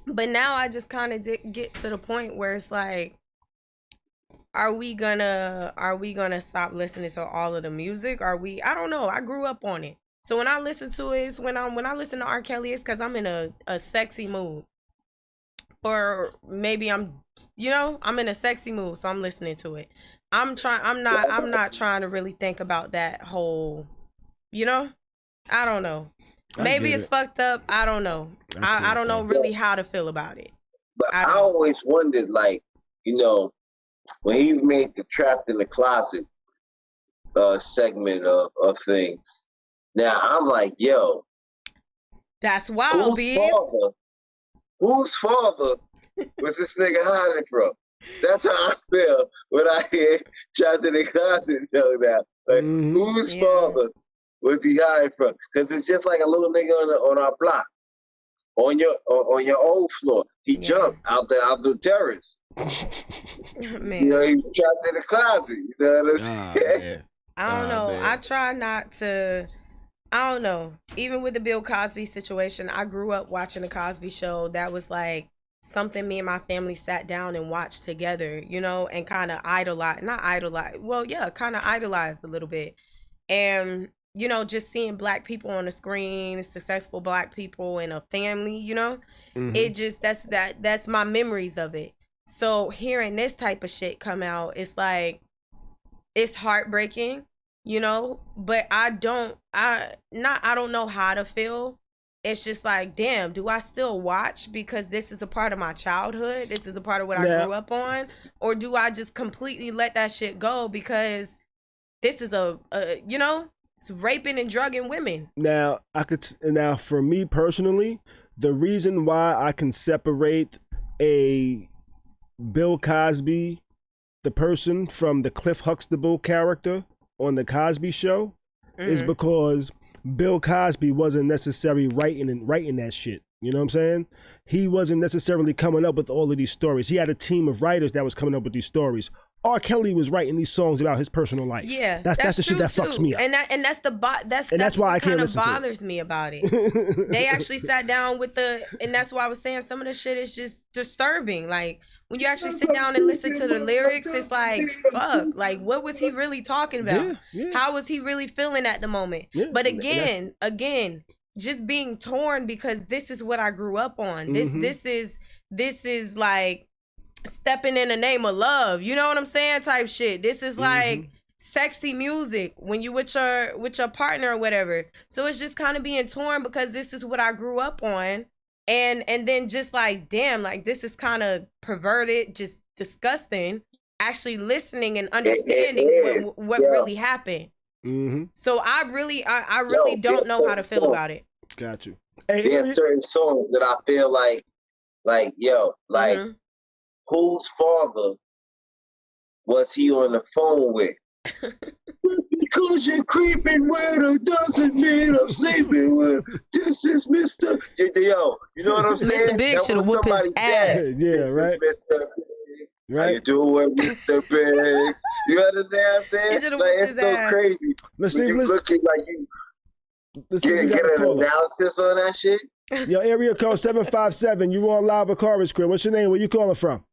But now I just kind of get to the point where it's like, are we gonna stop listening to all of the music? I don't know. I grew up on it. So when I listen to it, when I listen to R. Kelly, it's because I'm in a sexy mood. Or maybe I'm in a sexy mood, so I'm listening to it. I'm not trying to really think about that whole, I don't know. Maybe it's fucked up. I don't know. I don't know really how to feel about it. But I always wondered, like, when he made the Trapped in the Closet segment of things. Now I'm like, yo, that's wild, B. Whose father was this nigga hiding from? That's how I feel when I hear Trapped in the Closet telling that. Like, whose father was he hiding from? Because it's just like a little nigga on our block, on your old floor. He jumped out the terrace. Man. He was trapped in the closet. You know what I'm saying? I don't know. Man. I try not to. I don't know. Even with the Bill Cosby situation, I grew up watching the Cosby Show. That was like something me and my family sat down and watched together, and kind of idolized a little bit. And just seeing black people on the screen, successful black people in a family, it just, that's my memories of it. So hearing this type of shit come out, it's like, it's heartbreaking, but I don't know how to feel it's just like, damn, do I still watch because this is a part of my childhood? This is a part of what I grew up on? Or do I just completely let that shit go because this is you know, it's raping and drugging women. Now, now for me personally, the reason why I can separate a Bill Cosby, the person, from the Cliff Huxtable character on the Cosby Show is because Bill Cosby wasn't necessarily writing that shit. You know what I'm saying? He wasn't necessarily coming up with all of these stories. He had a team of writers that was coming up with these stories. R. Kelly was writing these songs about his personal life. Yeah, that's the shit that fucks me up. And that's why I can't kind of listen to it. bothers me about it. They actually sat down with and that's why I was saying some of the shit is just disturbing. Like when you actually sit down and listen to the lyrics, it's like, fuck, like what was he really talking about? Yeah. How How was he really feeling at the moment? Yeah, But again, just being torn because this is what I grew up on. This is like stepping in the name of love, you know what I'm saying, type shit. This is like sexy music when you with your partner or whatever. So it's just kind of being torn because this is what I grew up on, and then just like, damn, like this is kind of perverted, just disgusting. Actually listening and understanding what really happened. So I really don't know how to feel about it. Got you. There's certain songs that I feel like whose father was he on the phone with? Because you're creeping with her doesn't mean I'm sleeping with her. This is Mr. Yo, you know what I'm saying? Mr. Big should have whooped his ass. Yeah, right. Mr. Right. How you doing, Mr. Biggs? You understand what I'm saying? Like, it's so ass. crazy. Let's see. Looking like you get an analysis on that shit. Your area code 757. You on live with Khary Crib. What's your name? Where you calling from?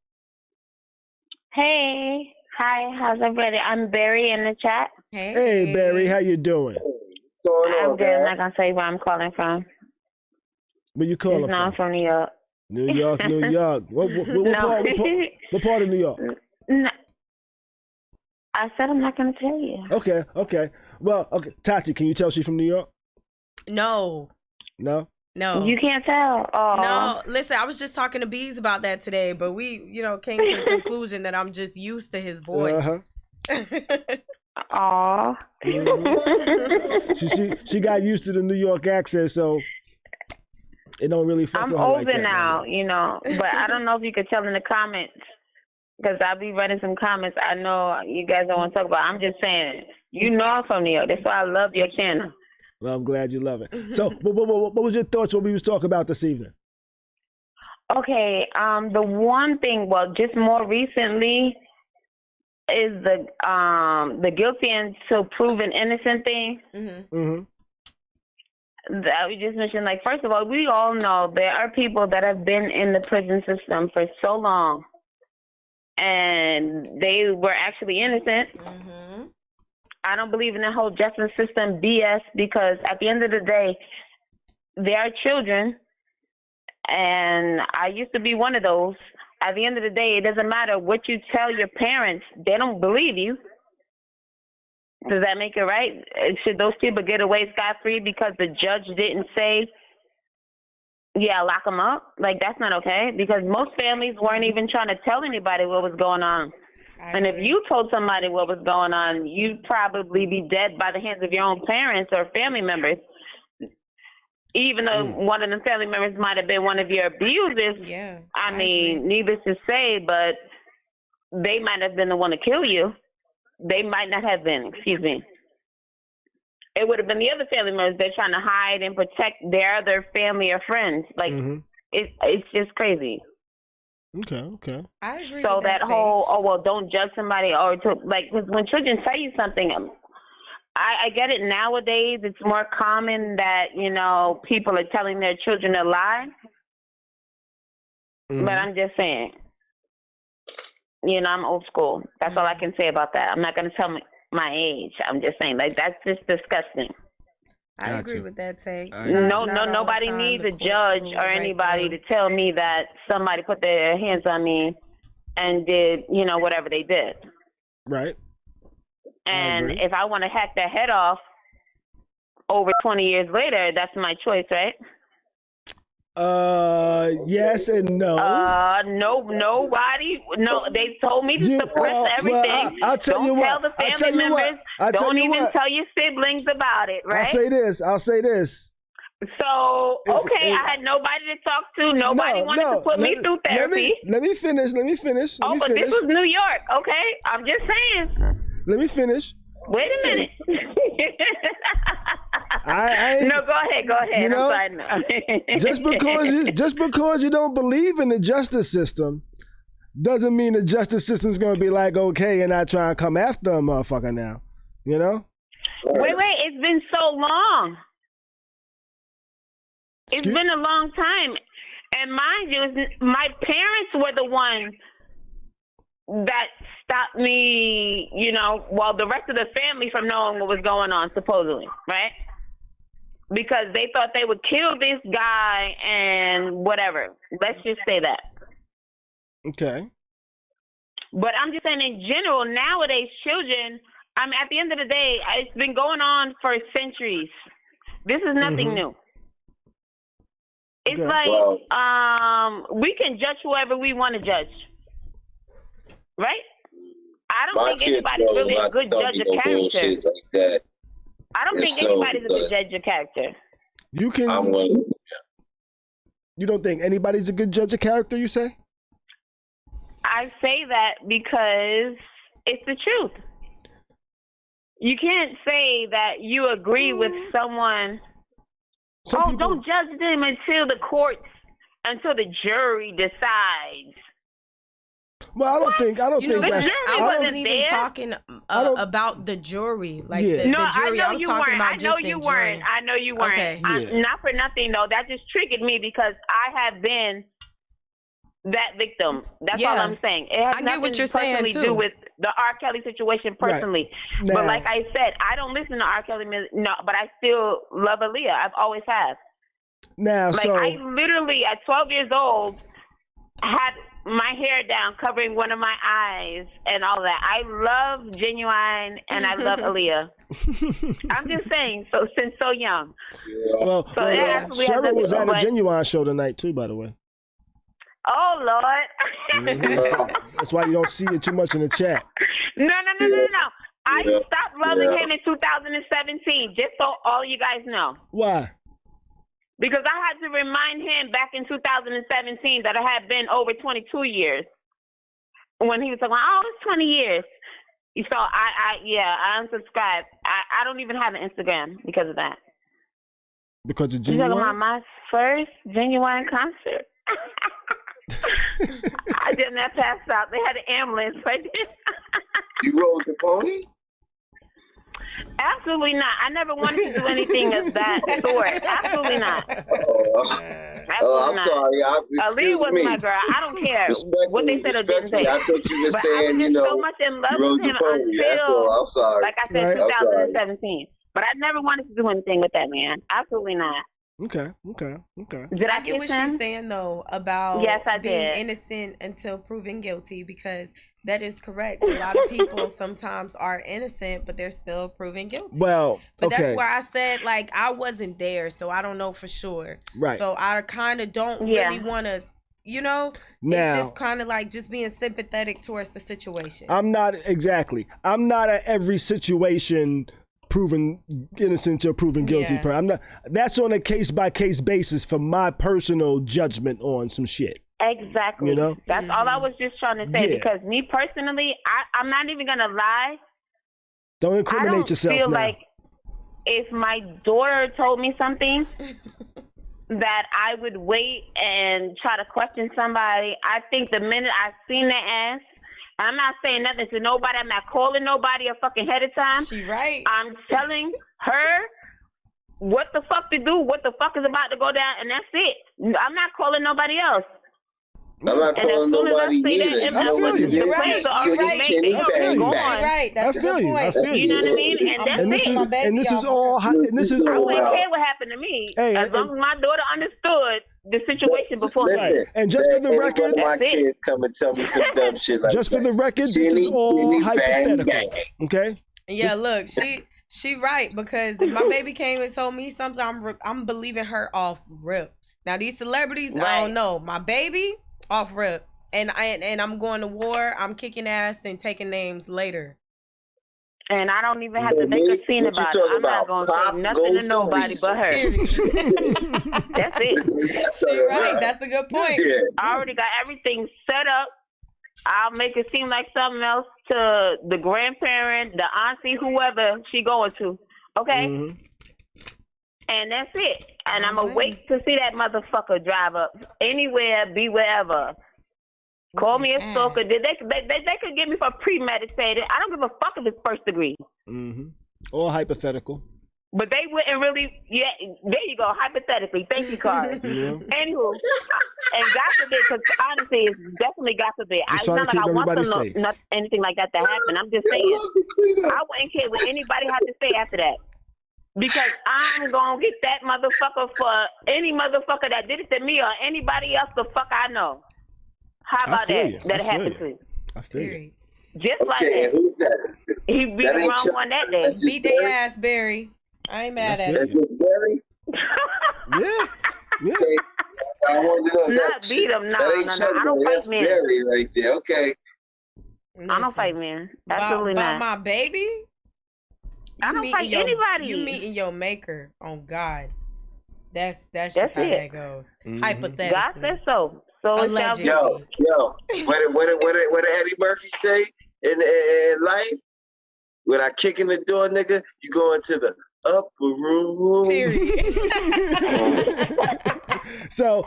Hey. Hi, how's everybody? I'm Barry in the chat. Hey, Barry, how you doing? What's going on, I'm good. I'm not going to say where I'm calling from. Where you calling No, from? I'm from New York. New York, New York. What part of New York? No. I said I'm not going to tell you. Okay. Well, okay. Tati, can you tell she's from New York? No. No? No. You can't tell. Oh. No, listen, I was just talking to Bees about that today, but we, came to the conclusion that I'm just used to his voice. Aw. She got used to the New York accent, so it don't really fuck I'm with her older like that, now, but I don't know if you could tell in the comments, because I'll be reading some comments I know you guys don't want to talk about. I'm just saying, I'm from New York. That's why I love your channel. Well, I'm glad you love it. So, what was your thoughts when we was talking about this evening? Okay, the one thing, just more recently, is the guilty until proven innocent thing. That we just mentioned. Like, first of all, we all know there are people that have been in the prison system for so long, and they were actually innocent. I don't believe in the whole justice system BS, because at the end of the day, they are children, and I used to be one of those. At the end of the day, it doesn't matter what you tell your parents, they don't believe you. Does that make it right? Should those people get away scot-free because the judge didn't say, yeah, lock them up? Like, that's not okay, because most families weren't even trying to tell anybody what was going on. And if you told somebody what was going on, you'd probably be dead by the hands of your own parents or family members. Even though one of the family members might have been one of your abusers, I mean, needless to say, but they might have been the one to kill you. They might not have been, excuse me. It would have been the other family members. They're trying to hide and protect their other family or friends. Like, it's just crazy. Okay. I agree. So with that whole, don't judge somebody, or because when children tell you something, I get it nowadays. It's more common that, people are telling their children a lie. But I'm just saying, I'm old school. That's all I can say about that. I'm not going to tell my age. I'm just saying, like, that's just disgusting. I agree with that take. Nobody needs a judge or anybody to tell me that somebody put their hands on me and did, whatever they did. Right. And if I want to hack their head off over 20 years later, that's my choice, right? Yes and no. No, nobody. No, they told me to suppress everything. I'll tell you what. Don't tell the family members. Don't even tell your siblings about it, right? I'll say this. So, okay, I had nobody to talk to. Nobody wanted to put me through therapy. Let me finish. This was New York, okay? I'm just saying. Let me finish. Wait a minute. No, go ahead. You know, I'm sorry. just because you don't believe in the justice system doesn't mean the justice system's gonna be like okay and not try and come after a motherfucker now. You know? Wait, it's been so long. It's been a long time. And mind you, my parents were the ones that stopped me, the rest of the family from knowing what was going on, supposedly, right? Because they thought they would kill this guy and whatever. Let's just say that. Okay. But I'm just saying in general, nowadays, children, at the end of the day, it's been going on for centuries. This is nothing new. It's we can judge whoever we want to judge. Right? I don't think anybody's really a good judge of character. Like that. I don't think anybody's a good judge of character. You don't think anybody's a good judge of character, you say? I say that because it's the truth. You can't say that you agree with someone. Don't judge them until the jury decides. Well, I don't think that's. I wasn't even talking about the jury. Like the jury. I was talking about just the jury. I know you weren't. Okay. Not for nothing though. That just triggered me because I have been that victim. That's all I'm saying. It has nothing personally to do with the R. Kelly situation personally. Right. But like I said, I don't listen to R. Kelly music. No, but I still love Aaliyah. I've always have. Now, I literally at 12 years old had my hair down, covering one of my eyes and all that. I love Genuine and I love Aaliyah. I'm just saying, since so young. Cheryl was at a Genuine show tonight too, by the way. Oh Lord. That's why you don't see it too much in the chat. No. I stopped loving him in 2017, just so all you guys know. Why? Because I had to remind him back in 2017 that it had been over 22 years when he was talking, it's 20 years. So I unsubscribed. I don't even have an Instagram because of that. Because of Genuine? You're talking about my first Genuine concert. I did not pass out. They had an ambulance right there. You rode the pony? Absolutely not. I never wanted to do anything of that sort. Absolutely not. I'm sorry. Aaliyah was my girl. I don't care what they said or didn't say. I thought you were saying, I was so much in love with him until, I'm sorry. like I said, 2017. But I never wanted to do anything with that man. Absolutely not. Okay. Did I get what she's saying though about being innocent until proven guilty, because that is correct. A lot of people sometimes are innocent, but they're still proven guilty. Well, but that's where I said I wasn't there, so I don't know for sure. Right. So I kind of don't really want to. Now, it's just kind of just being sympathetic towards the situation. I'm not at every situation proven innocent or proven guilty. I'm not. That's on a case by case basis for my personal judgment on some shit. Exactly. That's all I was just trying to say. Because me personally, I'm not even gonna lie. Don't incriminate yourself. I feel like if my daughter told me something, that I would wait and try to question somebody. I think the minute I seen their ass. I'm not saying nothing to nobody. I'm not calling nobody a fucking ahead of time. She right. I'm telling her what the fuck to do, what the fuck is about to go down, and that's it. I'm not calling nobody else. I'm not calling nobody either. I feel you. You're right. That's a good point. I feel you. You know what I mean? And that's it. And this is all. I wouldn't care what happened to me. As long as my daughter understood the situation before. And just for the record, my kids come and tell me some dumb shit like just for the record, this is all hypothetical. Okay? Yeah, look, she right, because if my baby came and told me something, I'm believing her off rip. Now these celebrities, I don't know. My baby, off rip. And I'm going to war. I'm kicking ass and taking names later. And I don't even have to make a scene about it. I'm not going to say nothing to nobody but her. That's it. She right. That's a good point. Yeah. I already got everything set up. I'll make it seem like something else to the grandparent, the auntie, whoever she going to. Okay? Mm-hmm. And that's it. And I'm going to wait to see that motherfucker drive up anywhere, be wherever. Call me a stalker. They could get me for premeditated. I don't give a fuck if it's first degree. Mm-hmm. Or hypothetical. But they wouldn't really. Yeah, there you go. Hypothetically, thank you, Khary. Anywho, and God forbid, because honestly, it's definitely God forbid. It's not like I want anything like that to happen. I'm just saying, I wouldn't care what anybody had to say after that. Because I'm gonna get that motherfucker for any motherfucker that did it to me or anybody else the fuck I know. How about that happened to you? I feel you. Just like that. Who's that? He beat the wrong one that day. Beat their ass, Barry. I ain't mad at That's it. Barry? Yeah. I wanted to know not beat him, no. I don't fight men. Barry right there. Okay. Listen, I don't fight men. Absolutely not. My baby? I don't fight anybody. You meeting your maker on God. That's just how that goes. Mm-hmm. Hypothetically. God said so. So it shall be. Yo, what did Eddie Murphy say in life? When I kick in the door, nigga, you go into the upper room. Period. So,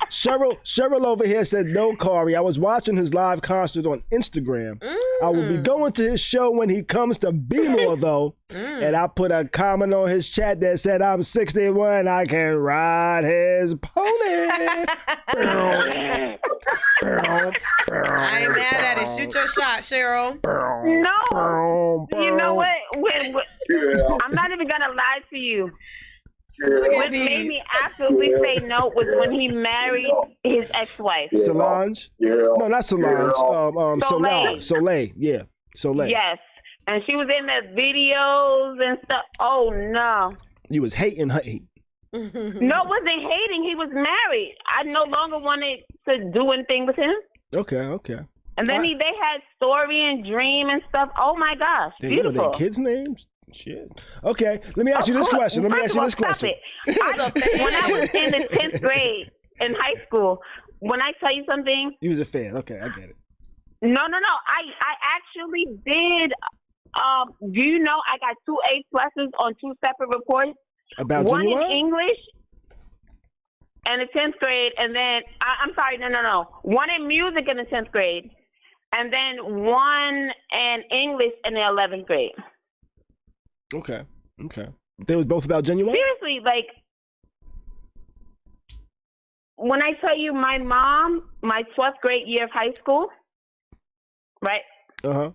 Cheryl over here said, no, Khary. I was watching his live concert on Instagram. I will be going to his show when he comes to B-more, though. And I put a comment on his chat that said, I'm 61, I can ride his pony. I ain't mad at it. Shoot your shot, Cheryl. No. You know what? I'm not even going to lie to you. What made me absolutely say no was when he married his ex-wife. Solange? No, not Solange. Soleil. Yeah. Soleil. Yes. And she was in the videos and stuff. Oh, no. You was hating her. No, it wasn't hating. He was married. I no longer wanted to do anything with him. Okay. And then they had Story and Dream and stuff. Oh, my gosh. Beautiful. You know their kids' names? Shit. Okay, let me ask you this question. When I was in the 10th grade in high school, when I tell you something, you was a fan. Okay, I get it. No. I actually did. Do you know I got 2 A+ on 2 separate reports? About one Genuine? in English in the 10th grade, and then I'm sorry, no. One in music in the 10th grade, and then one in English in the 11th grade. Okay. They was both about Genuine? Seriously, like, when I tell you my mom, my 12th grade year of high school, right? Uh-huh.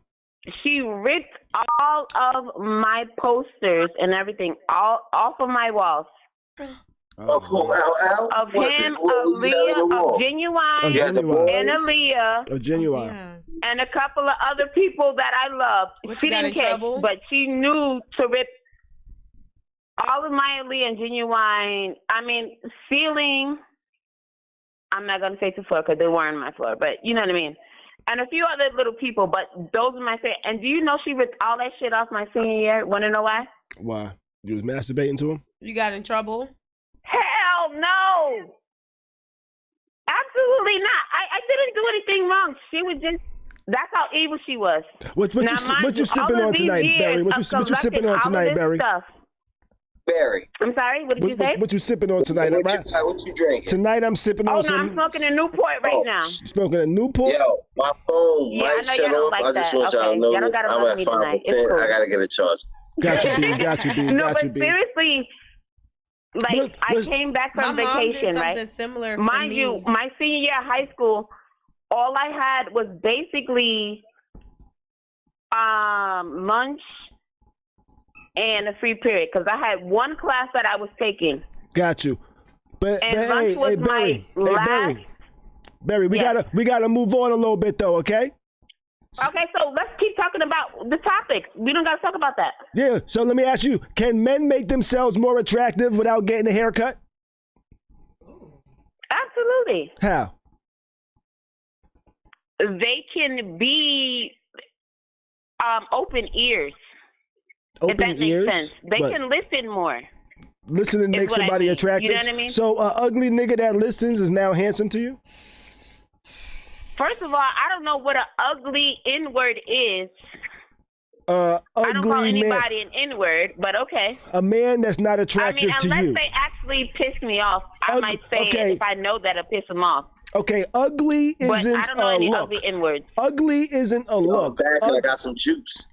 She ripped all of my posters and everything off of my walls. Of whom? Of him, Aaliyah, of Genuine, and Aaliyah. Of Genuine. And a couple of other people that I love. She didn't catch, but she knew to rip all of my Aaliyah and Genuine. I mean, Feeling. I'm not going to say to floor because they weren't my floor, but you know what I mean. And a few other little people, but those are my favorite. And do you know she ripped all that shit off my senior year? Want to know why? Why? You was masturbating to him? You got in trouble? Hell no. Absolutely not. I didn't do anything wrong. She was just, that's how evil she was. What you sipping on tonight, Barry? What you sipping on tonight, Barry? Barry. I'm sorry, what did you say? What you sipping on tonight, right? What you drinking? Tonight I'm sipping on some... I'm smoking a Newport right now. Smoking a Newport? Yo, my phone might shut off. Like I just want y'all to know this. I'm at 5%. Cool. I got to get a charge. Got you, B. No, but seriously, like, I came back from vacation, right? Similar Mind you, my senior year of high school, all I had was basically lunch and a free period because I had one class that I was taking. Got you. But lunch was my last. Barry, we gotta move on a little bit though, okay? Okay, so let's keep talking about the topics. We don't gotta talk about that. Yeah. So let me ask you: can men make themselves more attractive without getting a haircut? Absolutely. How? They can be open ears. Open if that ears? makes sense. They What? can listen more. Listening makes what I somebody mean. attractive. You know what I mean? So, ugly nigga that listens is now handsome to you? First of all, I don't know what an ugly N-word is. I don't call Ugly anybody man. an N-word, but okay. A man that's not attractive to unless you. they actually piss me off, I might say okay. it if I know that it'll piss them off. Okay, ugly isn't but I don't know a any look. ugly N-words. Ugly isn't a look. Back I got some juice.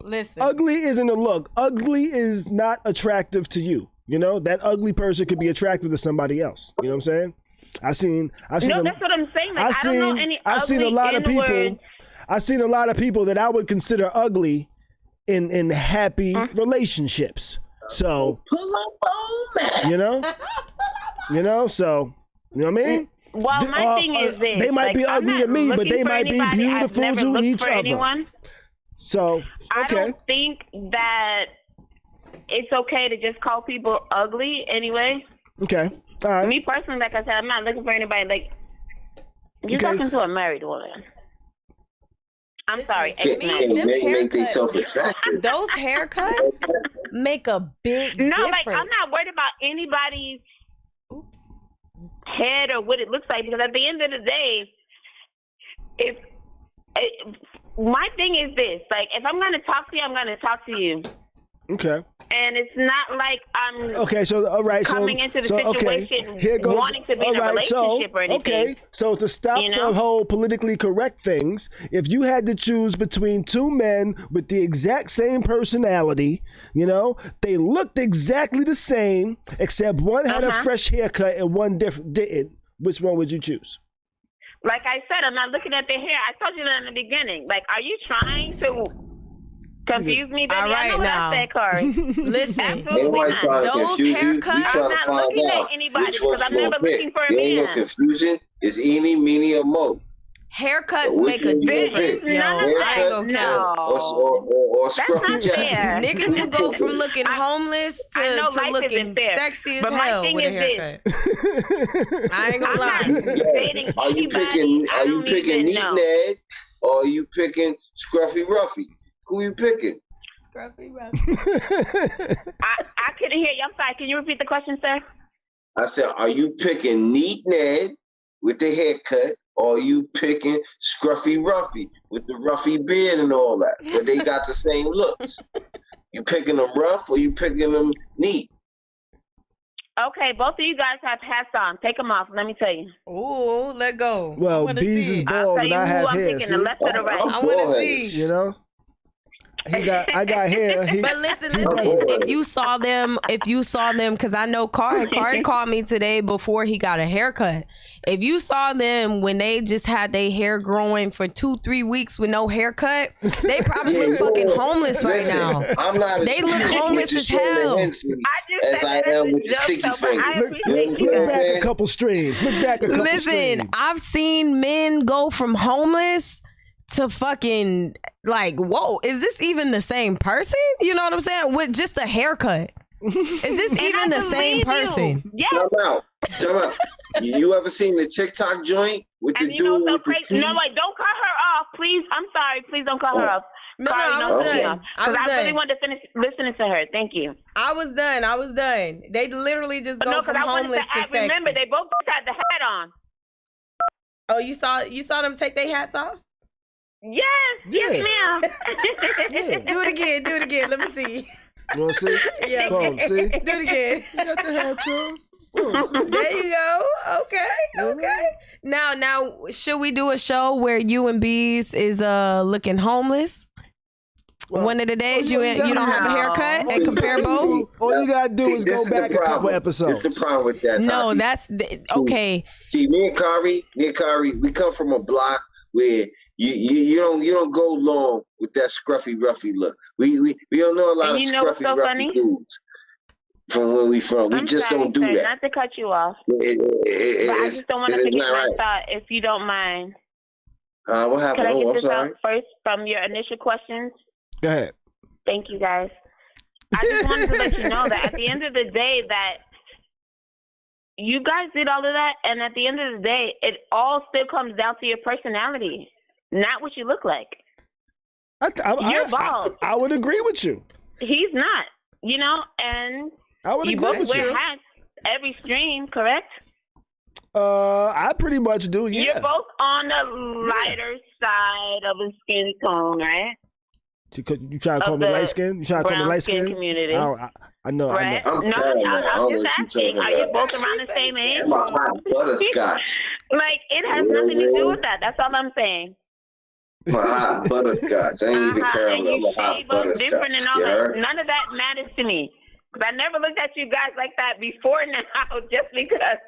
Listen. Ugly isn't a look. Ugly is not attractive to you. You know, that ugly person could be attractive to somebody else. You know what I'm saying? I've seen No, that's what I'm saying. Like, I don't know any I've seen a ugly lot of people. N-words. I've seen a lot of people that I would consider ugly in happy relationships. So Pull up on you know, so you know what I mean? Well, my thing is this. They might like, be I'm ugly not to me, but looking they for might be anybody. beautiful I've never to looked each for other. anyone. So I okay. don't think that it's okay to just call people ugly anyway. Okay. All right. Me personally, like I said, I'm not looking for anybody. Like, you're Okay. talking to a married woman. I'm sorry, Can't ex-married. make themselves attractive. Those haircuts make a big No, difference. like, I'm not worried about anybody's Oops. head or what it looks like, because at the end of the day, my thing is this, like, if I'm going to talk to you, I'm going to talk to you. Okay. And it's not like I'm Okay, so all right, coming into the situation okay. Here goes, wanting to be in a relationship or anything. Okay, so to stop You know? the whole politically correct things, if you had to choose between two men with the exact same personality, you know, they looked exactly the same, except one had a fresh haircut and one didn't, which one would you choose? Like I said, I'm not looking at their hair. I told you that in the beginning. Like, are you trying to confuse me, baby? All right, I know now. what I said, Khary. Listen. Absolutely Ain't trying not. to Those confuse you. You haircuts- trying I'm to not find looking at out anybody which one because I'm you never gonna pick. looking for a You ain't no man. confusion. It's eeny, meeny, or mo. Haircuts Which make a one you gonna difference, pick? yo. None of I that. ain't gonna count. No. Or That's Scruffy not Jackson. fair. Niggas will go from looking homeless I know to life looking isn't fair, sexy as but my hell thing with a is this. haircut. I ain't gonna I'm lie. not dating Are you anybody. picking? I Are you don't picking even Neat know. Ned? Or are you picking Scruffy Ruffy? Who you picking? Scruffy rough. I couldn't hear you. I'm sorry. Can you repeat the question, sir? I said, are you picking Neat Ned with the haircut, or are you picking Scruffy Ruffy with the ruffy beard and all that? But they got the same looks. You picking them rough or you picking them neat? Okay, both of you guys have hats on. Take them off. Let me tell you. Ooh, let go. I Well, wanna Bees see is it. I'll bald tell and you I who have I'm hair. picking, See? the left or the right. I wanna see. You know, I got hair. But listen, if you saw them, because I know Khary called me today before he got a haircut. If you saw them when they just had their hair growing for 2-3 weeks with no haircut, they probably look fucking homeless right now. I'm not They look homeless as hell. as I am with the sticky finger. Look back a couple streams. Look back a couple streams. Listen, I've seen men go from homeless to fucking like, whoa, is this even the same person? You know what I'm saying? With just a haircut. Is this even the same person? Yes. Time out. You ever seen the TikTok joint with the And you know dude what's so with the crazy? teeth? No, wait, don't cut her off, please. I'm sorry. Please don't cut her off. No, Khary, I don't was cut me done. off. 'Cause I really wanted to finish listening to her. Thank you. I was done. They literally just go No, from because I wanted homeless to to add, sexy. remember, they both had the hat on. Oh, you saw them take their hats off? Yes, ma'am. Do it again. Let me see. You want to see? Yeah. Boom, see? Do it again. You got the hats on. Boom, see? There you go. Okay. Now, should we do a show where you and Bees is looking homeless? Well, One of the days you don't have a haircut and compare both? All you gotta do is This go is the back a couple problem. episodes. This is the problem with that. No, Tati. that's okay. See, me and Khary, we come from a block where you don't go long with that scruffy ruffy look. We don't know a lot And of you know what's scruffy so ruffy funny? dudes from where we from. We I'm just sorry, don't do sir, that. Not to cut you off, but I just don't want to it's forget not my right. thought, if you don't mind. What happened? Could I get I'm this sorry. out first from your initial questions? Go ahead. Thank you, guys. I just wanted to let you know that at the end of the day, that you guys did all of that, and at the end of the day, it all still comes down to your personality, not what you look like. You're bald. I would agree with you. He's not, you know, and I would you agree both with wear you. hats every stream, correct? I pretty much do, yeah. You're both on the lighter side of the skin tone, right? You try to call me light skin? You try to call me light skin? Community. I know. Right? I'm No, I'm just asking. Are you both around the same age? I'm a hot butterscotch. Like, it has nothing to do with that. That's all I'm saying. I'm a hot butterscotch. I ain't even caramel. I'm a hot butterscotch. Different and all that. None of that matters to me. Because I never looked at you guys like that before now, just because.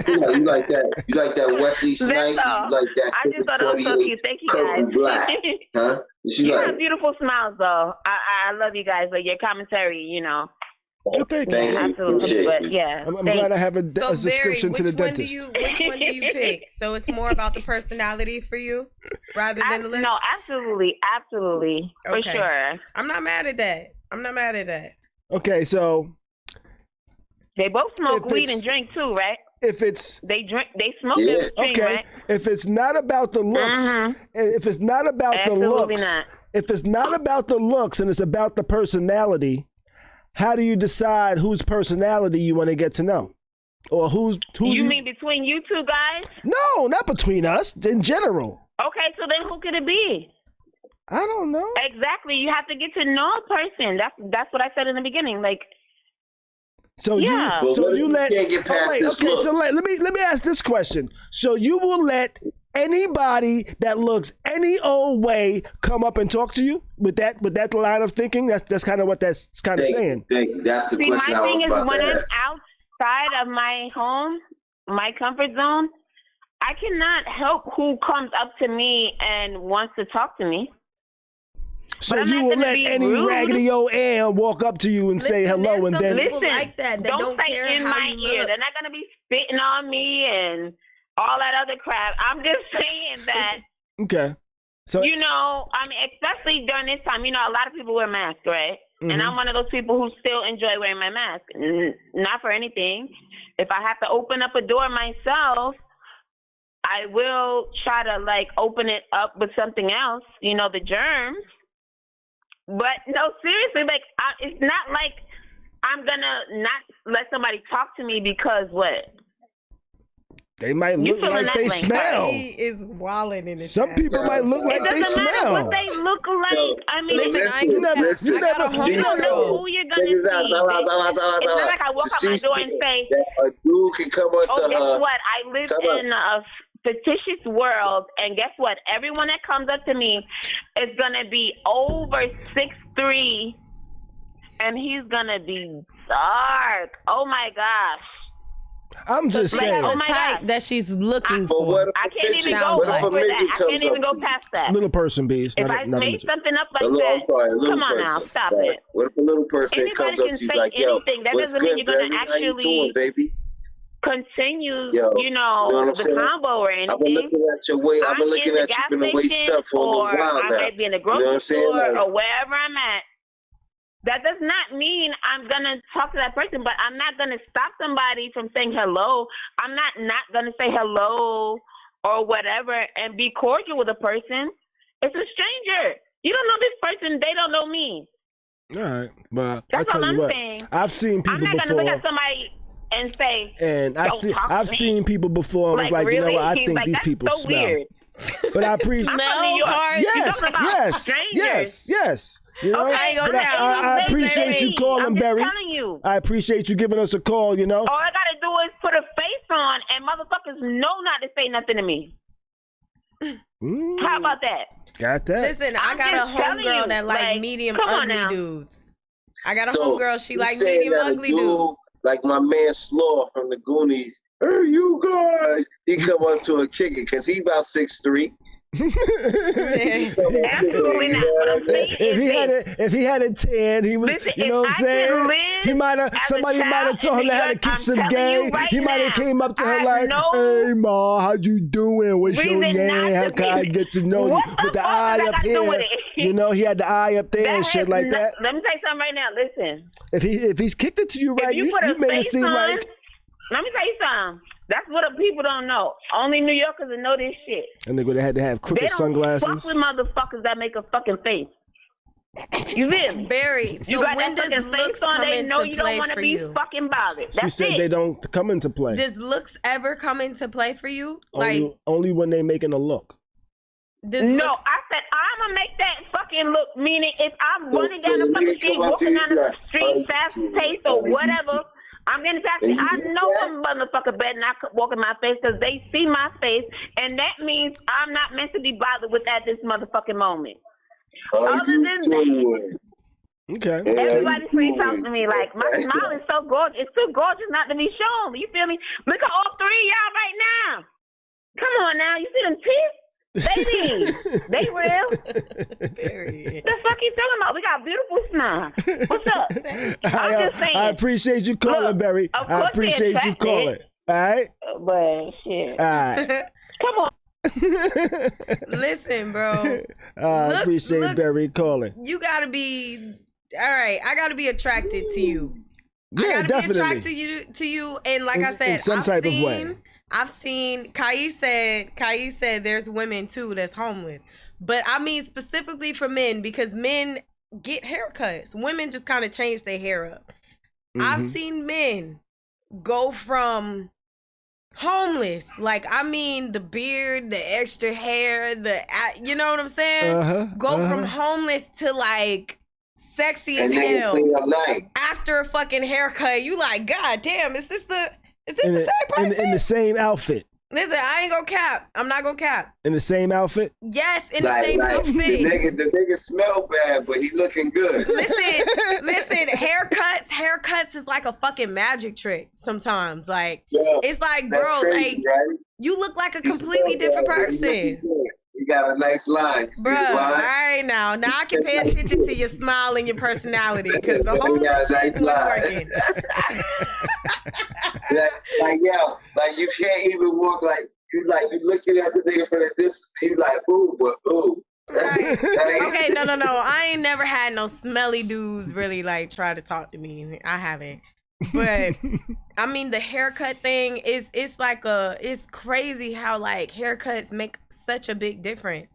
You like that? You like that Wesley Snipes? You like that? I just thought it was so cute. Thank you, guys. Black, huh? You have beautiful smiles, though. I love you guys. Like your commentary, you know. Thank you. Absolutely. But yeah, I'm glad I have a So subscription to the dentist. Which one do you pick? So it's more about the personality for you rather than the looks? No, absolutely. For sure. I'm not mad at that. Okay, so they both smoke weed and drink too, right? If it's they smoke and drink, right? If it's not about the looks, if it's not about Absolutely the looks, not. if it's not about the looks and it's about the personality, how do you decide whose personality you want to get to know, or who you mean between you two guys? No, not between us. In general. Okay, so then who could it be? I don't know. Exactly. You have to get to know a person. That's what I said in the beginning. Like, so you let can't get past this okay, look. so let me ask this question. So you will let anybody that looks any old way come up and talk to you with that line of thinking? That's kind of what that's kind of saying. That's the question my I was thing is about when to I'm ask. outside of my home, my comfort zone, I cannot help who comes up to me and wants to talk to me. So you will let any raggedy old Ann walk up to you and say hello, and then people like that don't say care in how my you ear. look. They're not gonna be spitting on me and all that other crap. I'm just saying that. Okay. So you know, I mean, especially during this time, you know, a lot of people wear masks, right? Mm-hmm. And I'm one of those people who still enjoy wearing my mask. Not for anything. If I have to open up a door myself, I will try to like open it up with something else. You know, the germs. But no, seriously, like it's not like I'm gonna not let somebody talk to me because what? They might look like they smell. He is wilding in his Some people might look like they smell. It doesn't matter what they look like. I mean, you never don't know who you're gonna see. It's not like I walk out my door and say, a dude can come up to her. Guess what? I live in a fictitious world, and guess what? Everyone that comes up to me is gonna be over 6'3", and he's gonna be dark. Oh my gosh! I'm just saying. Oh my God, that she's looking for. I can't even go over that. I can't even go past that. Little person, B. If I made something up like that, come on now, stop it. What if a little person comes up to you like, "Yo, that what's doesn't mean good, you're gonna baby? How you actually doing, baby?" Continue, you know the combo or anything. I've been looking at your way. I've been looking at you in the waist up for a little while now. I might be in the grocery store or wherever I'm at. That does not mean I'm gonna talk to that person, but I'm not gonna stop somebody from saying hello. I'm not gonna say hello or whatever and be cordial with a person. It's a stranger. You don't know this person. They don't know me. All right, but that's I'll tell you what. Saying. I've seen people before. I'm not gonna look at somebody and say, and I've seen people before and was like, really? You know what, I think like, these people so smell. Weird. But I appreciate yes. You know? Okay, but I appreciate you calling, Berry. I appreciate you giving us a call, you know. All I gotta do is put a face on and motherfuckers know not to say nothing to me. How about that? Got that. Listen, I got a homegirl that like medium ugly dudes. I got a homegirl, she like medium ugly dudes. Like my man Slaw from the Goonies. Hey, you guys. He come up to a kicker because he about 6'3". Absolutely not. What I'm saying if he had a 10, he was. Listen, you know what I'm saying? Somebody might have told him how to kick some game. He might have came up to her like, "Hey Ma, how you doing? What's your name? How can I get to know you?" With the eye up here, you know, he had the eye up there and shit like that. Let me tell you something right now. Listen, if he's kicked it to you right, you made it seem like. Let me tell you something. That's what the people don't know. Only New Yorkers will know this shit. And they would have had to have crooked sunglasses. They don't fuck with motherfuckers that make a fucking face. You feel me? Barry, so you got when that does fucking looks face on, come they know into you don't play want to for be you? fucking bothered. That's She said it. they don't come into play. Does looks ever come into play for you? Only when they making a look. No, I said I'm gonna make that fucking look. Meaning, if I'm running down the fucking street, walking down the street, fast pace or whatever, I'm getting taxi. I know I'm motherfucker better not walk in my face because they see my face, and that means I'm not meant to be bothered with at this motherfucking moment. Other than that. Okay. Everybody's free talking to me like my smile is so gorgeous. It's too gorgeous not to be shown. You feel me? Look at all three of y'all right now. Come on now, you see them teeth? Baby, they real. Period. The fuck you talking about? We got beautiful smile. What's up? I'm just saying. I appreciate you calling, Barry. I appreciate you calling. All right? But shit. All right. Come on. Listen, bro. I appreciate Barry calling. You gotta be all right. I gotta be attracted to you. Yeah, I gotta definitely. be attracted to you, and like I said, in some type of way. I've seen Khary said there's women too that's homeless. But I mean specifically for men because men get haircuts. Women just kind of change their hair up. I've seen men go from homeless, like I mean the beard, the extra hair, you know what I'm saying? Go from homeless to like sexy as hell after a fucking haircut. You like, God damn, is this the same person? In the same outfit. Listen, I ain't gonna cap. I'm not gonna cap. In the same outfit? Yes, in the same outfit. The nigga smell bad, but he looking good. Listen, haircuts is like a fucking magic trick sometimes. Like, it's like, bro, crazy, like, right? You look like a completely different person. You got a nice line. Bro, all right now I can pay attention to your smile and your personality because the whole shit is working. like you can't even walk like you looking at the nigga from the distance. You like ooh. Right. Okay, no. I ain't never had no smelly dudes really like try to talk to me. I haven't. But I mean the haircut thing it's crazy how like haircuts make such a big difference.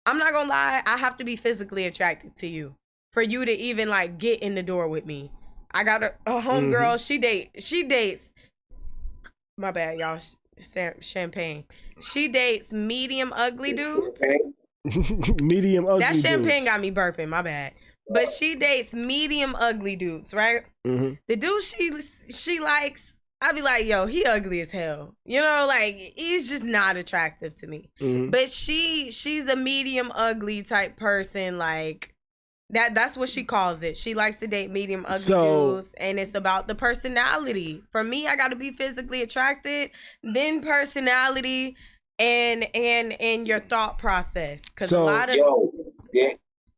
I'm not gonna lie, I have to be physically attracted to you for you to even like get in the door with me. I got a homegirl, she dates my bad y'all, champagne. She dates medium ugly dudes. Medium ugly that champagne dudes. got me burping, my bad. But she dates medium ugly dudes, right? The dude she likes, I be like, yo, he ugly as hell. You know, like he's just not attractive to me. But she's a medium ugly type person, like that's what she calls it. She likes to date medium ugly dudes, and it's about the personality. For me, I got to be physically attracted, then personality, and your thought process. Because a lot of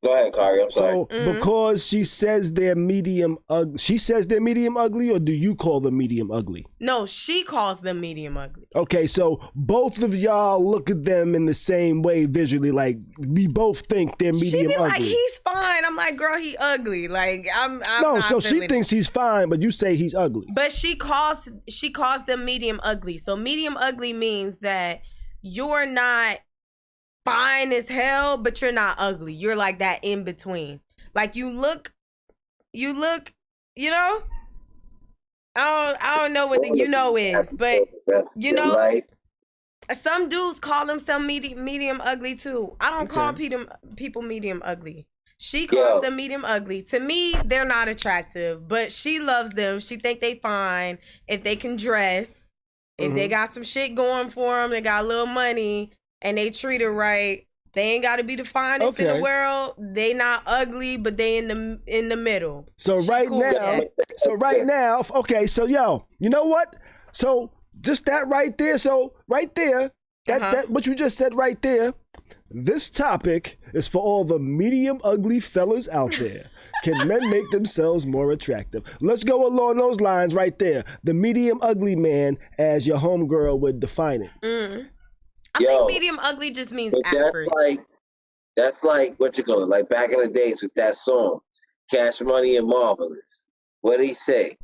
Go ahead, Khary. I'm sorry. So, because she says they're medium ugly, she says they're medium ugly, or do you call them medium ugly? No, she calls them medium ugly. Okay, so both of y'all look at them in the same way visually, like we both think they're medium ugly. She be like, he's fine. I'm like, girl, he ugly. Like, I'm no, not so she thinks he's fine, but you say he's ugly. But she calls them medium ugly. So medium ugly means that you're not fine as hell, but you're not ugly. You're like that in between. Like you look, you know. I don't know what the you know is, but you know, some dudes call themselves medium ugly too. I don't call people medium ugly. She calls them medium ugly. To me, they're not attractive, but she loves them. She think they fine if they can dress, if they got some shit going for them, they got a little money. And they treat her right. They ain't got to be the finest in the world. They not ugly, but they in the middle. So right now, okay. So yo, you know what? So just that right there. So right there, that what you just said right there, This topic is for all the medium ugly fellas out there. Can men make themselves more attractive? Let's go along those lines right there. The medium ugly man, as your homegirl would define it. I think medium ugly just means average. That's like what you call it, like back in the days with that song, Cash Money and Marvelous. What did he say?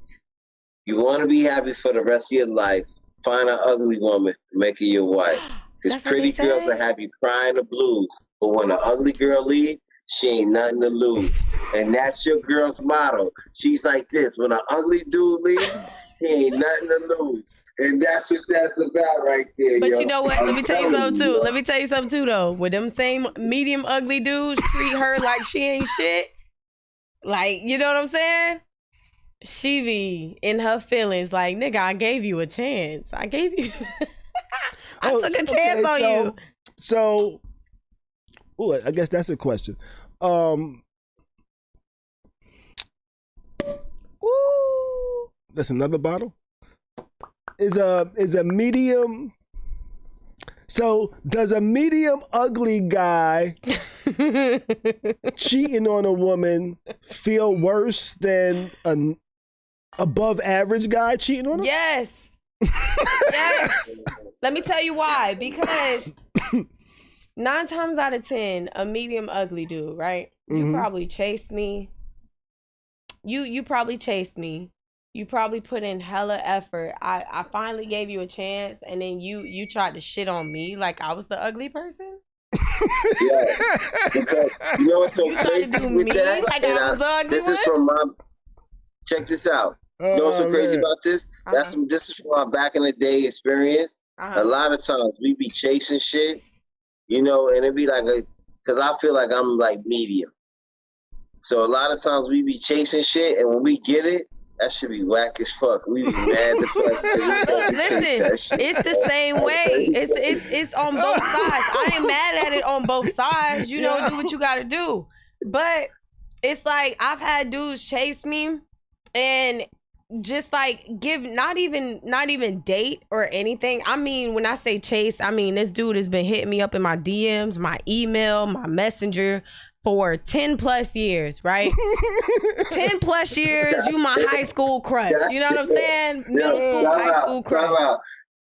You want to be happy for the rest of your life, find an ugly woman, make her your wife. Because pretty girls will have you crying the blues. But when an ugly girl leaves, she ain't nothing to lose. And that's your girl's motto. She's like this. When an ugly dude leaves, he ain't nothing to lose. And that's what that's about right there, But yo. you know what? Let me tell you something, too. Let me tell you something, too, though. With them same medium ugly dudes treat her like she ain't shit, like, you know what I'm saying? She be in her feelings like, nigga, I gave you a chance. I gave you... I took a chance on you. So, I guess that's a question. That's another bottle? Is a medium... So, does a medium ugly guy cheating on a woman feel worse than an above average guy cheating on her? Yes. Yes. Let me tell you why. Because 9 times out of 10, a medium ugly dude, right? You probably chased me. You probably chased me. You probably put in hella effort. I finally gave you a chance, and then you tried to shit on me like I was the ugly person. Yeah, because you know what's so You tried to crazy do with me that? like I was the ugly This one? is from my... Check this out. You know what's so crazy about this? This is from my back in the day experience. A lot of times we be chasing shit, you know, and it be like because I feel like I'm like medium. So a lot of times we be chasing shit, and when we get it, that should be whack as fuck. We be mad as fuck. Listen, it's the same way. It's on both sides. I ain't mad at it on both sides. You know, do what you gotta do. But it's like I've had dudes chase me and just like give not even date or anything. I mean, when I say chase, I mean this dude has been hitting me up in my DMs, my email, my messenger for 10 plus years, right? 10 plus years, you my high school crush. You know what I'm saying? Middle school, high school crush.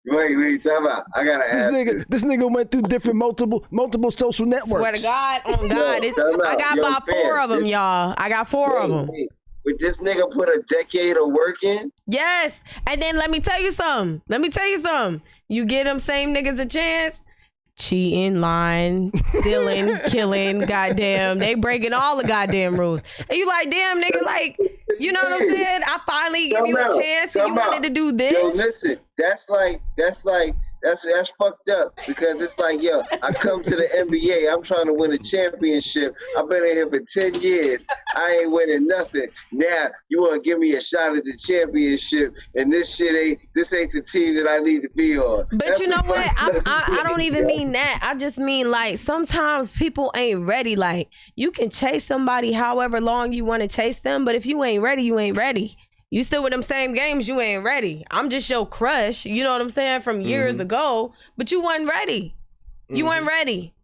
Wait, time out. I gotta ask this nigga went through different multiple social networks. Swear to God, on God. I got about 4 of them, y'all. I got 4 of them. But this nigga put a decade of work in? Yes. And then let me tell you something. You give them same niggas a chance. Cheating, lying, stealing, killing, goddamn. They breaking all the goddamn rules. And you like, damn, nigga, like, you know what I'm saying? I finally give you a chance and you wanted to do this. Yo, listen, that's fucked up because it's like, yo, I come to the NBA, I'm trying to win a championship. I've been in here for 10 years. I ain't winning nothing. Now you want to give me a shot at the championship, and this ain't the team that I need to be on. But that's you know what? I don't even mean that. I just mean like sometimes people ain't ready. Like you can chase somebody however long you want to chase them, but if you ain't ready, you ain't ready. You still with them same games, you ain't ready. I'm just your crush, you know what I'm saying, from years ago, but you wasn't ready. You weren't ready.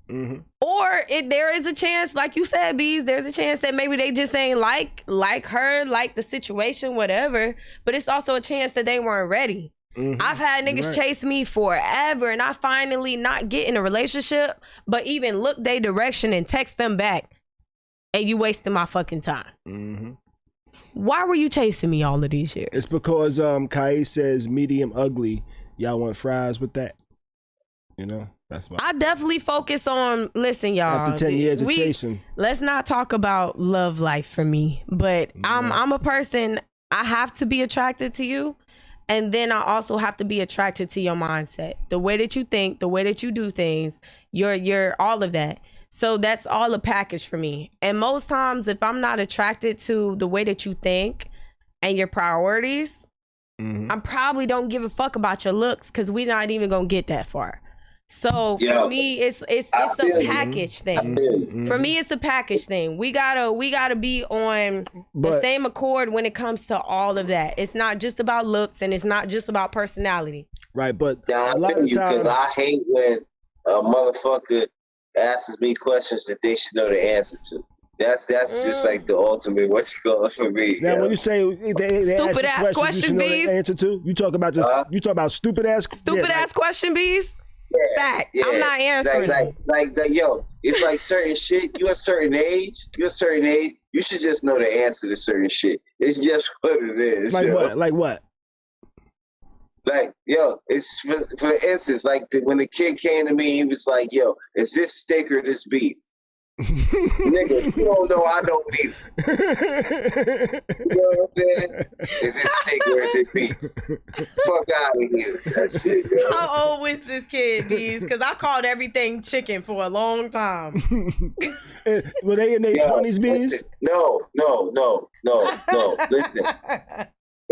Or there is a chance, like you said, Bees, there's a chance that maybe they just ain't like her, like the situation, whatever, but it's also a chance that they weren't ready. I've had niggas chase me forever, and I finally not get in a relationship, but even look their direction and text them back, and you wasting my fucking time. Why were you chasing me all of these years? It's because Khary says medium ugly. Y'all want fries with that? You know, that's why. I definitely focus on, listen, y'all. After 10 years of chasing. Let's not talk about love life for me, but I'm a person, I have to be attracted to you. And then I also have to be attracted to your mindset. The way that you think, the way that you do things, you're all of that. So that's all a package for me. And most times if I'm not attracted to the way that you think and your priorities, I probably don't give a fuck about your looks because we're not even going to get that far. So for me, it's a package thing. For me, it's a package thing. We gotta be on the same accord when it comes to all of that. It's not just about looks and it's not just about personality. Right, but yeah, a lot of times, because I hate when a motherfucker asks me questions that they should know the answer to. That's just like the ultimate what you call it for me. Now, when you say they Stupid ask ass question you should know bees. the answer to, you talk about stupid ass Question bees. Fact. Yeah. I'm not answering. Like, yo, it's like certain shit. You're a certain age. You should just know the answer to certain shit. It's just what it is. Like yo. what? Like what? Like, yo, it's for instance, like when the kid came to me, he was like, yo, is this steak or this beef? Nigga, you don't know, I don't either. You know what I'm saying? Is it steak or is it beef? Fuck out of here. That shit, yo. How old was this kid, Bees? Because I called everything chicken for a long time. Were they in their 20s, Bees? No. Listen.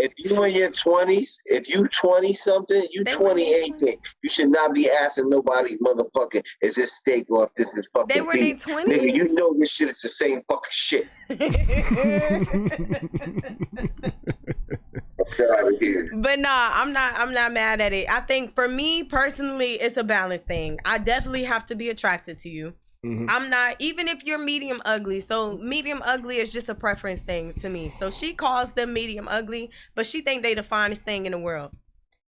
If you in your 20s, if you 20 something, you 20 anything, you should not be asking nobody, motherfucking, is this steak or if this is fucking They were in their beef. 20s? Nigga, you know this shit is the same fucking shit. Get out of here. But nah, I'm not mad at it. I think for me personally, it's a balance thing. I definitely have to be attracted to you. Mm-hmm. I'm not, even if you're medium ugly. So medium ugly is just a preference thing to me. So she calls them medium ugly, but she think they the finest thing in the world.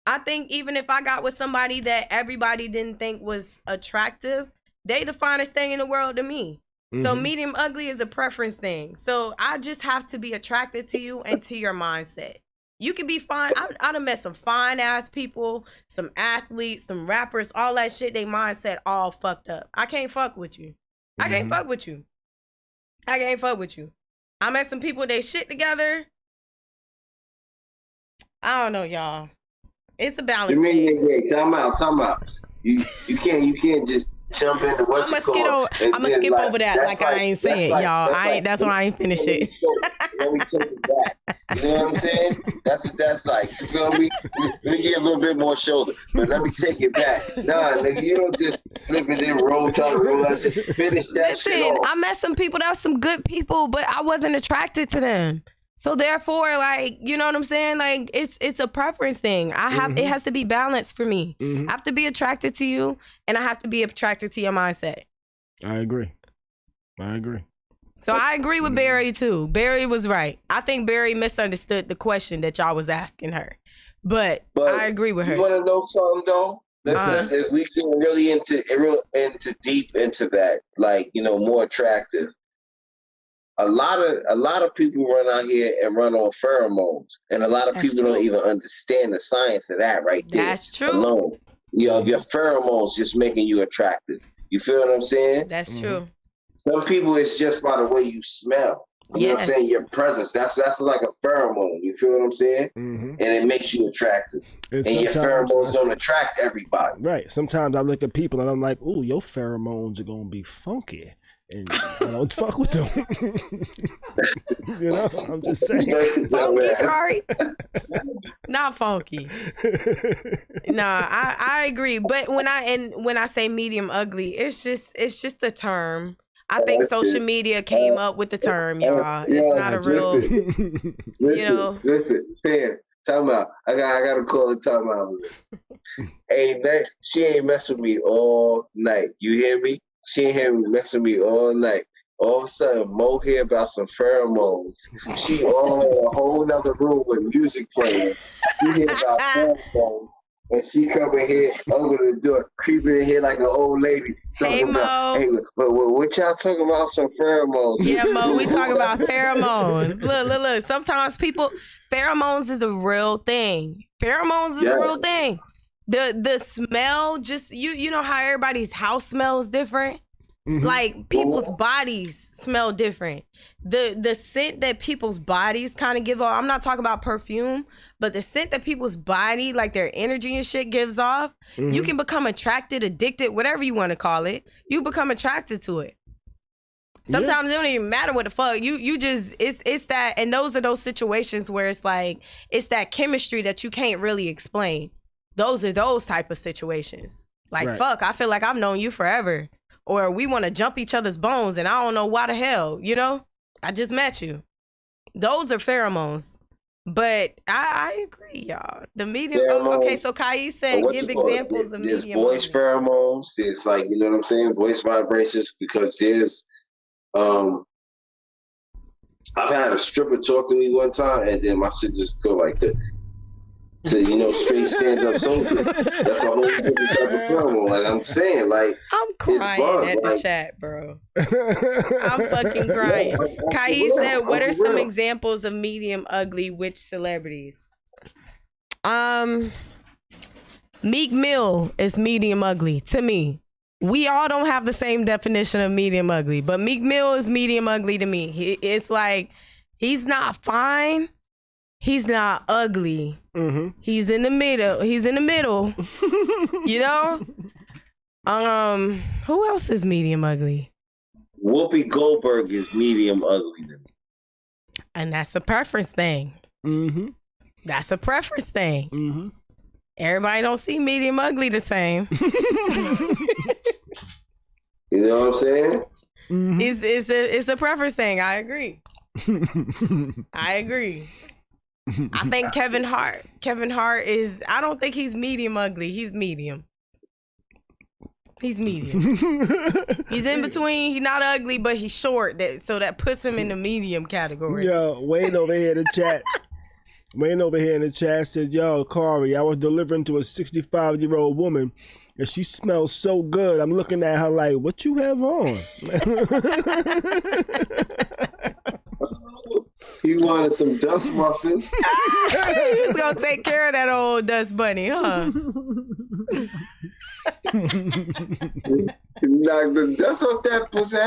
I think even if I got with somebody that everybody didn't think was attractive, they the finest thing in the world to me. Mm-hmm. So medium ugly is a preference thing. So I just have to be attracted to you and to your mindset. You can be fine. I done met some fine ass people, some athletes, some rappers, all that shit. They mindset all fucked up. I can't fuck with you. I can't fuck with you. I met some people, they shit together. I don't know, y'all. It's a balance. You mean, time out. You can't just jump into what I'm gonna skip over that like I ain't saying, y'all. That's why I ain't finished it. Let me take it back. You know what I'm saying? That's like, you feel me? Let me get a little bit more shoulder, but let me take it back. Nah, nigga, you don't just flip it in, try to roll that shit. Finish that shit off. I met some people that were some good people, but I wasn't attracted to them. So therefore, like, you know what I'm saying? Like, it's a preference thing. It has to be balanced for me. I have to be attracted to you, and I have to be attracted to your mindset. I agree. So I agree with Barry too. Barry was right. I think Barry misunderstood the question that y'all was asking her, but I agree with her. You want to know something though? If we get really into deep into that, like, you know, more attractive. A lot of people run out here and run on pheromones, and a lot of people don't even understand the science of that right there. That's true. Alone, you know, your pheromone just making you attractive. You feel what I'm saying? That's true. Some people, it's just by the way you smell. You know what I'm saying? Your presence. That's like a pheromone. You feel what I'm saying? And it makes you attractive. And your pheromones don't attract everybody. Right. Sometimes I look at people and I'm like, ooh, your pheromones are gonna be funky. And I don't fuck with them. You know, I'm just saying. Funky, Khary? Not funky. Nah, I agree. But when I say medium ugly, it's just a term. I think social media came up with the term, y'all. It's not a real, you know. Listen, fam, time out. I gotta call it time out. She ain't mess with me all night. You hear me? She ain't hear me mess with me all night. All of a sudden, Mo hear about some pheromones. She all in a whole nother room with music playing. She hear about pheromones. And she coming here over the door, creeping in here like an old lady. Hey, Mo. Hey, what y'all talking about? Some pheromones. Yeah, Mo, we talking about pheromones. Look. Sometimes pheromones is a real thing. Pheromones is a real thing. The smell, just you know how everybody's house smells different? Like people's bodies smell different. The scent that people's bodies kind of give off, I'm not talking about perfume, but the scent that people's body, like their energy and shit gives off, you can become attracted, addicted, whatever you want to call it. You become attracted to it. Sometimes it don't even matter what the fuck. You just it's that, and those are those situations where it's like it's that chemistry that you can't really explain. Those are those type of situations. Like, fuck, I feel like I've known you forever. Or we want to jump each other's bones and I don't know why the hell, you know? I just met you. Those are pheromones. But I agree, y'all. The medium. Okay, so Kai said give examples of there's medium. There's voice pheromones. There's like, you know what I'm saying, voice vibrations. Because there's, I've had a stripper talk to me one time, and then my shit just go like this. To, you know, straight stand up soldier. That's a whole different type of pheromone. Like I'm saying, like I'm crying at the chat, bro. I'm fucking crying. Kai said, "What are some examples of medium ugly witch celebrities?" Meek Mill is medium ugly to me. We all don't have the same definition of medium ugly, but Meek Mill is medium ugly to me. It's like he's not fine. He's not ugly. Mm-hmm. He's in the middle. You know? Who else is medium ugly? Whoopi Goldberg is medium ugly to me. And that's a preference thing. Mm-hmm. That's a preference thing. Mm-hmm. Everybody don't see medium ugly the same. You know what I'm saying? Mm-hmm. It's a preference thing. I agree. I think Kevin Hart is, I don't think he's medium ugly. He's medium. He's medium. He's in between. He's not ugly, but he's short. So that puts him in the medium category. Yo, Wayne over here in the chat. Said, yo, Khary, I was delivering to a 65-year-old woman and she smells so good. I'm looking at her like, what you have on? He wanted some dust muffins. He was gonna take care of that old dust bunny, huh? Knock the dust off that pussy.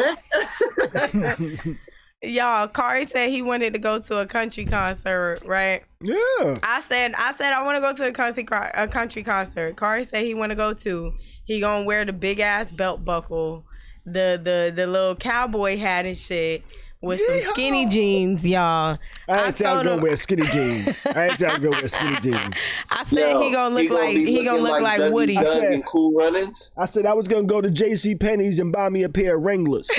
Y'all, Khary said he wanted to go to a country concert, right? Yeah. I said I want to go to a country concert. Khary said he want to go to. He gonna wear the big ass belt buckle, the little cowboy hat and shit. With some skinny jeans, y'all. I ain't say I was gonna wear skinny jeans. I said he gonna look like Woody. I said Cool Runnings. I said I was gonna go to J.C. Penney's and buy me a pair of Wranglers.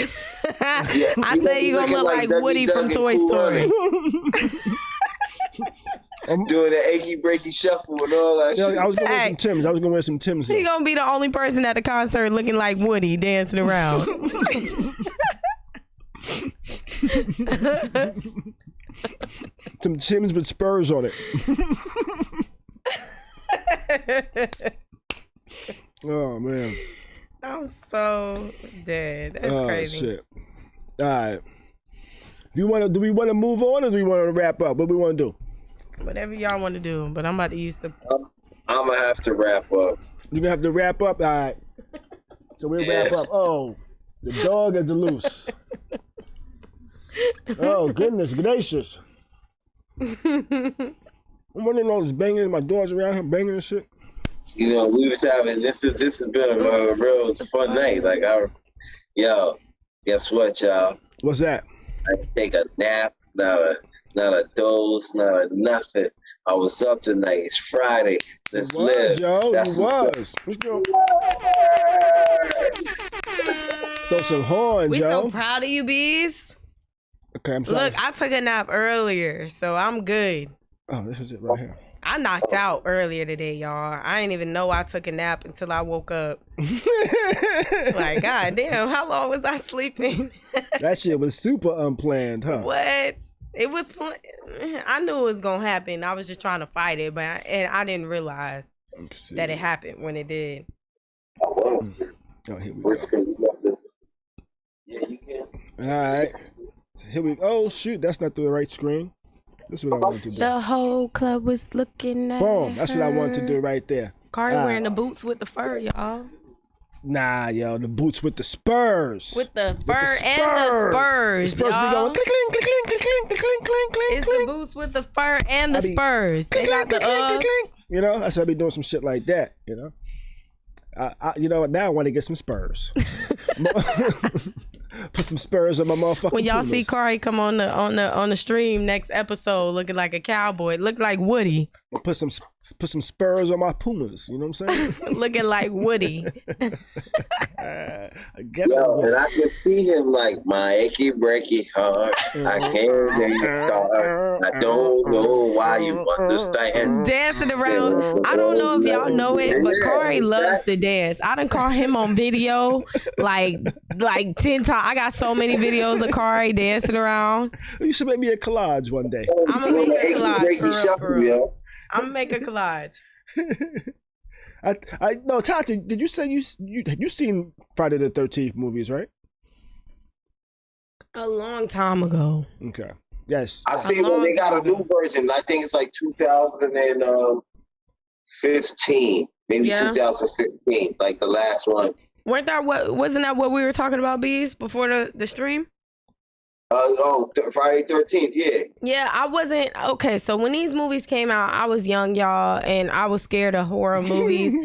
I said he gonna look like Woody from Toy Story. I'm doing the achy breaky shuffle and all that shit. I was gonna wear some Timbs. He gonna be the only person at the concert looking like Woody dancing around. Some Timbs with spurs on it. Oh man, I'm so dead. That's crazy. Shit. All right. Do we want to move on or do we want to wrap up? What we want to do? Whatever y'all want to do, but I'm about to use the. I'm gonna have to wrap up. You gonna have to wrap up? All right. So we'll wrap up. Oh, the dog is loose. Oh, goodness gracious. I'm wondering all this banging. My dog's around here banging and shit. You know, we was having, this has been a real fun night. Like, yo, guess what, y'all? What's that? I didn't take a nap, not a doze, not a nothing. I was up tonight. It's Friday. Let's live. Yo, That's Let's go. Throw some horns, we yo. So proud of you, bees. Okay, I'm sorry. Look, I took a nap earlier, so I'm good. Oh, this is it right here. I knocked out earlier today, y'all. I didn't even know I took a nap until I woke up. Like, god damn, how long was I sleeping? That shit was super unplanned, huh? What? It was. I knew it was gonna happen. I was just trying to fight it, but I didn't realize that it happened when it did. Oh, here we go. Yeah, you can. All right. So here we go. Oh, shoot. That's not the right screen. This is what I want to do. The whole club was looking at Boom. That's what I want to do right there. Khary wearing the boots with the fur, y'all. Nah, yo. The boots with the spurs. With the fur and the spurs, The spurs y'all. be going clink, clink, clink, clink, clink, clink, clink, clink. It's the boots with the fur and the spurs. They got the Uggs. You know, that's why I be doing some shit like that, you know. You know what? Now I want to get some spurs. Put some spurs on my motherfucking When y'all Pumas. see Khary come on the stream next episode looking like a cowboy, look like Woody. Put some Put some spurs on my Pumas. You know what I'm saying? Looking like Woody. And I can see him like my achy breaky heart. I can't hear you start. I don't know why you understand. Dancing around. I don't know if y'all know it, but Khary loves to dance. I done caught him on video like 10 times. I got so many videos of Khary dancing around. You should make me a collage one day. I'm gonna make a collage for real. I'm gonna make a collage. I no, Tati, did you say you seen Friday the 13th movies, right? A long time ago. Okay. Yes. I see when they got a new version. I think it's like 2015, maybe 2016, like the last one. Wasn't that what we were talking about, Bees, before the stream? Friday 13th, yeah. Yeah, I wasn't okay. So when these movies came out, I was young, y'all, and I was scared of horror movies.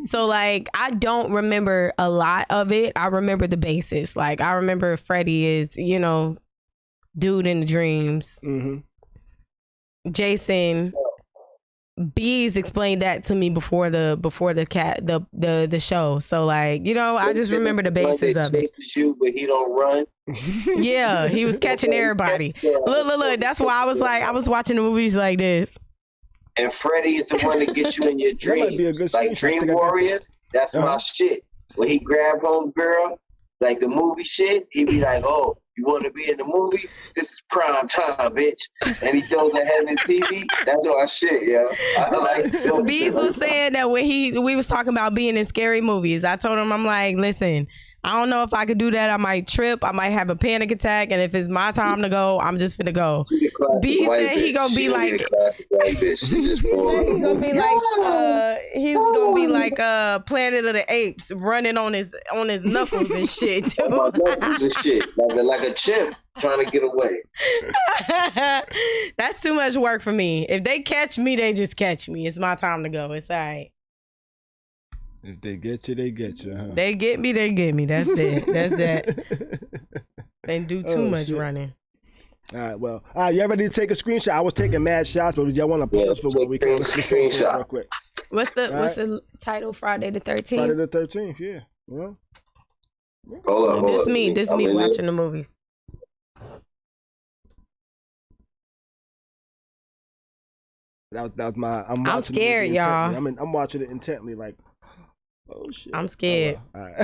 So like, I don't remember a lot of it. I remember the basis. Like, I remember Freddy is, dude in the dreams. Mm-hmm. Jason. Bees explained that to me before the show. So like, I just remember the basis of it. You, but he don't run. Yeah, he was catching everybody. Look. That's why I was watching the movies like this. And Freddy is the one that gets you in your dreams. Like Dream Warriors, that's my shit. When he grabbed home girl, like the movie shit, he be like, "Oh, you want to be in the movies? This is prime time, bitch." And he throws her head in the TV. That's our shit, yo. I like Bees was saying that when we was talking about being in scary movies, I told him, I'm like, listen, I don't know if I could do that. I might trip. I might have a panic attack. And if it's my time to go, I'm just finna go. B said he gonna be like, he's gonna be like Planet of the Apes running on his knuckles and shit too. Knuckles and shit, like a chimp trying to get away. That's too much work for me. If they catch me, they just catch me. It's my time to go. It's all right. If they get you, they get you, huh? They get me, they get me. That's that. They do too much running. All right, well, you ever need to take a screenshot? I was taking mad shots, but y'all want to pause for what we can. Screenshot real quick. What's the title? Friday the 13th. Friday the 13th, yeah. Well, hold on. This me watching the movie. That was my. I'm scared, y'all. I'm watching it intently, like. Oh shit! I'm scared. All right.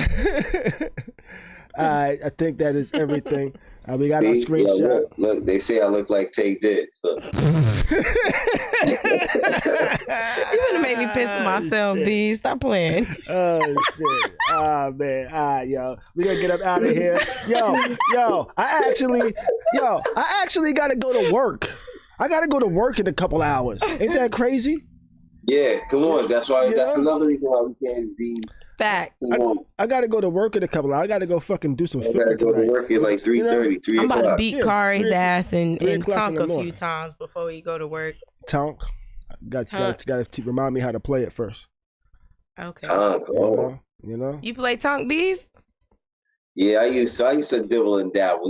All right. I think that is everything. We got our screenshot. Yeah, look, they say I look like Tay did. So. You gonna make me piss myself, B. Stop playing. Oh shit! Oh man! All right, yo, we gonna get up out of here. Yo, I actually gotta go to work. I gotta go to work in a couple hours. Ain't that crazy? Yeah, come on. That's why. That's another reason why we can't be. Fact. I gotta go to work in a couple hours. I gotta go fucking do some filming tonight. I gotta go to work at like 3:30, 3 o'clock. I'm about to beat Khary's ass and Tonk a few times before we go to work. Tonk. Gotta remind me how to play it first. Okay. You know? You play Tonk, Bees? Yeah, I used to dibble and dabble,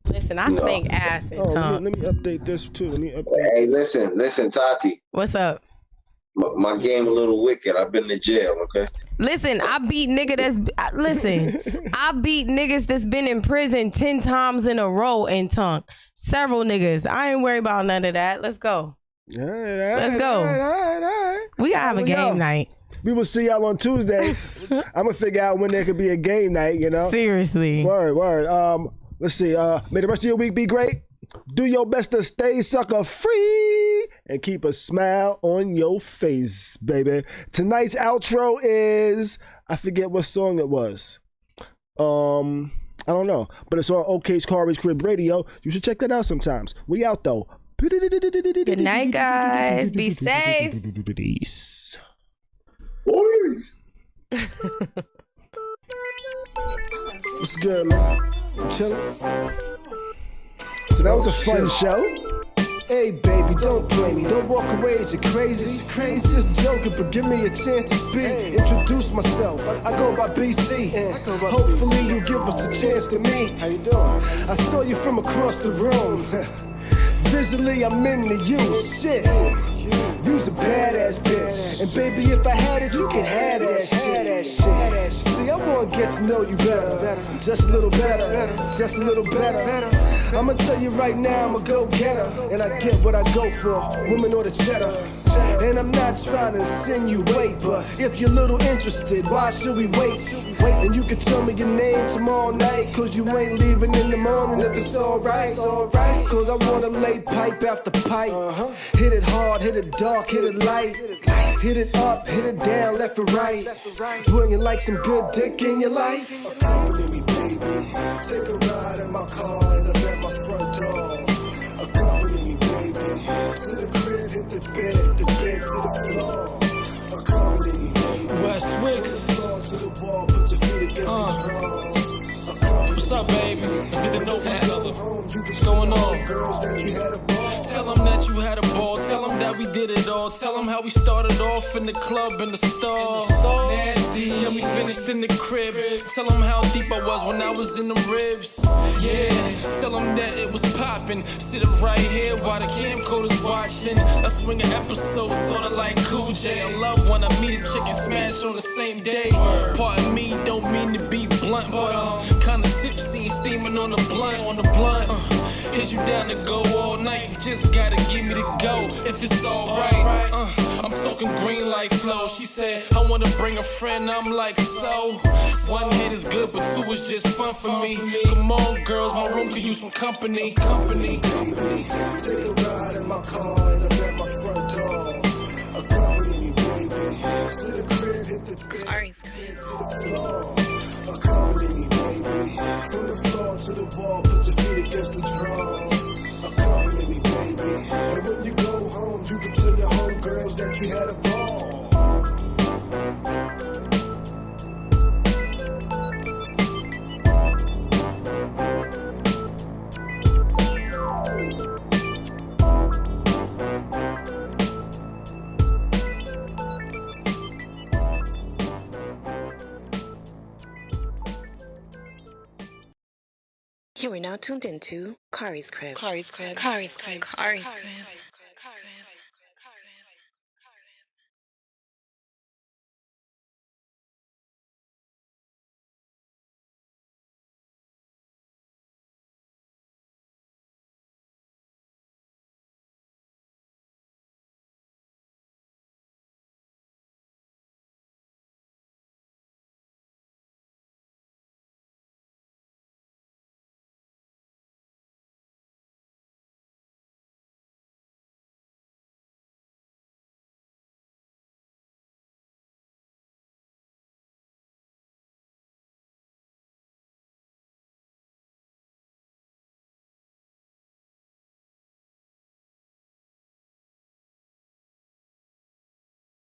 Listen, I spank ass in Tonk. Let me update this too. Hey, listen, Tati. What's up? My game a little wicked. I've been to jail, okay? Listen, I beat niggas that's been in prison 10 times in a row in Tonk. Several niggas. I ain't worried about none of that. Let's go. Let's go. All right. We gotta have a game night. We will see y'all on Tuesday. I'm gonna figure out when there could be a game night, Seriously. Word. Let's see. May the rest of your week be great. Do your best to stay sucker free and keep a smile on your face, baby. Tonight's outro is, I forget what song it was. I don't know, but it's on OK's Khary's Crib Radio. You should check that out sometimes. We out though. Good night, guys. Be safe. Peace. Boys. What's good, man? I'm chilling. So that was a fun show. Hey baby, don't blame me. Don't walk away as you're crazy. It's just joking, but give me a chance to speak. Introduce myself. I go by BC. Hopefully you give us a chance to meet. How you doing? I saw you from across the room. Visually, I'm into you. Shit. You's a badass bitch. And baby, if I had it, you can have that shit. See, I wanna get to know you better. Just a little better. Just a little better. I'ma tell you right now, I'm a go-getter. And I get what I go for, women or the cheddar. And I'm not trying to insinuate, but if you're a little interested, why should we wait? And you can tell me your name tomorrow night, cause you ain't leaving in the morning if it's alright. Cause I wanna lay pipe after pipe. Hit it hard, hit it dark, hit it light. Hit it up, hit it down, left and right. Bringing like some good dick in your life. Accompany me, baby. Take a ride in my car and I'm at my front door. Accompany me, baby. To the crib, hit the bed to the floor. Accompany me, baby. West Wicks. To the wall, put your feet against the drawers. What's up, baby? Let's get to know one another. What's going on? Tell them that you had a ball. Tell them that we did it all. Tell them how we started off in the club, in the store. Nasty, then we finished in the crib. Tell them how deep I was when I was in them ribs. Yeah, tell them that it was popping. Sitting right here while the camcorder's watching. I swing an episode, sorta like Cool J. I love when I meet a chick and smash on the same day. Pardon me, don't mean to be blunt, but kinda tipsy and steaming on the blunt. Is you down to go all night? You just gotta give me the go if it's alright. I'm soaking green like flow. She said, I wanna bring a friend. I'm like, so one hit is good, but two is just fun for me. Come on, girls, my room could use some company. Take a ride in my car and I'm at my front door. Accompany me, baby. To the crib, hit the bed, Khari's to the floor. Accompany me, baby. From the floor to the wall, put your feet against the drawers. Accompany me, baby. And when you go home, you can tell your homegirls that you had a ball. You are now tuned into Khari's Crib. Khari's Crib. Khari's Crib. Khari's Crib.